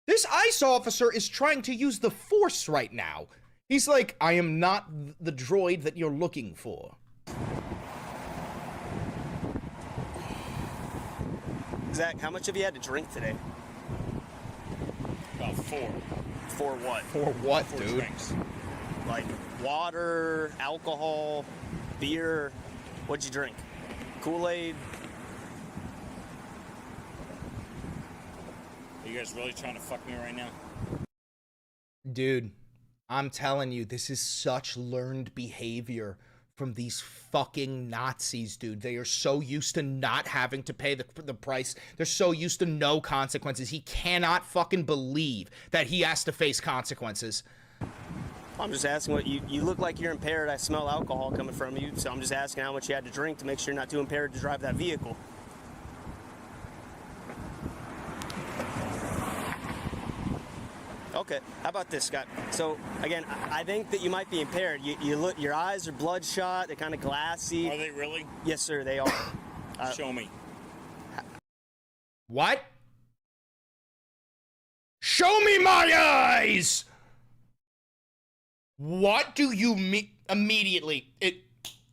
This ICE officer is trying to use the Force right now. He's like, I am not the droid that you're looking for. Zach, how much have you had to drink today? About 4. For what? For what, Four dude? drinks. Like water, alcohol, beer. What'd you drink? Kool-Aid? Are you guys really trying to fuck me right now? Dude, I'm telling you, this is such learned behavior from these fucking Nazis, dude. They are so used to not having to pay the price. They're so used to no consequences. He cannot fucking believe that he has to face consequences. I'm just asking what you look like you're impaired. I smell alcohol coming from you, so I'm just asking how much you had to drink to make sure you're not too impaired to drive that vehicle. Okay, how about this, Scott? So again, I think that you might be impaired. You look, your eyes are bloodshot. They're kind of glassy. Are they really? Yes, sir, they are. Show me. What? Show me my eyes! What do you mean immediately?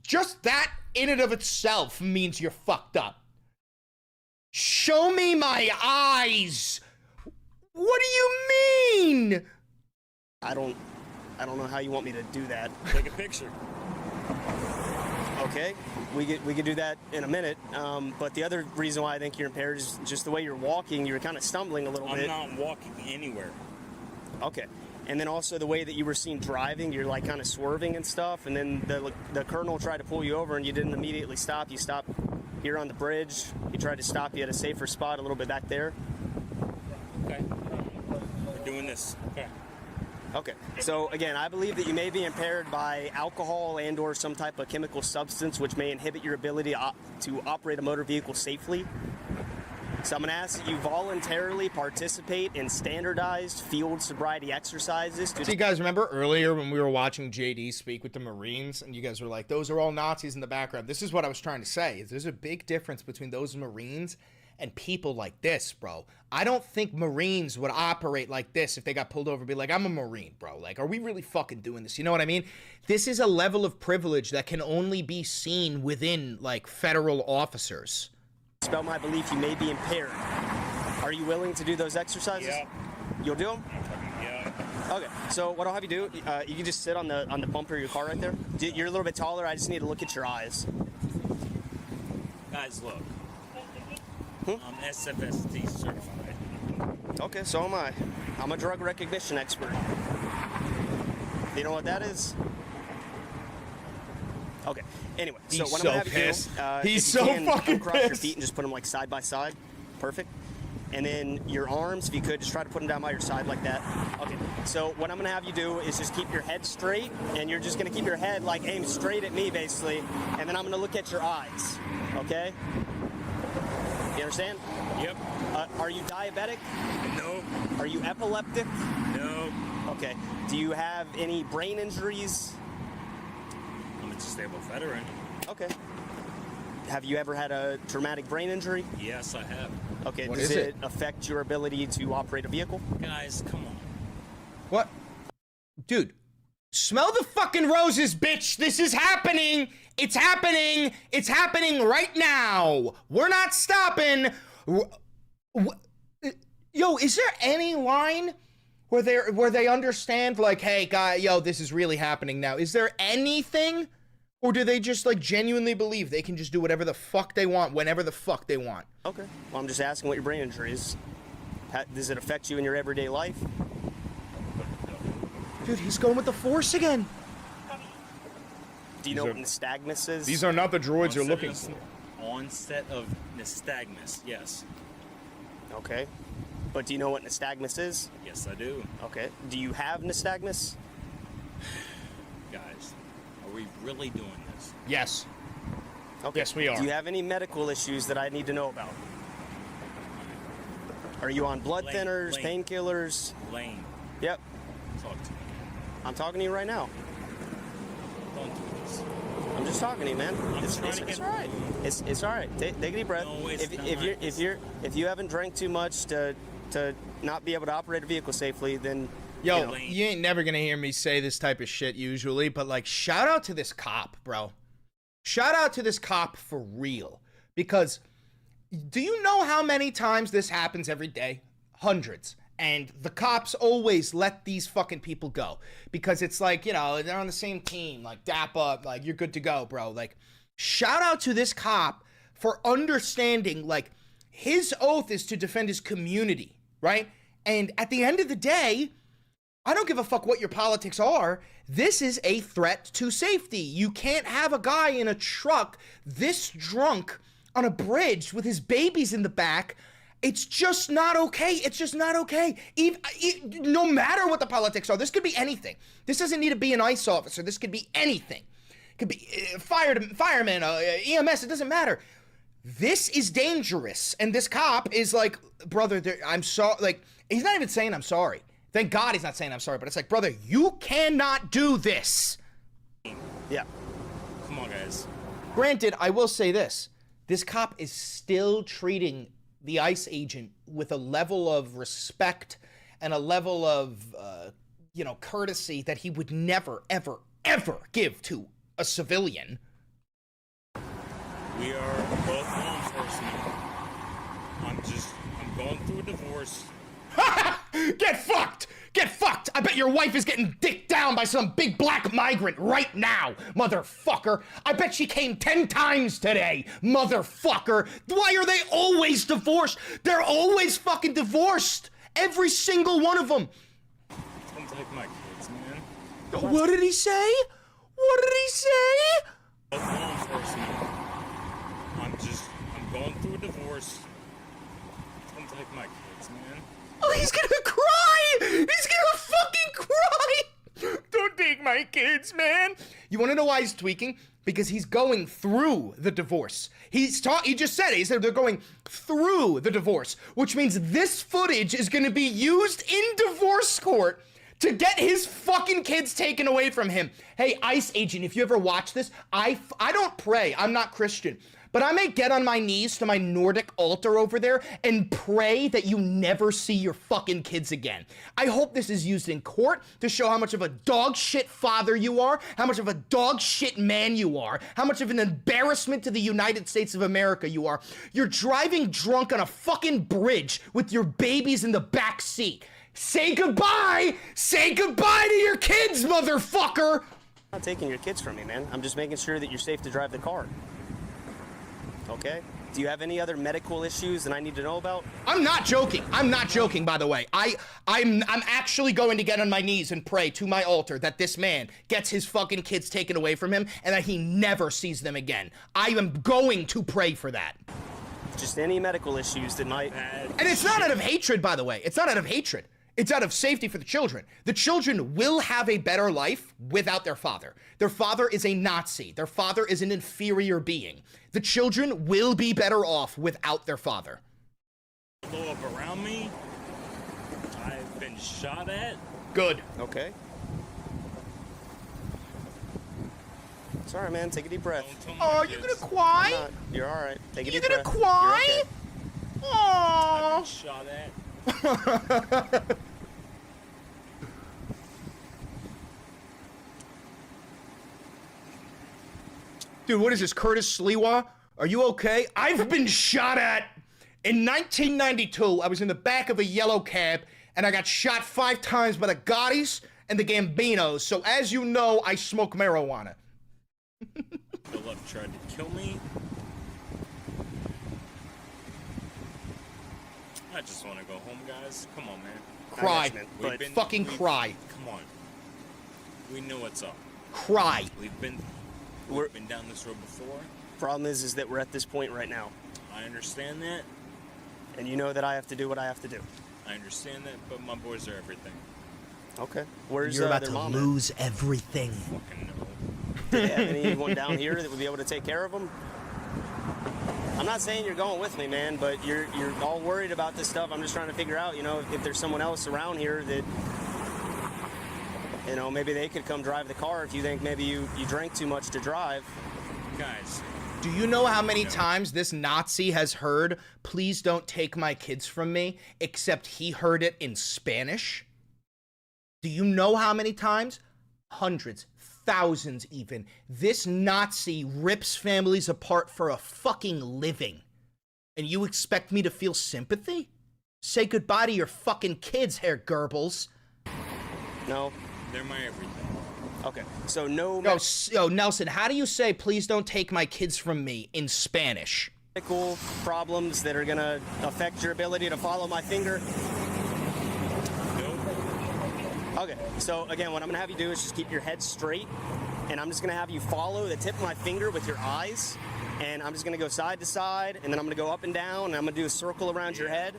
Just that in and of itself means you're fucked up. Show me my eyes! What do you mean? I don't know how you want me to do that. Take a picture. Okay, we could do that in a minute. But the other reason why I think you're impaired is just the way you're walking. You're kind of stumbling a little bit. I'm not walking anywhere. Okay. And then also the way that you were seen driving, you're like kind of swerving and stuff. And then the colonel tried to pull you over and you didn't immediately stop. You stopped here on the bridge. He tried to stop you at a safer spot a little bit back there. Okay. We're doing this. Okay. Okay. So again, I believe that you may be impaired by alcohol and or some type of chemical substance which may inhibit your ability to operate a motor vehicle safely. So I'm going to ask that you voluntarily participate in standardized field sobriety exercises. So you guys remember earlier when we were watching JD speak with the Marines and you guys were like, those are all Nazis in the background. This is what I was trying to say. Is there's a big difference between those Marines and people like this, bro. I don't think Marines would operate like this if they got pulled over and be like, I'm a Marine, bro. Like, are we really fucking doing this? You know what I mean? This is a level of privilege that can only be seen within, like, federal officers. Spell my belief you may be impaired. Are you willing to do those exercises? Yeah. You'll do them? Yeah. Okay. So what I'll have you do, you can just sit on the bumper of your car right there. You're a little bit taller. I just need to look at your eyes. Guys, look. I'm SFST certified. Okay, so am I. I'm a drug recognition expert. Do you know what that is? Okay. Anyway, so what I'm gonna have you do, He's so fucking cross your pissed. feet and just put them like side by side. Perfect. And then your arms, if you could, just try to put them down by your side like that. Okay. So what I'm gonna have you do is just keep your head straight, and you're just gonna keep your head like aimed straight at me, basically. And then I'm gonna look at your eyes. Okay. You understand? Yep. Are you diabetic? No. Are you epileptic? No. Okay. Do you have any brain injuries? I'm a disabled veteran. Okay. Have you ever had a traumatic brain injury? Yes, I have. Okay. What Does is it affect your ability to operate a vehicle? Guys, come on. What? Dude, smell the fucking roses, bitch. This is happening. It's happening. It's happening right now. We're not stopping. Yo, is there any line where they understand, like, hey, guy, yo, this is really happening now? Is there anything? Or do they just, like, genuinely believe they can just do whatever the fuck they want, whenever the fuck they want? Okay. Well, I'm just asking what your brain injury is. Does it affect you in your everyday life? Dude, he's going with the Force again. Do you know what nystagmus is? These are not the droids you're looking for. Onset of nystagmus, yes. Okay. But do you know what nystagmus is? Yes, I do. Okay. Do you have nystagmus? Guys, are we really doing this? Yes. Okay. Yes, we are. Do you have any medical issues that I need to know about? Are you on blood thinners, painkillers? Lane, Yep. talk to me. I'm talking to you right now. going through this. I'm just talking to you, man. I'm It's trying to get all right. It's all right. Take a deep breath. No, it's not. If you haven't drank too much to not be able to operate a vehicle safely, then Yo, you ain't never gonna hear me say this type of shit usually, but like, shout out to this cop, bro. Shout out to this cop for real. Because do you know how many times this happens every day? Hundreds. And the cops always let these fucking people go. Because it's like, you know, they're on the same team. Like, dap up. Like, you're good to go, bro. Like, shout out to this cop for understanding, like, his oath is to defend his community, right? And at the end of the day, I don't give a fuck what your politics are. This is a threat to safety. You can't have a guy in a truck this drunk on a bridge with his babies in the back. It's just not okay. It's just not okay. No matter what the politics are, this could be anything. This doesn't need to be an ICE officer. This could be anything. It could be fireman, EMS. It doesn't matter. This is dangerous. And this cop is like, brother, I'm sorry. Like, he's not even saying I'm sorry. Thank God he's not saying I'm sorry, but it's like, brother, you cannot do this. Yeah. Come on, guys. Granted, I will say this. This cop is still treating the ICE agent with a level of respect and a level of, courtesy that he would never, ever, ever give to a civilian. We are both law enforcement. I'm going through a divorce. Get fucked! Get fucked! I bet your wife is getting dicked down by some big black migrant right now, motherfucker. I bet she came 10 times today, motherfucker. Why are they always divorced? They're always fucking divorced. Every single one of them. Don't take my kids, man. What did he say? What did he say? Both law enforcement. I'm going through a divorce. Don't take my kids, man. Oh, he's gonna cry! He's gonna fucking cry! Don't take my kids, man! You wanna know why he's tweaking? Because he's going through the divorce. He just said it. He said they're going through the divorce, which means this footage is gonna be used in divorce court to get his fucking kids taken away from him. Hey, ICE agent, if you ever watch this, I don't pray. I'm not Christian. But I may get on my knees to my Nordic altar over there and pray that you never see your fucking kids again. I hope this is used in court to show how much of a dog shit father you are, how much of a dog shit man you are, how much of an embarrassment to the United States of America you are. You're driving drunk on a fucking bridge with your babies in the back seat. Say goodbye! Say goodbye to your kids, motherfucker! I'm not taking your kids from me, man. I'm just making sure that you're safe to drive the car. Okay? Do you have any other medical issues that I need to know about? I'm not joking. I'm not joking, by the way. I'm actually going to get on my knees and pray to my altar that this man gets his fucking kids taken away from him and that he never sees them again. I am going to pray for that. Just any medical issues that might... And it's not out of hatred, by the way. It's not out of hatred. It's out of safety for the children. The children will have a better life without their father. Their father is a Nazi. Their father is an inferior being. The children will be better off without their father. Blow up around me. I've been shot at. Good. Okay. Sorry, man. Take a deep breath. Oh, you gonna cry? You're all right. Take a You deep gonna breath. cry? You're okay. Aww. I've been shot at. Dude, what is this, Curtis Sliwa? Are you okay? I've been shot at. In 1992, I was in the back of a yellow cab, and I got shot 5 times by the Gottis and the Gambinos. So as you know, I smoke marijuana. The left tried to kill me. I just want to go home, guys. Come on, man. Cry. We've Fucking cry. Come on. We know what's up. Cry. We've been down this road before. Problem is that we're at this point right now. I understand that. And you know that I have to do what I have to do. I understand that, but my boys are everything. Okay. Where's You're about their to mom lose everything. Fucking no. Do they have anyone down here that would be able to take care of them? I'm not saying you're going with me, man, but you're all worried about this stuff. I'm just trying to figure out, if there's someone else around here that You know, maybe they could come drive the car if you think maybe you drank too much to drive. Guys. Do you know how many times this Nazi has heard, "Please don't take my kids from me," except he heard it in Spanish? Do you know how many times? Hundreds, thousands even. This Nazi rips families apart for a fucking living. And you expect me to feel sympathy? Say goodbye to your fucking kids, Herr Goebbels. No. They're my everything. Okay, so no... Yo, Nelson, how do you say, "Please don't take my kids from me," in Spanish? Medical problems that are gonna affect your ability to follow my finger? Okay, so again, what I'm gonna have you do is just keep your head straight, and I'm just gonna have you follow the tip of my finger with your eyes, and I'm just gonna go side to side, and then I'm gonna go up and down, and I'm gonna do a circle around your head.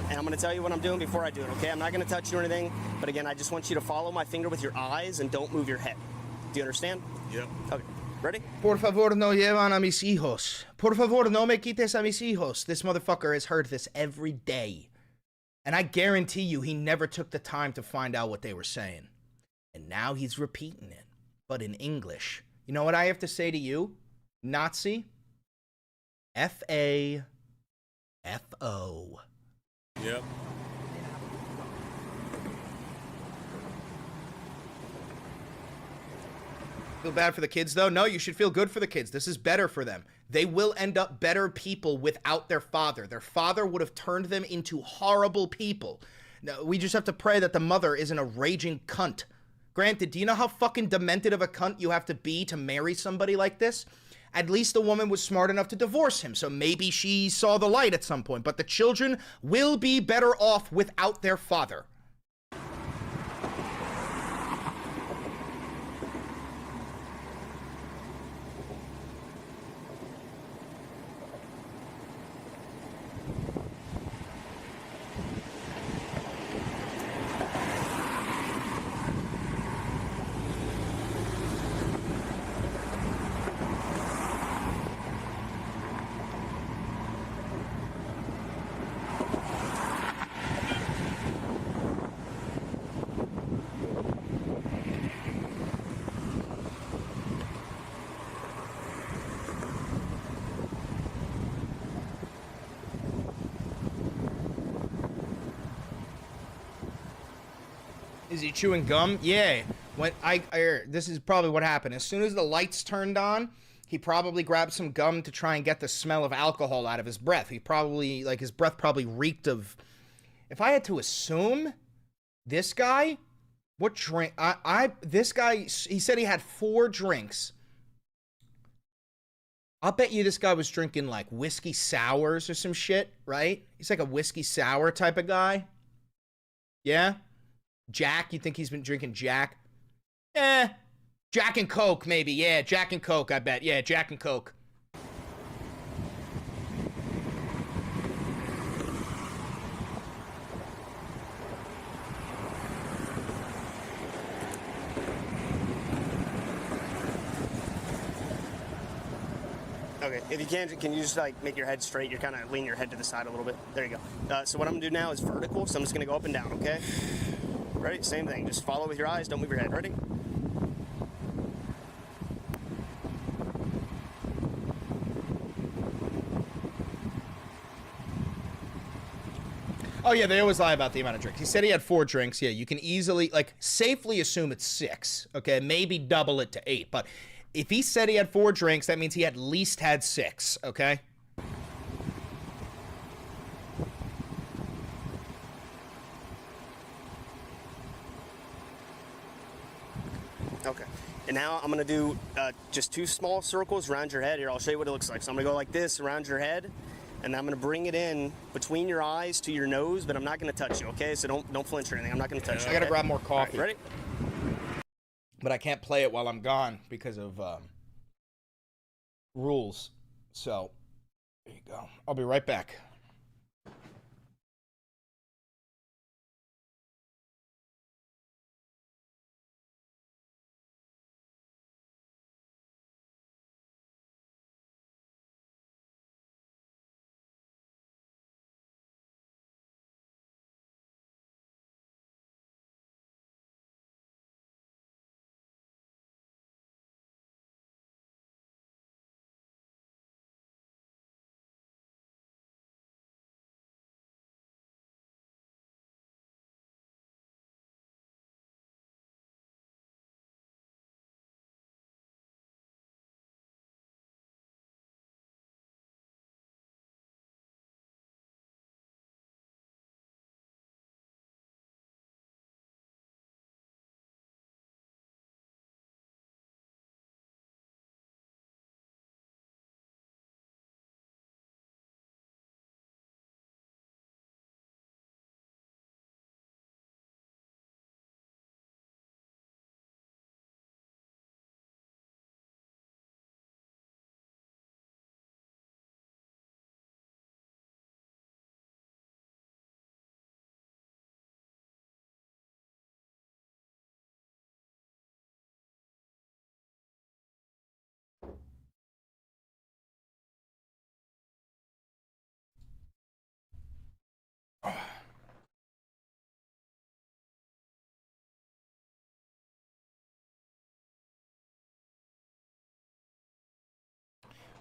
And I'm gonna tell you what I'm doing before I do it, okay? I'm not gonna touch you or anything, but again, I just want you to follow my finger with your eyes and don't move your head. Do you understand? Yep. Okay, ready? Por favor, no llevan a mis hijos. Por favor, no me quites a mis hijos. This motherfucker has heard this every day. And I guarantee you he never took the time to find out what they were saying. And now he's repeating it, but in English. You know what I have to say to you, Nazi? F-A-F-O. Yep. Feel bad for the kids, though? No, you should feel good for the kids. This is better for them. They will end up better people without their father. Their father would have turned them into horrible people. No, we just have to pray that the mother isn't a raging cunt. Granted, do you know how fucking demented of a cunt you have to be to marry somebody like this? At least the woman was smart enough to divorce him, so maybe she saw the light at some point. But the children will be better off without their father. Is he chewing gum? Yeah. When this is probably what happened. As soon as the lights turned on, he probably grabbed some gum to try and get the smell of alcohol out of his breath. He probably, like, his breath probably reeked of... If I had to assume, this guy, what drink... This guy, he said he had 4 drinks. I'll bet you this guy was drinking, like, whiskey sours or some shit, right? He's like a whiskey sour type of guy. Yeah? Jack, you think he's been drinking Jack? Jack and Coke, maybe. Yeah, Jack and Coke, I bet. Yeah, Jack and Coke. Okay, if you can you just like make your head straight? You're kind of leaning your head to the side a little bit. There you go. So what I'm gonna do now is vertical, so I'm just gonna go up and down, okay? Ready? Same thing. Just follow with your eyes. Don't move your head. Ready? Oh, yeah, they always lie about the amount of drinks. He said he had 4 drinks. Yeah, you can easily, like, safely assume it's 6. Okay, maybe double it to 8. But if he said he had 4 drinks, that means he at least had 6, okay? Okay. And now I'm going to do just 2 small circles around your head. Here, I'll show you what it looks like. So I'm going to go like this around your head, and I'm going to bring it in between your eyes to your nose, but I'm not going to touch you, okay? So don't flinch or anything. I'm not going to touch you. I got to okay? grab more coffee. All right, ready? But I can't play it while I'm gone because of rules. So, there you go. I'll be right back.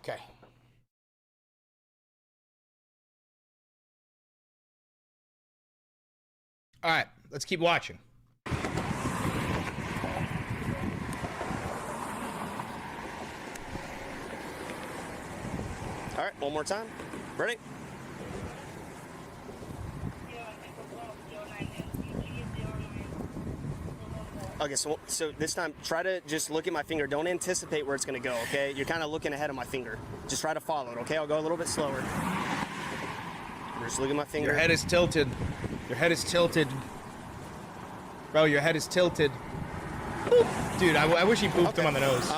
Okay. All right, let's keep watching. All right, one more time. Ready? Okay, so this time, try to just look at my finger. Don't anticipate where it's going to go, okay? You're kind of looking ahead of my finger. Just try to follow it, okay? I'll go a little bit slower. Just look at my finger. Your head is tilted. Your head is tilted. Bro, your head is tilted. Boop. Dude, I wish he booped him on the nose.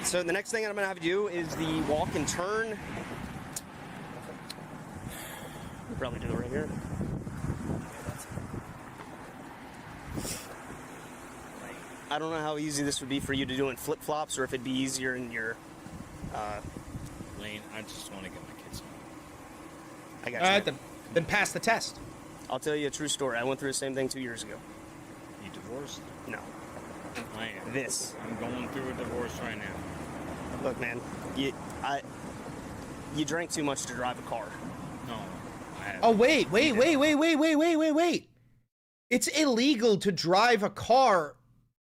So the next thing I'm going to have you do is the walk and turn. We'll probably do it right here. I don't know how easy this would be for you to do in flip-flops, or if it'd be easier in your... Lane, I just want to get my kids home. I got you. All right, then pass the test. I'll tell you a true story. I went through the same thing 2 years ago. You divorced? No. I am. This. I'm going through a divorce right now. Look, man, you drank too much to drive a car. No. Oh, wait. It's illegal to drive a car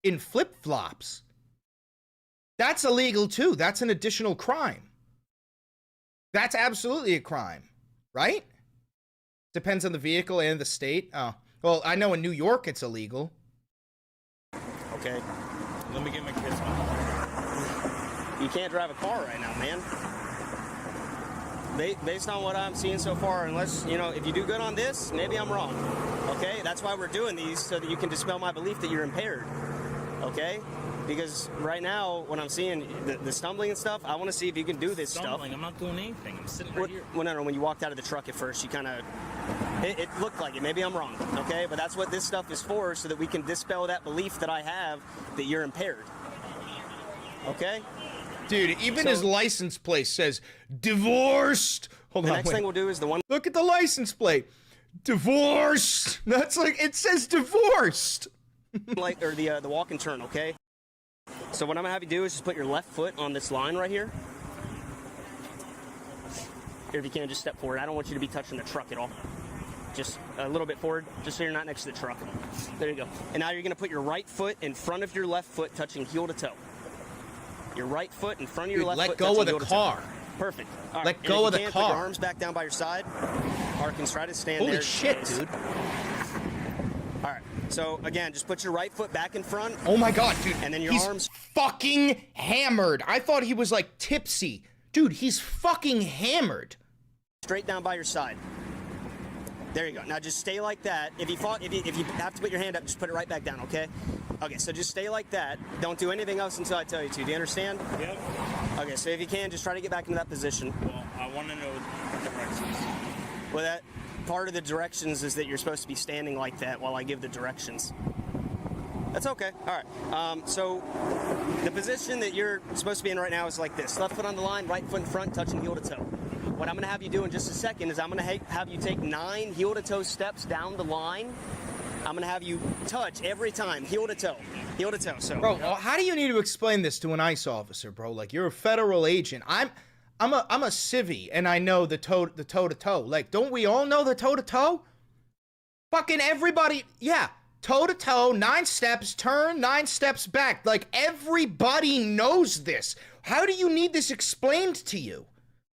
in flip-flops. That's illegal too. That's an additional crime. That's absolutely a crime, right? Depends on the vehicle and the state. Oh, well, I know in New York it's illegal. Okay. Let me get my kids home. You can't drive a car right now, man. Based on what I'm seeing so far, unless, you know, if you do good on this, maybe I'm wrong. Okay? That's why we're doing these, so that you can dispel my belief that you're impaired. Okay? Because right now, when I'm seeing the stumbling and stuff, I want to see if you can do this Stumbling. stuff. I'm not doing anything. I'm sitting right here. Well, no, when you walked out of the truck at first, you kind of... It looked like it. Maybe I'm wrong, okay? But that's what this stuff is for, so that we can dispel that belief that I have that you're impaired. Okay? Dude, even his license plate says, divorced. Hold on, The next thing we'll do is the one... Look at the license plate. Divorced. That's like, it says divorced. or the walk and turn, okay? So what I'm gonna have you do is just put your left foot on this line right here. Here, if you can, just step forward. I don't want you to be touching the truck at all. Just a little bit forward, just so you're not next to the truck. There you go. And now you're gonna put your right foot in front of your left foot, touching heel to toe. Your right foot in front of your left foot. Let go of the car. Perfect. All right. Let go of the car. Put your arms back down by your side. Harkins, try to stand there. Holy shit, dude. All right. So again, just put your right foot back in front. Oh my god, dude. And then your he's arms fucking hammered. I thought he was like tipsy. Dude, he's fucking hammered. Straight down by your side. There you go. Now just stay like that. If you have to put your hand up, just put it right back down, okay? Okay, so just stay like that. Don't do anything else until I tell you to. Do you understand? Yep. Okay, so if you can, just try to get back into that position. Well, I want to know the directions. Well, that part of the directions is that you're supposed to be standing like that while I give the directions. That's okay. All right. So the position that you're supposed to be in right now is like this. Left foot on the line, right foot in front, touching heel to toe. What I'm going to have you do in just a second is I'm going to have you take 9 heel to toe steps down the line. I'm going to have you touch every time, heel to toe, heel to toe. So, bro, how do you need to explain this to an ICE officer, bro? Like, you're a federal agent. I'm a civvy, and I know the toe to toe. Like, don't we all know the toe to toe? Fucking everybody, yeah. Toe to toe, 9 steps, turn, 9 steps back. Like, everybody knows this. How do you need this explained to you?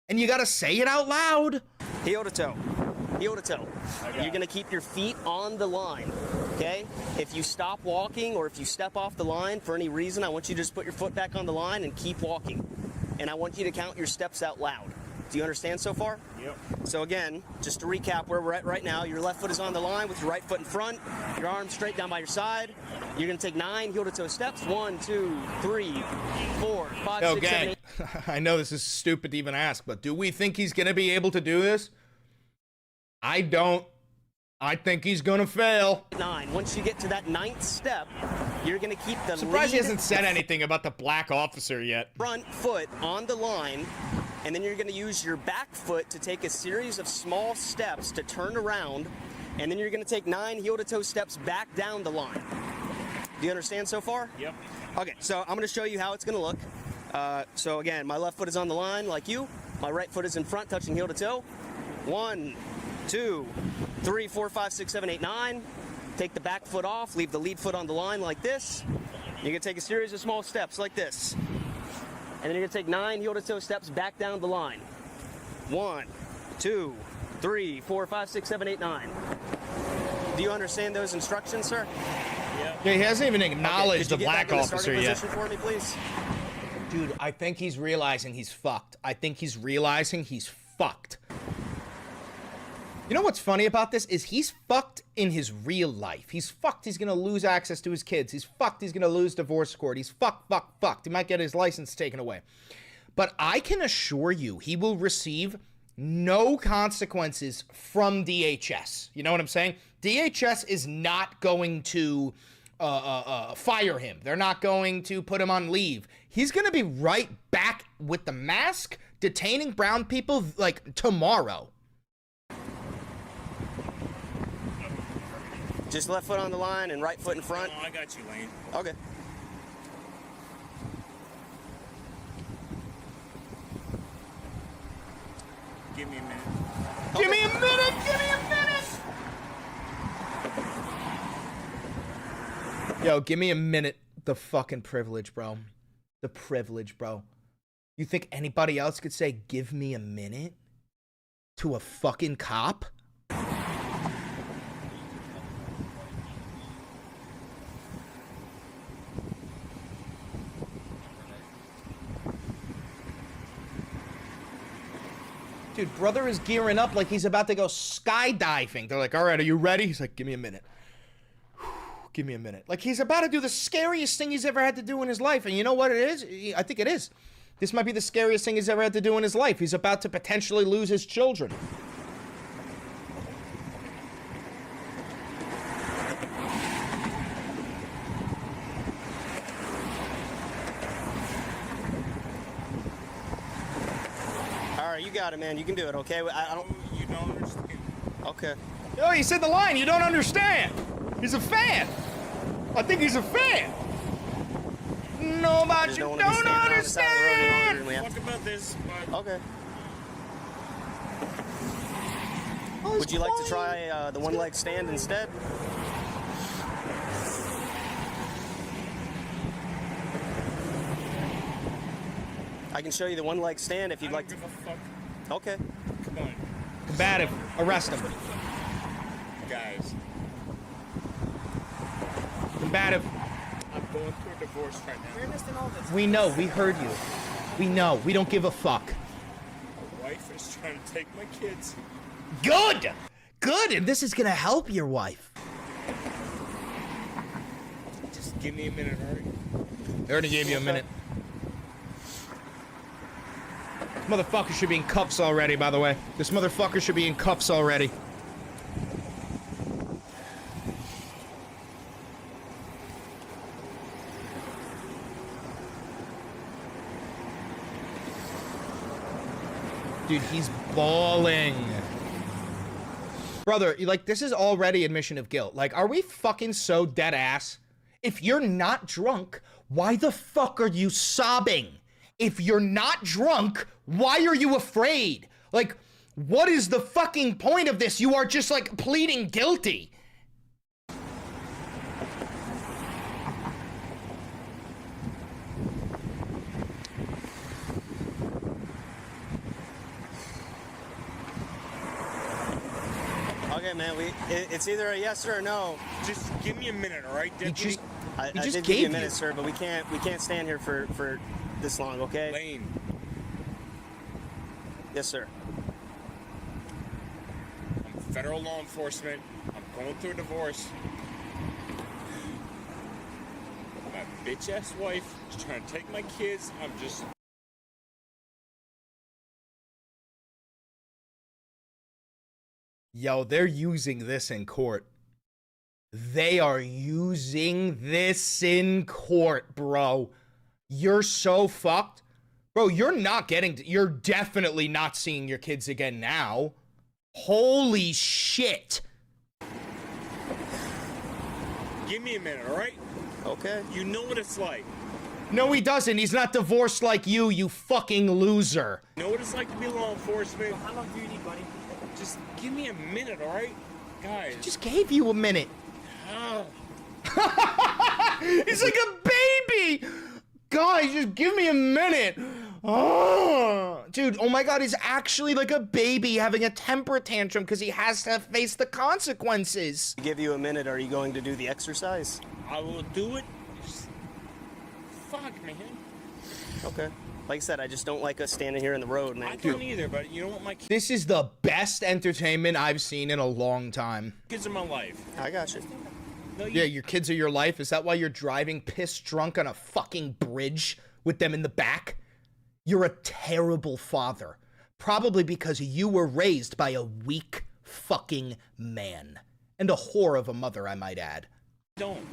And you gotta say it out loud. Heel to toe. Heel to toe. You're gonna keep your feet on the line, okay? If you stop walking or if you step off the line for any reason, I want you to just put your foot back on the line and keep walking. And I want you to count your steps out loud. Do you understand so far? Yep. So again, just to recap where we're at right now, your left foot is on the line with your right foot in front, your arms straight down by your side. You're gonna take 9 heel to toe steps. 1, 2, 3, 4, 5, 6, 7, 8. I know this is stupid to even ask, but do we think he's gonna be able to do this? I don't. I think he's gonna fail. 9. Once you get to that 9th step, you're gonna keep the Surprised he hasn't said anything about the black officer yet. Front foot on the line, and then you're gonna use your back foot to take a series of small steps to turn around, and then you're gonna take 9 heel to toe steps back down the line. Do you understand so far? Yep. Okay, so I'm gonna show you how it's gonna look. So again, my left foot is on the line like you. My right foot is in front, touching heel to toe. 1, 2, 3, 4, 5, 6, 7, 8, 9. Take the back foot off, leave the lead foot on the line like this. You're gonna take a series of small steps like this. And then you're gonna take 9 heel to toe steps back down the line. 1, 2, 3, 4, 5, 6, 7, 8, 9. Do you understand those instructions, sir? Yeah, he hasn't even acknowledged the black officer yet. For me, please? Dude, I think he's realizing he's fucked. I think he's realizing he's fucked. You know what's funny about this is he's fucked in his real life. He's fucked. He's going to lose access to his kids. He's fucked. He's going to lose divorce court. He's fucked. He might get his license taken away. But I can assure you he will receive no consequences from DHS. You know what I'm saying? DHS is not going to fire him. They're not going to put him on leave. He's going to be right back with the mask, detaining brown people like tomorrow. Just left foot on the line and right foot in front. Oh, I got you, Lane. Okay. Give me a minute. Give me a minute! Give me a minute! Yo, give me a minute. The fucking privilege, bro. The privilege, bro. You think anybody else could say, give me a minute? To a fucking cop? Dude, brother is gearing up like he's about to go skydiving. They're like, all right, are you ready? He's like, give me a minute. Give me a minute. Like, he's about to do the scariest thing he's ever had to do in his life. And you know what it is? I think it is. This might be the scariest thing he's ever had to do in his life. He's about to potentially lose his children. You got it, man. You can do it, okay? I don't... You don't understand. Okay. Oh, he said the line. You don't understand. He's a fan. I think he's a fan. No, but you don't understand. Talk about this, but... Okay. Would you like to try the one-leg stand instead? I can show you the one-leg stand if you'd like to. Give a fuck. Okay. Come on. Combative. Arrest him. Guys. Combative. I'm going through a divorce right now. We know. We heard you. We know. We don't give a fuck. My wife is trying to take my kids. Good! Good! And this is gonna help your wife. Just give me a minute, hurry. I already gave you a minute. This motherfucker should be in cuffs already, by the way. This motherfucker should be in cuffs already. Dude, he's bawling. Brother, like, this is already admission of guilt. Like, are we fucking so dead ass? If you're not drunk, why the fuck are you sobbing? If you're not drunk, why are you afraid? Like, what is the fucking point of this? You are just, like, pleading guilty. Okay, man, it's either a yes or a no. Just give me a minute, all right, deputy? I did give you a minute, sir, but we can't stand here for this long, okay? Lane. Yes, sir. I'm federal law enforcement. I'm going through a divorce. My bitch-ass wife is trying to take my kids. I'm just... Yo, they're using this in court. They are using this in court, bro. You're so fucked. Bro, you're definitely not seeing your kids again now. Holy shit. Give me a minute, all right? Okay. You know what it's like. No, he doesn't. He's not divorced like you fucking loser. You know what it's like to be law enforcement? How long do you need, buddy? Just give me a minute, all right? Guys. Just gave you a minute. Oh. He's like a baby. Guys, just give me a minute. Oh, dude, oh my God, he's actually like a baby having a temper tantrum because he has to face the consequences. Give you a minute. Are you going to do the exercise? I will do it. Just... Fuck, man. Okay. Like I said, I just don't like us standing here in the road, man. I don't either, but you know what, my kids This is the best entertainment I've seen in a long time. are my life. I got you. No, Yeah, your kids are your life. Is that why you're driving pissed drunk on a fucking bridge with them in the back? You're a terrible father. Probably because you were raised by a weak fucking man. And a whore of a mother, I might add. Don't.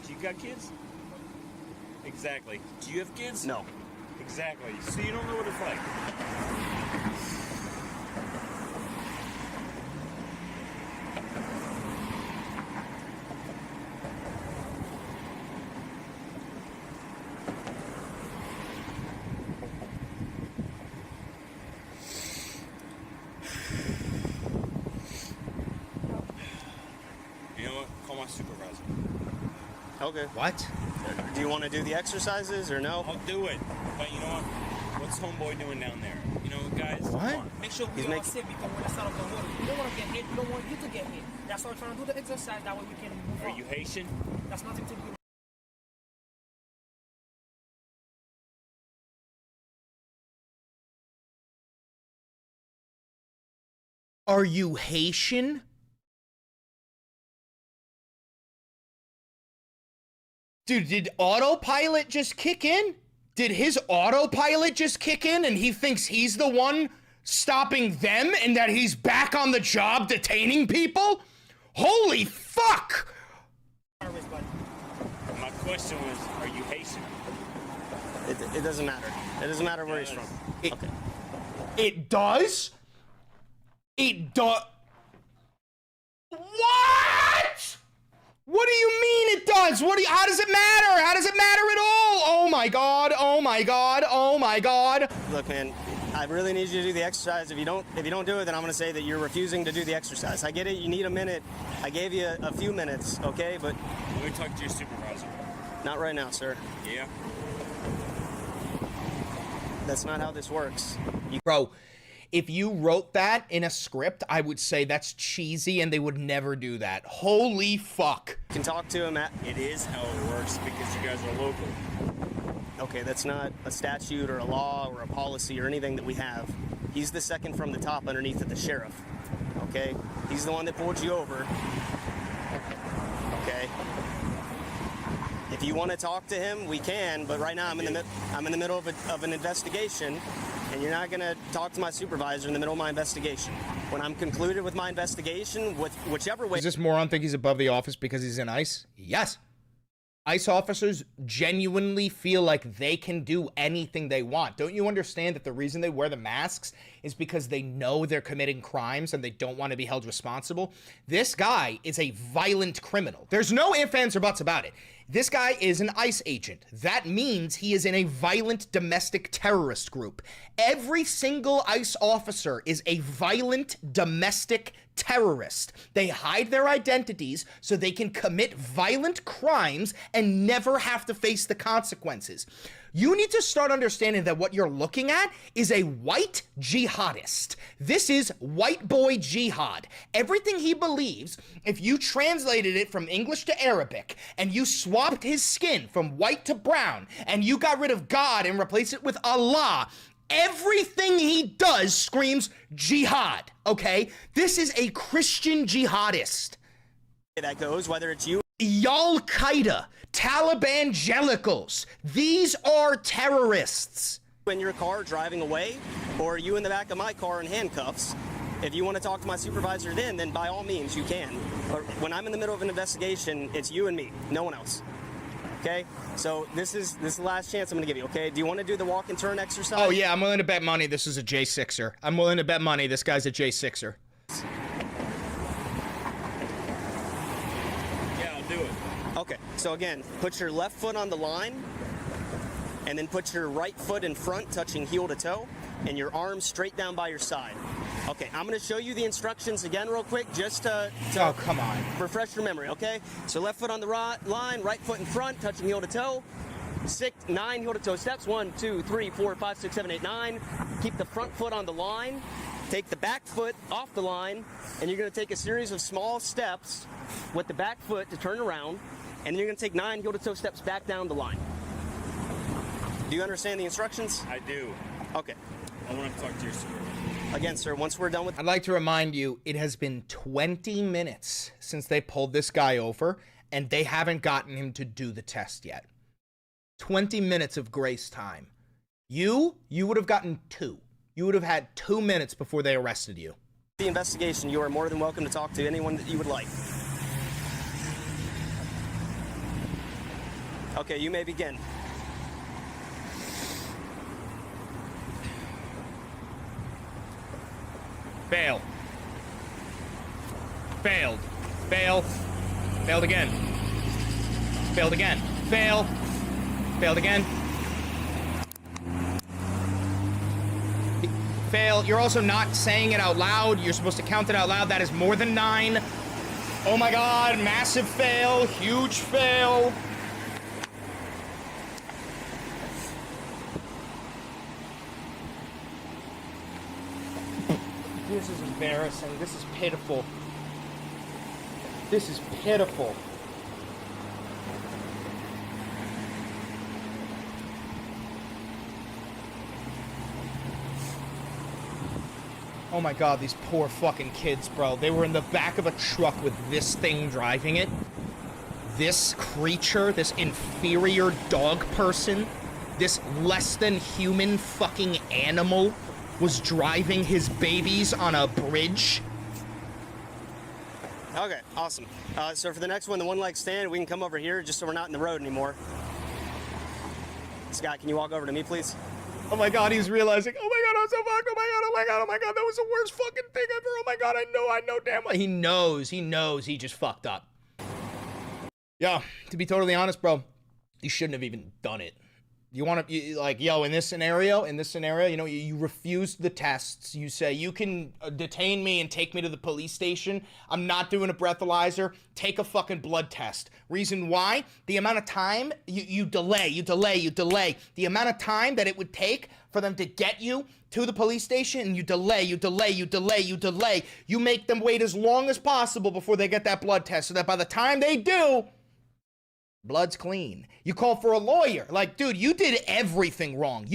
Do you got kids? Exactly. Do you have kids? No. Exactly. So you don't know what it's like. You know what? Call my supervisor. Okay. What? Do you want to do the exercises or no? I'll do it. But you know what? What's homeboy doing down there? You know, guys. What? Come on. Make sure we all sit because we're inside of the water. We don't want to get hit. We don't want you to get hit. That's why we're trying to do the exercise. That way we can move on. Are you Haitian? That's nothing to do with Are you Haitian? Dude, did autopilot just kick in? Did his autopilot just kick in and he thinks he's the one stopping them and that he's back on the job detaining people? Holy fuck! My question was, are you Haitian? It doesn't matter. It doesn't matter where he's from. Okay. It does? It does? What? What do you mean it does? How does it matter? How does it matter at all? Oh my God, oh my God, oh my God. Look, man, I really need you to do the exercise. If you don't do it, then I'm going to say that you're refusing to do the exercise. I get it. You need a minute. I gave you a few minutes, okay? But Let me talk to your supervisor. not right now, sir. Yeah? That's not how this works. Bro, if you wrote that in a script, I would say that's cheesy and they would never do that. Holy fuck. You can talk to him at... It is how it works because you guys are local. Okay, that's not a statute or a law or a policy or anything that we have. He's the second from the top underneath of the sheriff. Okay? He's the one that pulled you over. Okay? If you want to talk to him, we can, but right now I'm in the middle of an investigation, and you're not going to talk to my supervisor in the middle of my investigation. When I'm concluded with my investigation, whichever way... Does this moron think he's above the office because he's in ICE? Yes. ICE officers genuinely feel like they can do anything they want. Don't you understand that the reason they wear the masks is because they know they're committing crimes and they don't want to be held responsible? This guy is a violent criminal. There's no ifs, ands, or buts about it. This guy is an ICE agent. That means he is in a violent domestic terrorist group. Every single ICE officer is a violent domestic terrorist. They hide their identities so they can commit violent crimes and never have to face the consequences. You need to start understanding that what you're looking at is a white jihadist. This is white boy jihad. Everything he believes, if you translated it from English to Arabic and you swapped his skin from white to brown and you got rid of God and replaced it with Allah, everything he does screams jihad, okay? This is a Christian jihadist. That goes, whether it's you... Al-Qaeda, Talibangelicals, these are terrorists. In your car driving away, or you in the back of my car in handcuffs. If you want to talk to my supervisor then by all means you can. But when I'm in the middle of an investigation, it's you and me, no one else. Okay? So this is the last chance I'm going to give you, okay? Do you want to do the walk and turn exercise? Oh yeah, I'm willing to bet money this is a J6er. I'm willing to bet money this guy's a J6er. Yeah, I'll do it. Okay, so again, put your left foot on the line. and then put your right foot in front, touching heel to toe, and your arms straight down by your side. Okay, I'm going to show you the instructions again real quick, just to oh, come on. Refresh your memory, okay? So left foot on the line, right foot in front, touching heel to toe. 9 heel to toe steps. 1, 2, 3, 4, 5, 6, 7, 8, 9. Keep the front foot on the line. Take the back foot off the line, and you're going to take a series of small steps with the back foot to turn around, and then you're going to take 9 heel to toe steps back down the line. Do you understand the instructions? I do. Okay. I want to talk to your security. Again, sir, once we're done with... I'd like to remind you, it has been 20 minutes since they pulled this guy over, and they haven't gotten him to do the test yet. 20 minutes of grace time. You would have gotten 2. You would have had 2 minutes before they arrested you. The investigation, you are more than welcome to talk to anyone that you would like. Okay, you may begin. Fail. Failed. Fail. Failed again. Failed again. Fail. Failed again. Fail. You're also not saying it out loud. You're supposed to count it out loud. That is more than 9. Oh my god. Massive fail. Huge fail. This is embarrassing. This is pitiful. This is pitiful. Oh my god, these poor fucking kids, bro. They were in the back of a truck with this thing driving it. This creature, this inferior dog person, this less than human fucking animal was driving his babies on a bridge. Okay, awesome. So for the next one, the one leg stand, we can come over here just so we're not in the road anymore. Scott, can you walk over to me, please? Oh my god, he's realizing, oh my god, I'm so fucked, oh my god, oh my god, oh my god, that was the worst fucking thing ever, oh my god, I know damn well. He knows he just fucked up. Yeah, to be totally honest, bro, you shouldn't have even done it. You want to, like, yo, in this scenario, you know, you refused the tests. You say, you can detain me and take me to the police station. I'm not doing a breathalyzer. Take a fucking blood test. Reason why? The amount of time you delay. The amount of time that it would take for them to get you to the police station, and you delay. You make them wait as long as possible before they get that blood test, so that by the time they do, blood's clean. You call for a lawyer. Like, dude, you did everything wrong. Do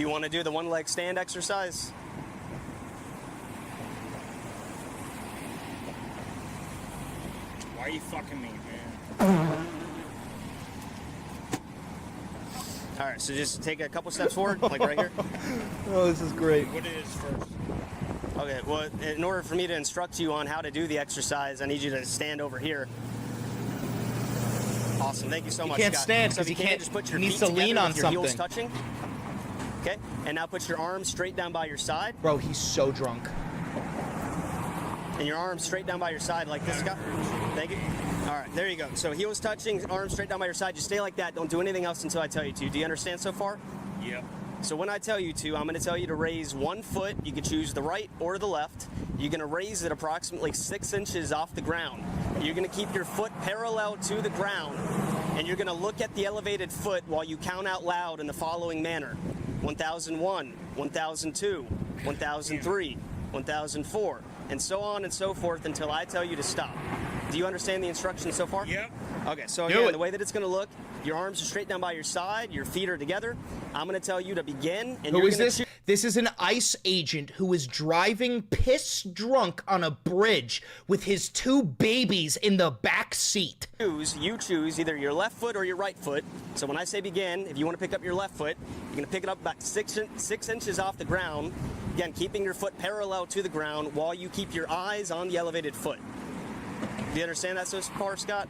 you want to do the one leg stand exercise? Why are you fucking me, man? All right, so just take a couple steps forward, like right here. Oh, this is great. What is first? Okay, well, in order for me to instruct you on how to do the exercise, I need you to stand over here. Awesome, thank you so much, He can't Scott. stand So because if he you can't. just put your He needs feet to lean together on with your heels something. touching. Okay, and now put your arms straight down by your side. Bro, he's so drunk. And your arms straight down by your side like this, Scott. Thank you. All right, there you go. So heels touching, arms straight down by your side. Just stay like that. Don't do anything else until I tell you to. Do you understand so far? Yep. So when I tell you to, I'm going to tell you to raise 1 foot. You can choose the right or the left. You're going to raise it approximately 6 inches off the ground. You're going to keep your foot parallel to the ground, and you're going to look at the elevated foot while you count out loud in the following manner: 1001, 1002, 1003, 1004, and so on and so forth until I tell you to stop. Do you understand the instructions so far? Yep. Okay, so again, the way that it's going to look, your arms are straight down by your side, your feet are together. I'm going to tell you to begin, and Who is this? This is an ICE agent who is driving piss drunk on a bridge with his 2 babies in the back seat. You choose either your left foot or your right foot. So when I say begin, if you want to pick up your left foot, you're going to pick it up about 6 inches off the ground. Again, keeping your foot parallel to the ground while you keep your eyes on the elevated foot. Do you understand that so far, Scott?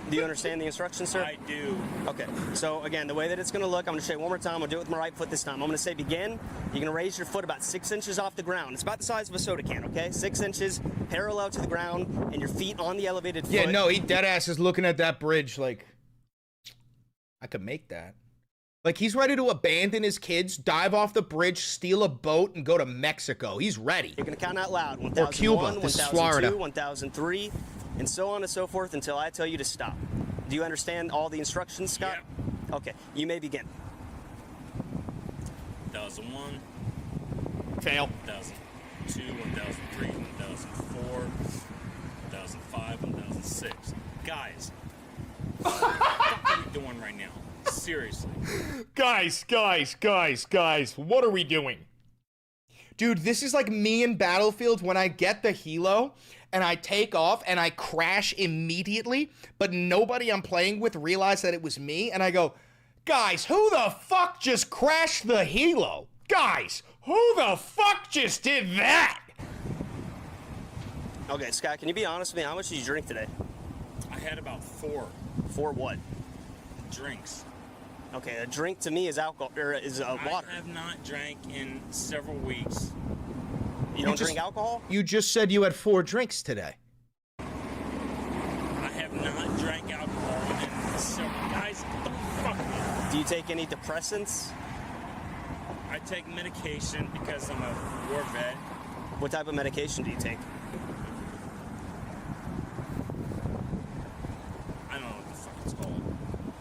Do you understand the instructions, sir? I do. Okay, so again, the way that it's going to look, I'm going to show you one more time. I'll do it with my right foot this time. I'm going to say begin. You're going to raise your foot about 6 inches off the ground. It's about the size of a soda can, okay? 6 inches parallel to the ground, and your feet on the elevated foot. Yeah, no, he deadass is looking at that bridge like, I could make that. Like, he's ready to abandon his kids, dive off the bridge, steal a boat, and go to Mexico. He's ready. You're going to count out loud. 1001, Or Cuba. This is 1002, Florida. 1003, and so on and so forth until I tell you to stop. Do you understand all the instructions, Scott? Yeah. Okay, you may begin. 1001. Fail. 1002, 1003, 1004, 1005, 1006. Guys, what are we doing right now? Seriously. Guys, what are we doing? Dude, this is like me in Battlefield when I get the helo and I take off and I crash immediately, but nobody I'm playing with realized that it was me, and I go, guys, who the fuck just crashed the helo? Guys, who the fuck just did that? Okay, Scott, can you be honest with me? How much did you drink today? I had about 4 what? drinks. Okay, a drink to me is alcohol, or is water. I have not drank in several weeks. You don't drink alcohol? You just said you had 4 drinks today. I have not drank alcohol in several. Guys, don't fuck me. Do you take any depressants? I take medication because I'm a war vet. What type of medication do you take? I don't know what the fuck it's called.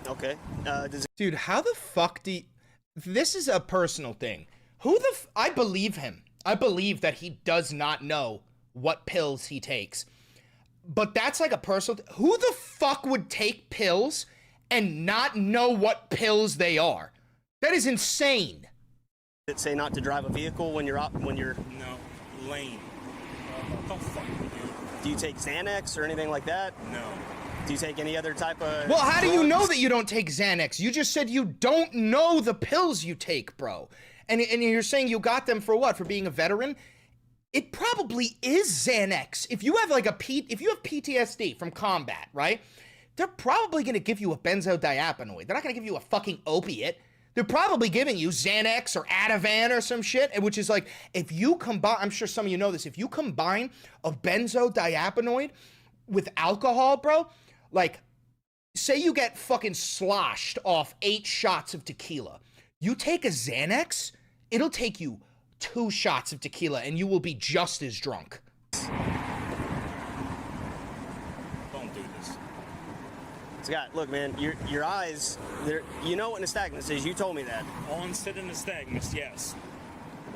Okay. Dude, how the fuck do you... This is a personal thing. Who the I believe him. I believe that he does not know what pills he takes. But that's like a personal... Who the fuck would take pills and not know what pills they are? That is insane. Did it say not to drive a vehicle when you're up, No, lane. Don't fuck with you. Do you take Xanax or anything like that? No. Do you take any other type of... Well, how do you drugs? know that you don't take Xanax? You just said you don't know the pills you take, bro. And you're saying you got them for what? For being a veteran? It probably is Xanax. If you have like if you have PTSD from combat, right? They're probably going to give you a benzodiazepine. They're not going to give you a fucking opiate. They're probably giving you Xanax or Ativan or some shit, which is like, if you combine, I'm sure some of you know this, if you combine a benzodiazepine with alcohol, bro, like, say you get fucking sloshed off 8 shots of tequila. You take a Xanax, it'll take you 2 shots of tequila and you will be just as drunk. Don't do this. Scott, look, man, your eyes, you know what nystagmus is. You told me that. Onset of nystagmus, yes.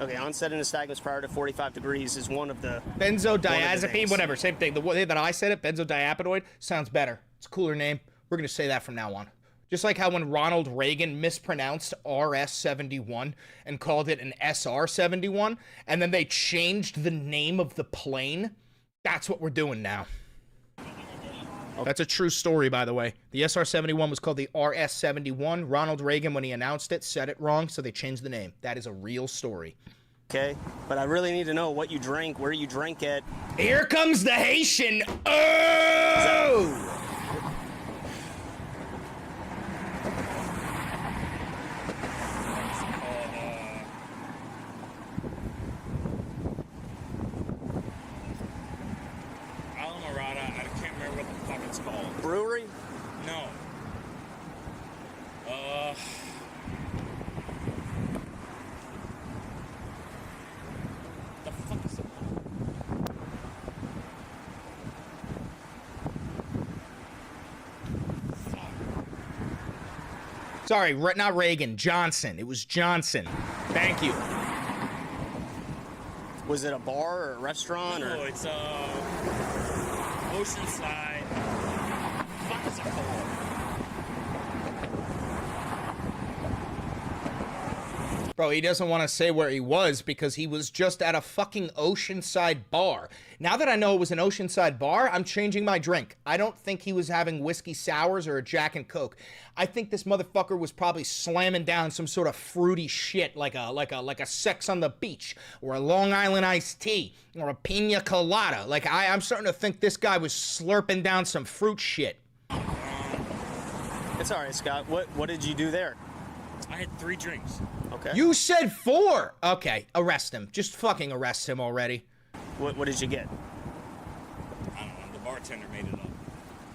Okay, onset of nystagmus prior to 45 degrees is one of the... Benzodiazepine, whatever, same thing. The way that I said it, benzodiazepinoid, sounds better. It's a cooler name. We're going to say that from now on. Just like how when Ronald Reagan mispronounced RS-71 and called it an SR-71, and then they changed the name of the plane, that's what we're doing now. That's a true story, by the way. The SR-71 was called the RS-71. Ronald Reagan, when he announced it, said it wrong, so they changed the name. That is a real story. Okay, but I really need to know what you drank, where you drank it. Here comes the Haitian. Oh! Brewery? No. The fuck is it? Sorry, not Reagan, Johnson. It was Johnson. Thank you. Was it a bar or a restaurant? No, or? It's Oceanside. What is it called? Bro, he doesn't want to say where he was because he was just at a fucking Oceanside bar. Now that I know it was an Oceanside bar, I'm changing my drink. I don't think he was having whiskey sours or a Jack and Coke. I think this motherfucker was probably slamming down some sort of fruity shit like a Sex on the Beach or a Long Island iced tea or a pina colada. Like I'm starting to think this guy was slurping down some fruit shit. It's all right, Scott. What did you do there? I had 3 drinks. Okay. You said 4. Okay, arrest him. Just fucking arrest him already. What did you get? I don't know. The bartender made it up.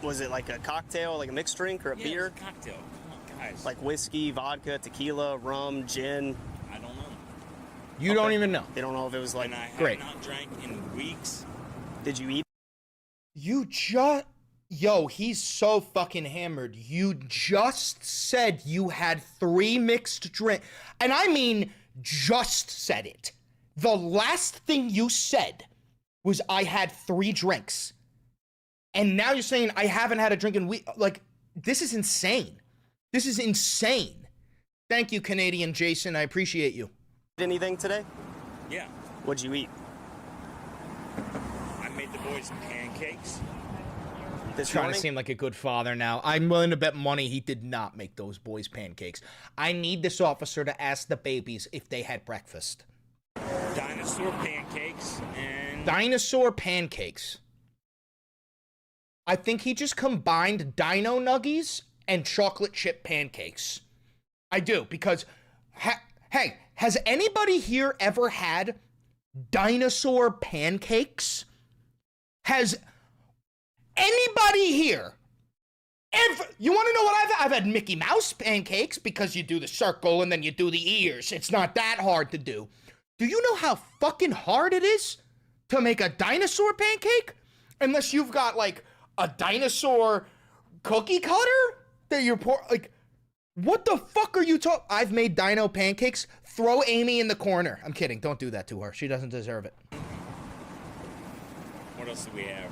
Was it like a cocktail, like a mixed drink or a beer? It was a cocktail. Come on, guys. Like whiskey, vodka, tequila, rum, gin? I don't know. You don't even know. They don't know if it was like... And I have Great. not drank in weeks. Did you eat? You just... Yo, he's so fucking hammered. You just said you had 3 mixed drinks. And I mean, just said it. The last thing you said was I had 3 drinks. And now you're saying I haven't had a drink in weeks. Like, this is insane. This is insane. Thank you, Canadian Jason. I appreciate you. Anything today? Yeah. What'd you eat? I made the boys pancakes. Trying to seem like a good father now. I'm willing to bet money he did not make those boys pancakes. I need this officer to ask the babies if they had breakfast. Dinosaur pancakes and... Dinosaur pancakes. I think he just combined dino nuggies and chocolate chip pancakes. I do, because... hey, has anybody here ever had dinosaur pancakes? Has... anybody here ever, you want to know what I've had Mickey Mouse pancakes because you do the circle and then you do the ears. It's not that hard to do. Do you know how fucking hard it is to make a dinosaur pancake? Unless you've got like a dinosaur cookie cutter that you're like, what the fuck are you talking? I've made dino pancakes. Throw Amy in the corner. I'm kidding. Don't do that to her. She doesn't deserve it. What else do we have?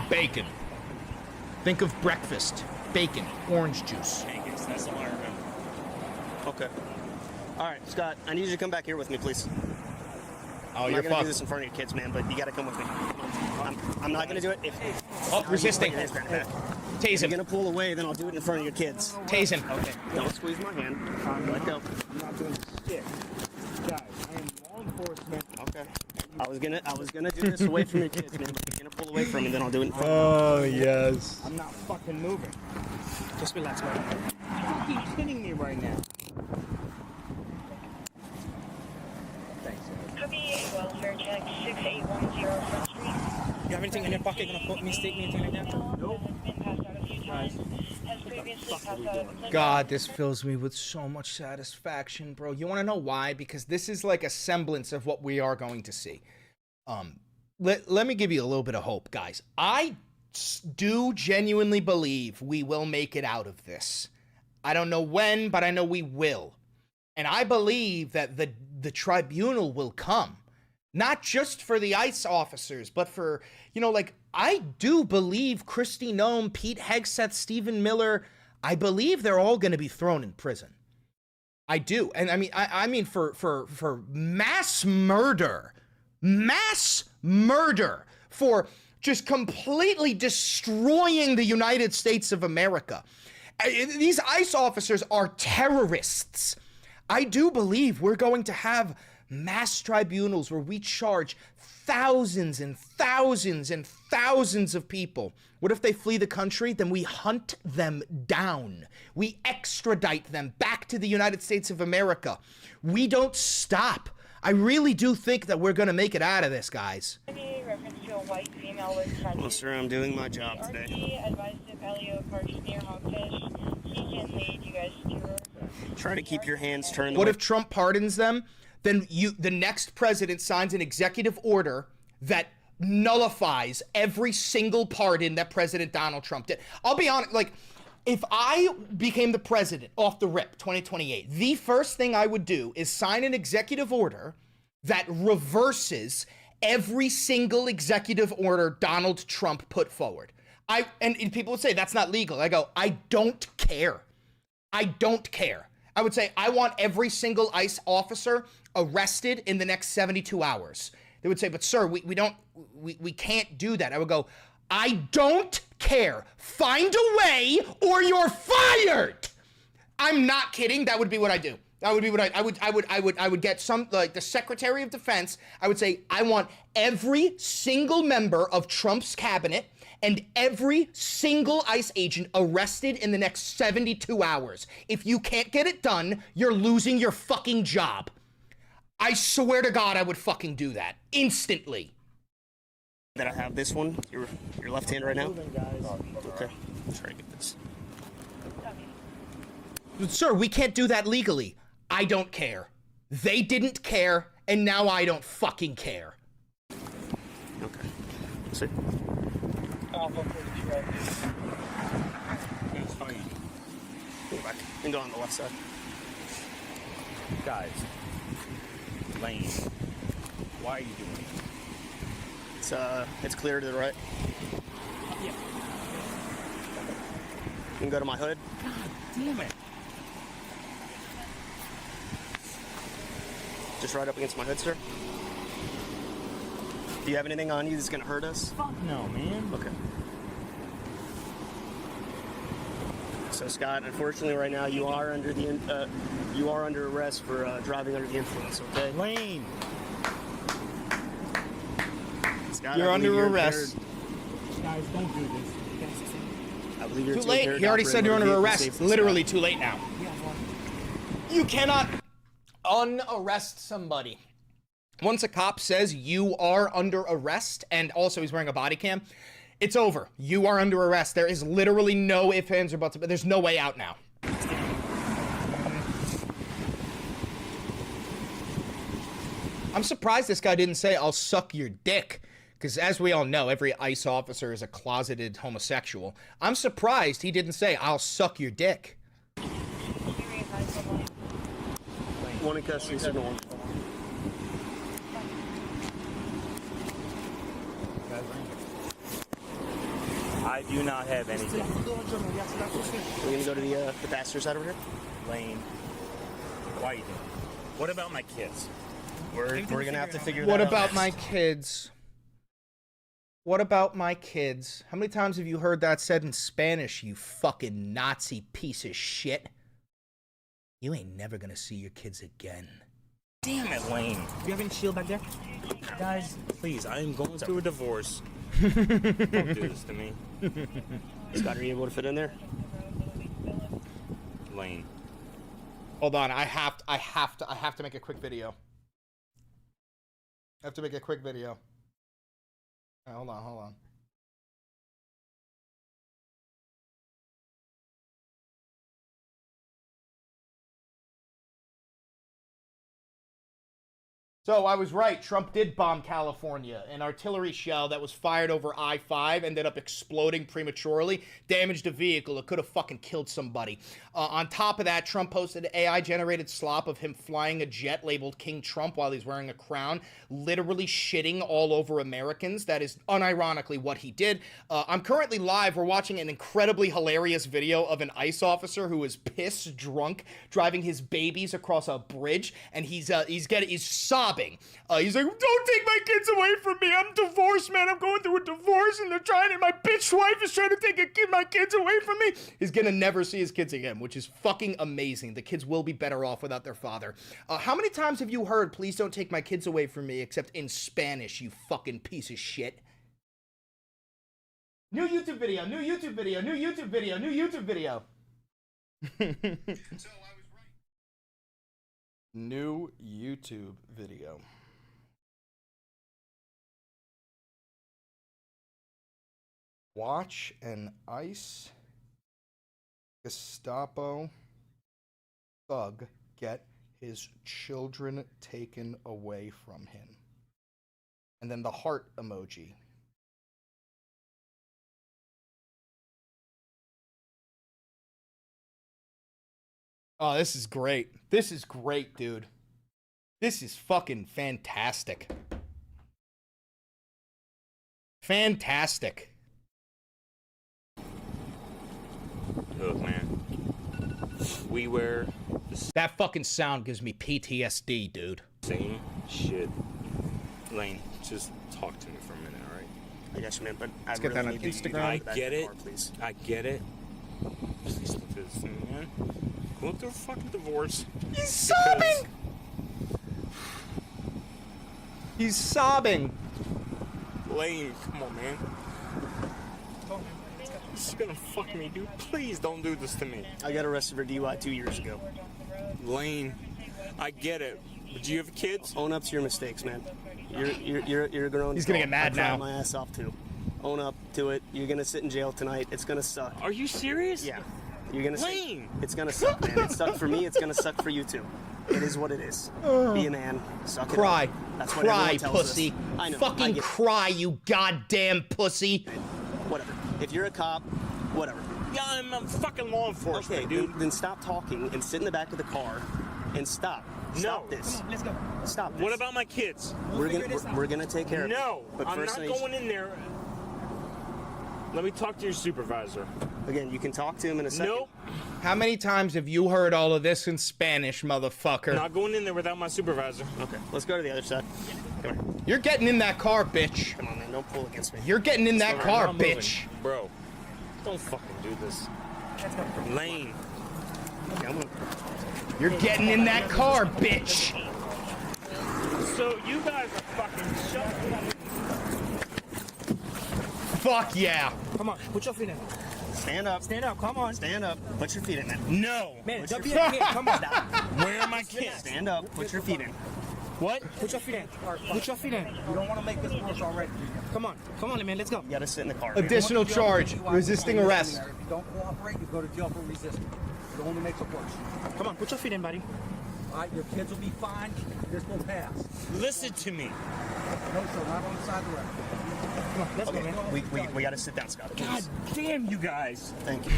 Bacon. Think of breakfast. Bacon. Orange juice. Pancakes, that's all I remember. Okay. All right, Scott, I need you to come back here with me, please. Oh, I'm you're not gonna fucked. do this in front of your kids, man, but you gotta come with me. I'm not gonna do it if... Oh, resisting. Tase him. You're gonna pull away, then I'll do it in front of your kids. Tase him. Okay. Don't squeeze my hand. Let go. I'm not doing shit. Guys, I am law enforcement. Okay. I was gonna do this away from your kids, man. But you're gonna pull away from me, then I'll do it in front Oh, yes. I'm not fucking moving. Just relax, man. You're fucking kidding me right now. Thanks, Copy a welfare check 6810 Front Street. You have anything in your pocket gonna put mistake me anything like that? Nope. Been passed out a few times. Has previously passed out of the God, this fills me with so much satisfaction, bro. You want to know why? Because this is like a semblance of what we are going to see. Let me give you a little bit of hope, guys. I do genuinely believe we will make it out of this. I don't know when, but I know we will. And I believe that the tribunal will come. Not just for the ICE officers, but for, you know, like, I do believe Kristi Noem, Pete Hegseth, Stephen Miller, I believe they're all going to be thrown in prison. I do. And I mean for mass murder, for just completely destroying the United States of America. These ICE officers are terrorists. I do believe we're going to have mass tribunals where we charge thousands and thousands and thousands of people. What if they flee the country? Then we hunt them down. We extradite them back to the United States of America. We don't stop. I really do think that we're going to make it out of this, guys. reference to a white female with tattoos. Well, sir, I'm doing my job today. RT advised if Elio parks near Hogfish, he can lead you guys to her. Try to keep your hands turned. What if Trump pardons them? Then the next president signs an executive order that nullifies every single pardon that President Donald Trump did. I'll be honest, like, if I became the president off the rip, 2028, the first thing I would do is sign an executive order that reverses every single executive order Donald Trump put forward. And people would say that's not legal. I go, I don't care. I don't care. I would say I want every single ICE officer arrested in the next 72 hours. They would say, but sir, we can't do that. I would go, I don't care. Find a way or you're fired. I'm not kidding. That would be what I do. That would be what I would get some, like the Secretary of Defense. I would say, I want every single member of Trump's cabinet and every single ICE agent arrested in the next 72 hours. If you can't get it done, you're losing your fucking job. I swear to God, I would fucking do that instantly. That I have this one, your left hand right now. Okay, let's try to get this. Sir, we can't do that legally. I don't care. They didn't care, and now I don't fucking care. Okay. See? Go back and go on the left side. Guys, Lane, why are you doing it? It's clear to the right. Yeah. You can go to my hood. God damn it. Just right up against my hood, sir. Do you have anything on you that's gonna hurt us? Fuck no, man. Okay. So Scott, unfortunately, right now you are under arrest for driving under the influence. Okay. Lane. Scott, You're under arrest. Guys, don't do this. I believe you're too late. He already said you're under arrest. Literally too late now. You cannot unarrest somebody. Once a cop says you are under arrest, and also he's wearing a body cam, it's over. You are under arrest. There is literally no ifs, ands, or buts. But there's no way out now. I'm surprised this guy didn't say, I'll suck your dick. Because as we all know, every ICE officer is a closeted homosexual. I'm surprised he didn't say, I'll suck your dick. One in custody, signal one. I do not have anything. We're gonna go to the passenger side over here. Lane, why are you doing it? What about my kids? We're gonna have to figure that What out. about my kids? What about my kids? How many times have you heard that said in Spanish, you fucking Nazi piece of shit? You ain't never gonna see your kids again. Damn it, Lane. You have any shield back there? Guys, please, I am going through a divorce. Don't do this to me. Scott, are you able to fit in there? Lane. Hold on, I have to make a quick video. I have to make a quick video. Right, hold on. So I was right. Trump did bomb California. An artillery shell that was fired over I-5 ended up exploding prematurely, damaged a vehicle. It could have fucking killed somebody. On top of that, Trump posted an AI-generated slop of him flying a jet labeled King Trump while he's wearing a crown, literally shitting all over Americans. That is unironically what he did. I'm currently live. We're watching an incredibly hilarious video of an ICE officer who is piss drunk driving his babies across a bridge, and he's sobbing. He's like, don't take my kids away from me. I'm divorced, man. I'm going through a divorce, and my bitch wife is trying to take my kids away from me. He's gonna never see his kids again, which is fucking amazing. The kids will be better off without their father. How many times have you heard, please don't take my kids away from me, except in Spanish, you fucking piece of shit? New YouTube video, new YouTube video, new YouTube video, new YouTube video. New YouTube video. Watch an ICE Gestapo thug get his children taken away from him. And then the heart emoji. Oh, this is great. This is great, dude. This is fucking fantastic. Fantastic. Look, man. We wear the That fucking sound gives me PTSD, dude. same shit. Lane, just talk to me for a minute, all right? I guess, man, but Let's I get that really on need you to Instagram. get I back get in the it. car, please. I get it. Please look at this thing, man. Go through a fucking divorce. He's sobbing! He's sobbing. Lane, come on, man. This is gonna fuck me, dude. Please don't do this to me. I got arrested for DUI 2 years ago. Lane, I get it. But do you have kids? Own up to your mistakes, man. You're a grown. He's gonna adult. get mad I cried now. my ass off too. Own up to it. You're gonna sit in jail tonight. It's gonna suck. Are you serious? Yeah. You're gonna. Lane! It's gonna suck, man. It sucked for me. It's gonna suck for you too. It is what it is. Be a man. Suck it Cry. up. That's what Cry, everyone tells pussy. us. I know. I Fucking get it. cry, you goddamn pussy. Whatever. If you're a cop, whatever. Yeah, I'm a fucking law enforcement, Okay, dude. then stop talking and sit in the back of the car and stop. Stop this. Let's go. Stop this. What about my kids? We're gonna take care of it. No, But I'm first not I need- going in there. Let me talk to your supervisor. Again, you can talk to him in a second. Nope. How many times have you heard all of this in Spanish, motherfucker? Not going in there without my supervisor. Okay, let's go to the other side. Come here. You're getting in that car, bitch. Come on, man. Don't pull against me. You're getting in that I'm car, not moving. bitch. Bro, don't fucking do this. Lane. Okay, I'm gonna... You're getting in that car, bitch. So you guys are fucking shut. Fuck yeah. Come on, put your feet in. Stand up. Stand up, come on. Stand up. Put your feet in, man. No. Man, don't be a kid. Come on. Where are my kids? Stand up. Put your feet in. What? Put your feet in. Put your feet in. You don't want to make this worse already. Come on. Come on, man. Let's go. You gotta sit in the car. Additional charge, resisting arrest. If you don't cooperate, you go to jail for resisting. It only makes it worse. Come on, put your feet in, buddy. All right, your kids will be fine. This will pass. Listen to me. No, sir, not on the side of the road. Come on, let's go, man. We gotta sit down, Scott. God damn you guys. Thank you.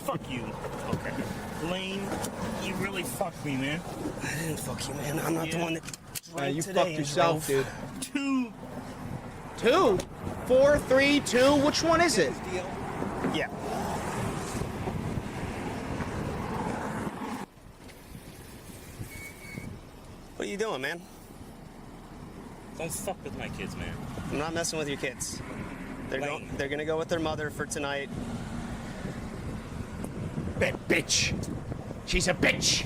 Fuck you. Okay. Lane, you really fucked me, man. I didn't fuck you, man. I'm not the one that drank You today fucked and yourself, drove. dude. 2, 4, 3, 2. Which one is it? Yeah. What are you doing, man? Don't fuck with my kids, man. I'm not messing with your kids. They're Lane. gonna go with their mother for tonight. That bitch. She's a bitch.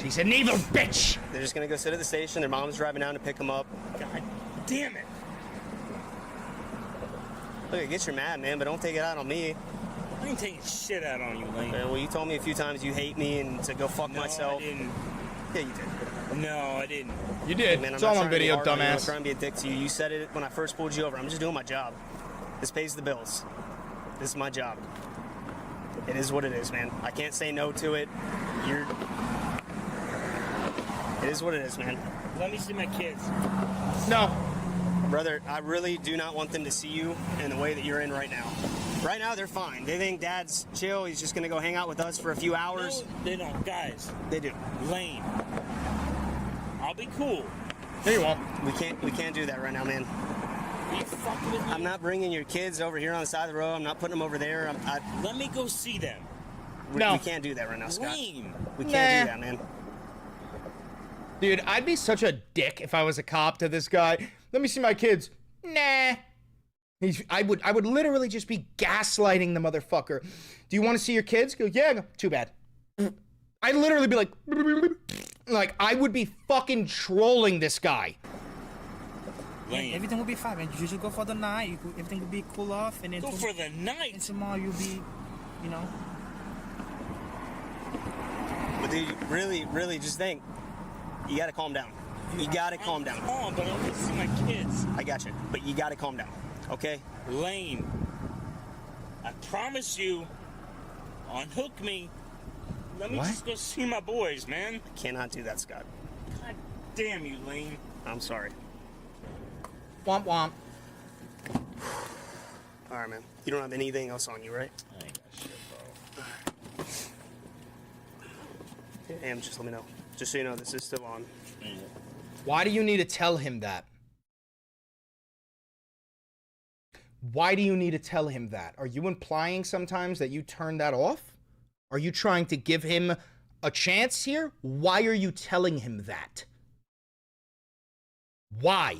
She's an evil bitch. They're just gonna go sit at the station. Their mom's driving down to pick them up. God damn it. Look, I guess you're mad, man, but don't take it out on me. I ain't taking shit out on you, Lane. Well, you told me a few times you hate me and to go fuck No, myself. I didn't. Yeah, you did. No, I didn't. You did. Man, I'm It's not all on trying to be video, hard on you. I'm not dumbass. trying to be a dick to you. You said it when I first pulled you over. I'm just doing my job. This pays the bills. This is my job. It is what it is, man. I can't say no to it. It is what it is, man. Let me see my kids. No. Brother, I really do not want them to see you in the way that you're in right now. Right now, they're fine. They think Dad's chill. He's just gonna go hang out with us for a few hours. No, they don't. Guys, They do. Lane. I'll be cool. No, you won't. We can't do that right now, man. Are you fucking with me? I'm not bringing your kids over here on the side of the road. I'm not putting them over there. Let me go see them. No. We can't do that right now, Scott. Lane. We can't Nah. do that, man. Dude, I'd be such a dick if I was a cop to this guy. Let me see my kids. Nah. I would literally just be gaslighting the motherfucker. Do you want to see your kids? Go, yeah. Go, too bad. I'd literally be like I would be fucking trolling this guy. Lane. Everything will be fine, man. You just go for the night. Everything will be cool off, and then Go for the night. And tomorrow you'll be, you know. But dude, really just think. You gotta calm down. You gotta calm down. Calm, but I want to see my kids. I got you. But you gotta calm down. Okay? Lane. I promise you. Unhook me. Let me What? just go see my boys, man. I cannot do that, Scott. God damn you, Lane. I'm sorry. Womp womp. All right, man. You don't have anything else on you, right? I ain't got shit, bro. Just let me know. Just so you know, this is still on. Yeah. Why do you need to tell him that? Why do you need to tell him that? Are you implying sometimes that you turn that off? Are you trying to give him a chance here? Why are you telling him that? Why?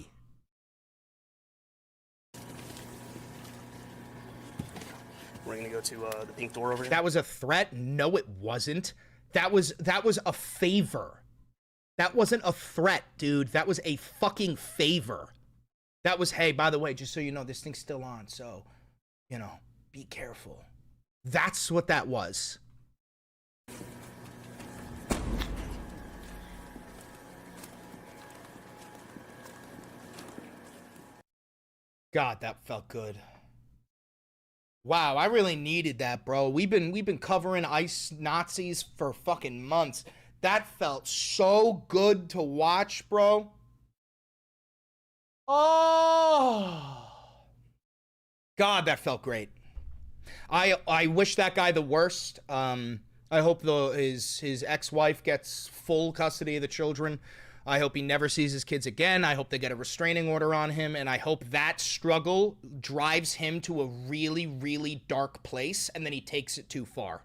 We're gonna go to the pink door over here. That was a threat? No, it wasn't. That was a favor. That wasn't a threat, dude. That was a fucking favor. That was, hey, by the way, just so you know, this thing's still on, so, you know, be careful. That's what that was. God, that felt good. Wow, I really needed that, bro. We've been covering ICE Nazis for fucking months. That felt so good to watch, bro. Oh, God, that felt great. I wish that guy the worst. I hope his ex-wife gets full custody of the children. I hope he never sees his kids again. I hope they get a restraining order on him, and I hope that struggle drives him to a really, really dark place, and then he takes it too far.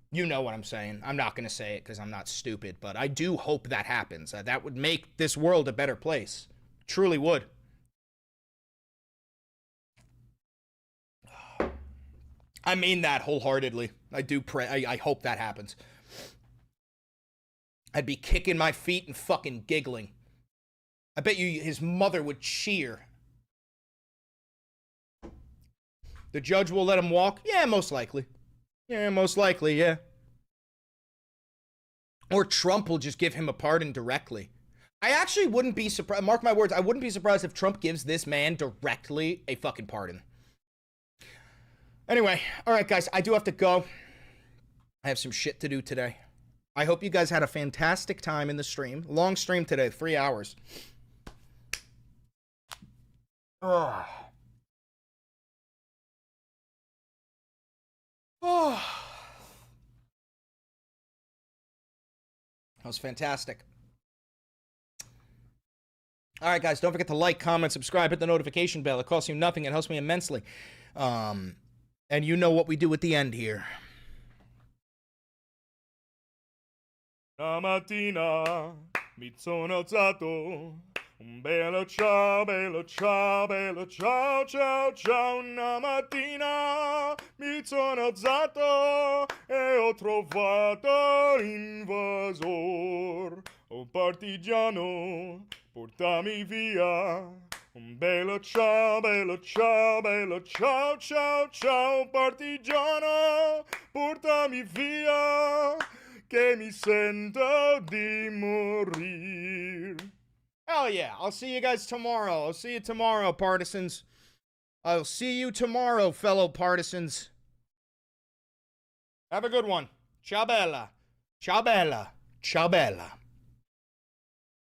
You know what I'm saying. I'm not going to say it because I'm not stupid, but I do hope that happens. That would make this world a better place. Truly would. I mean that wholeheartedly. I do pray. I hope that happens. I'd be kicking my feet and fucking giggling. I bet you his mother would cheer. The judge will let him walk? Yeah, most likely. Yeah, most likely, yeah. Or Trump will just give him a pardon directly. I actually wouldn't be surprised. Mark my words, I wouldn't be surprised if Trump gives this man directly a fucking pardon. Anyway, all right, guys, I do have to go. I have some shit to do today. I hope you guys had a fantastic time in the stream. Long stream today, 3 hours. Oh. Oh. That was fantastic. All right, guys, don't forget to like, comment, subscribe, hit the notification bell. It costs you nothing. It helps me immensely. And you know what we do at the end here. Una mattina mi sono alzato, un bello ciao, bello ciao, bello ciao, ciao, ciao. Una mattina mi sono alzato e ho trovato l'invasor, oh partigiano, portami via. Un bello ciao, bello ciao, bello ciao, ciao, ciao, partigiano, portami via. Che mi sento di morir. Hell yeah. I'll see you guys tomorrow. I'll see you tomorrow, partisans. I'll see you tomorrow, fellow partisans. Have a good one. Ciao bella. Ciao bella. Ciao bella.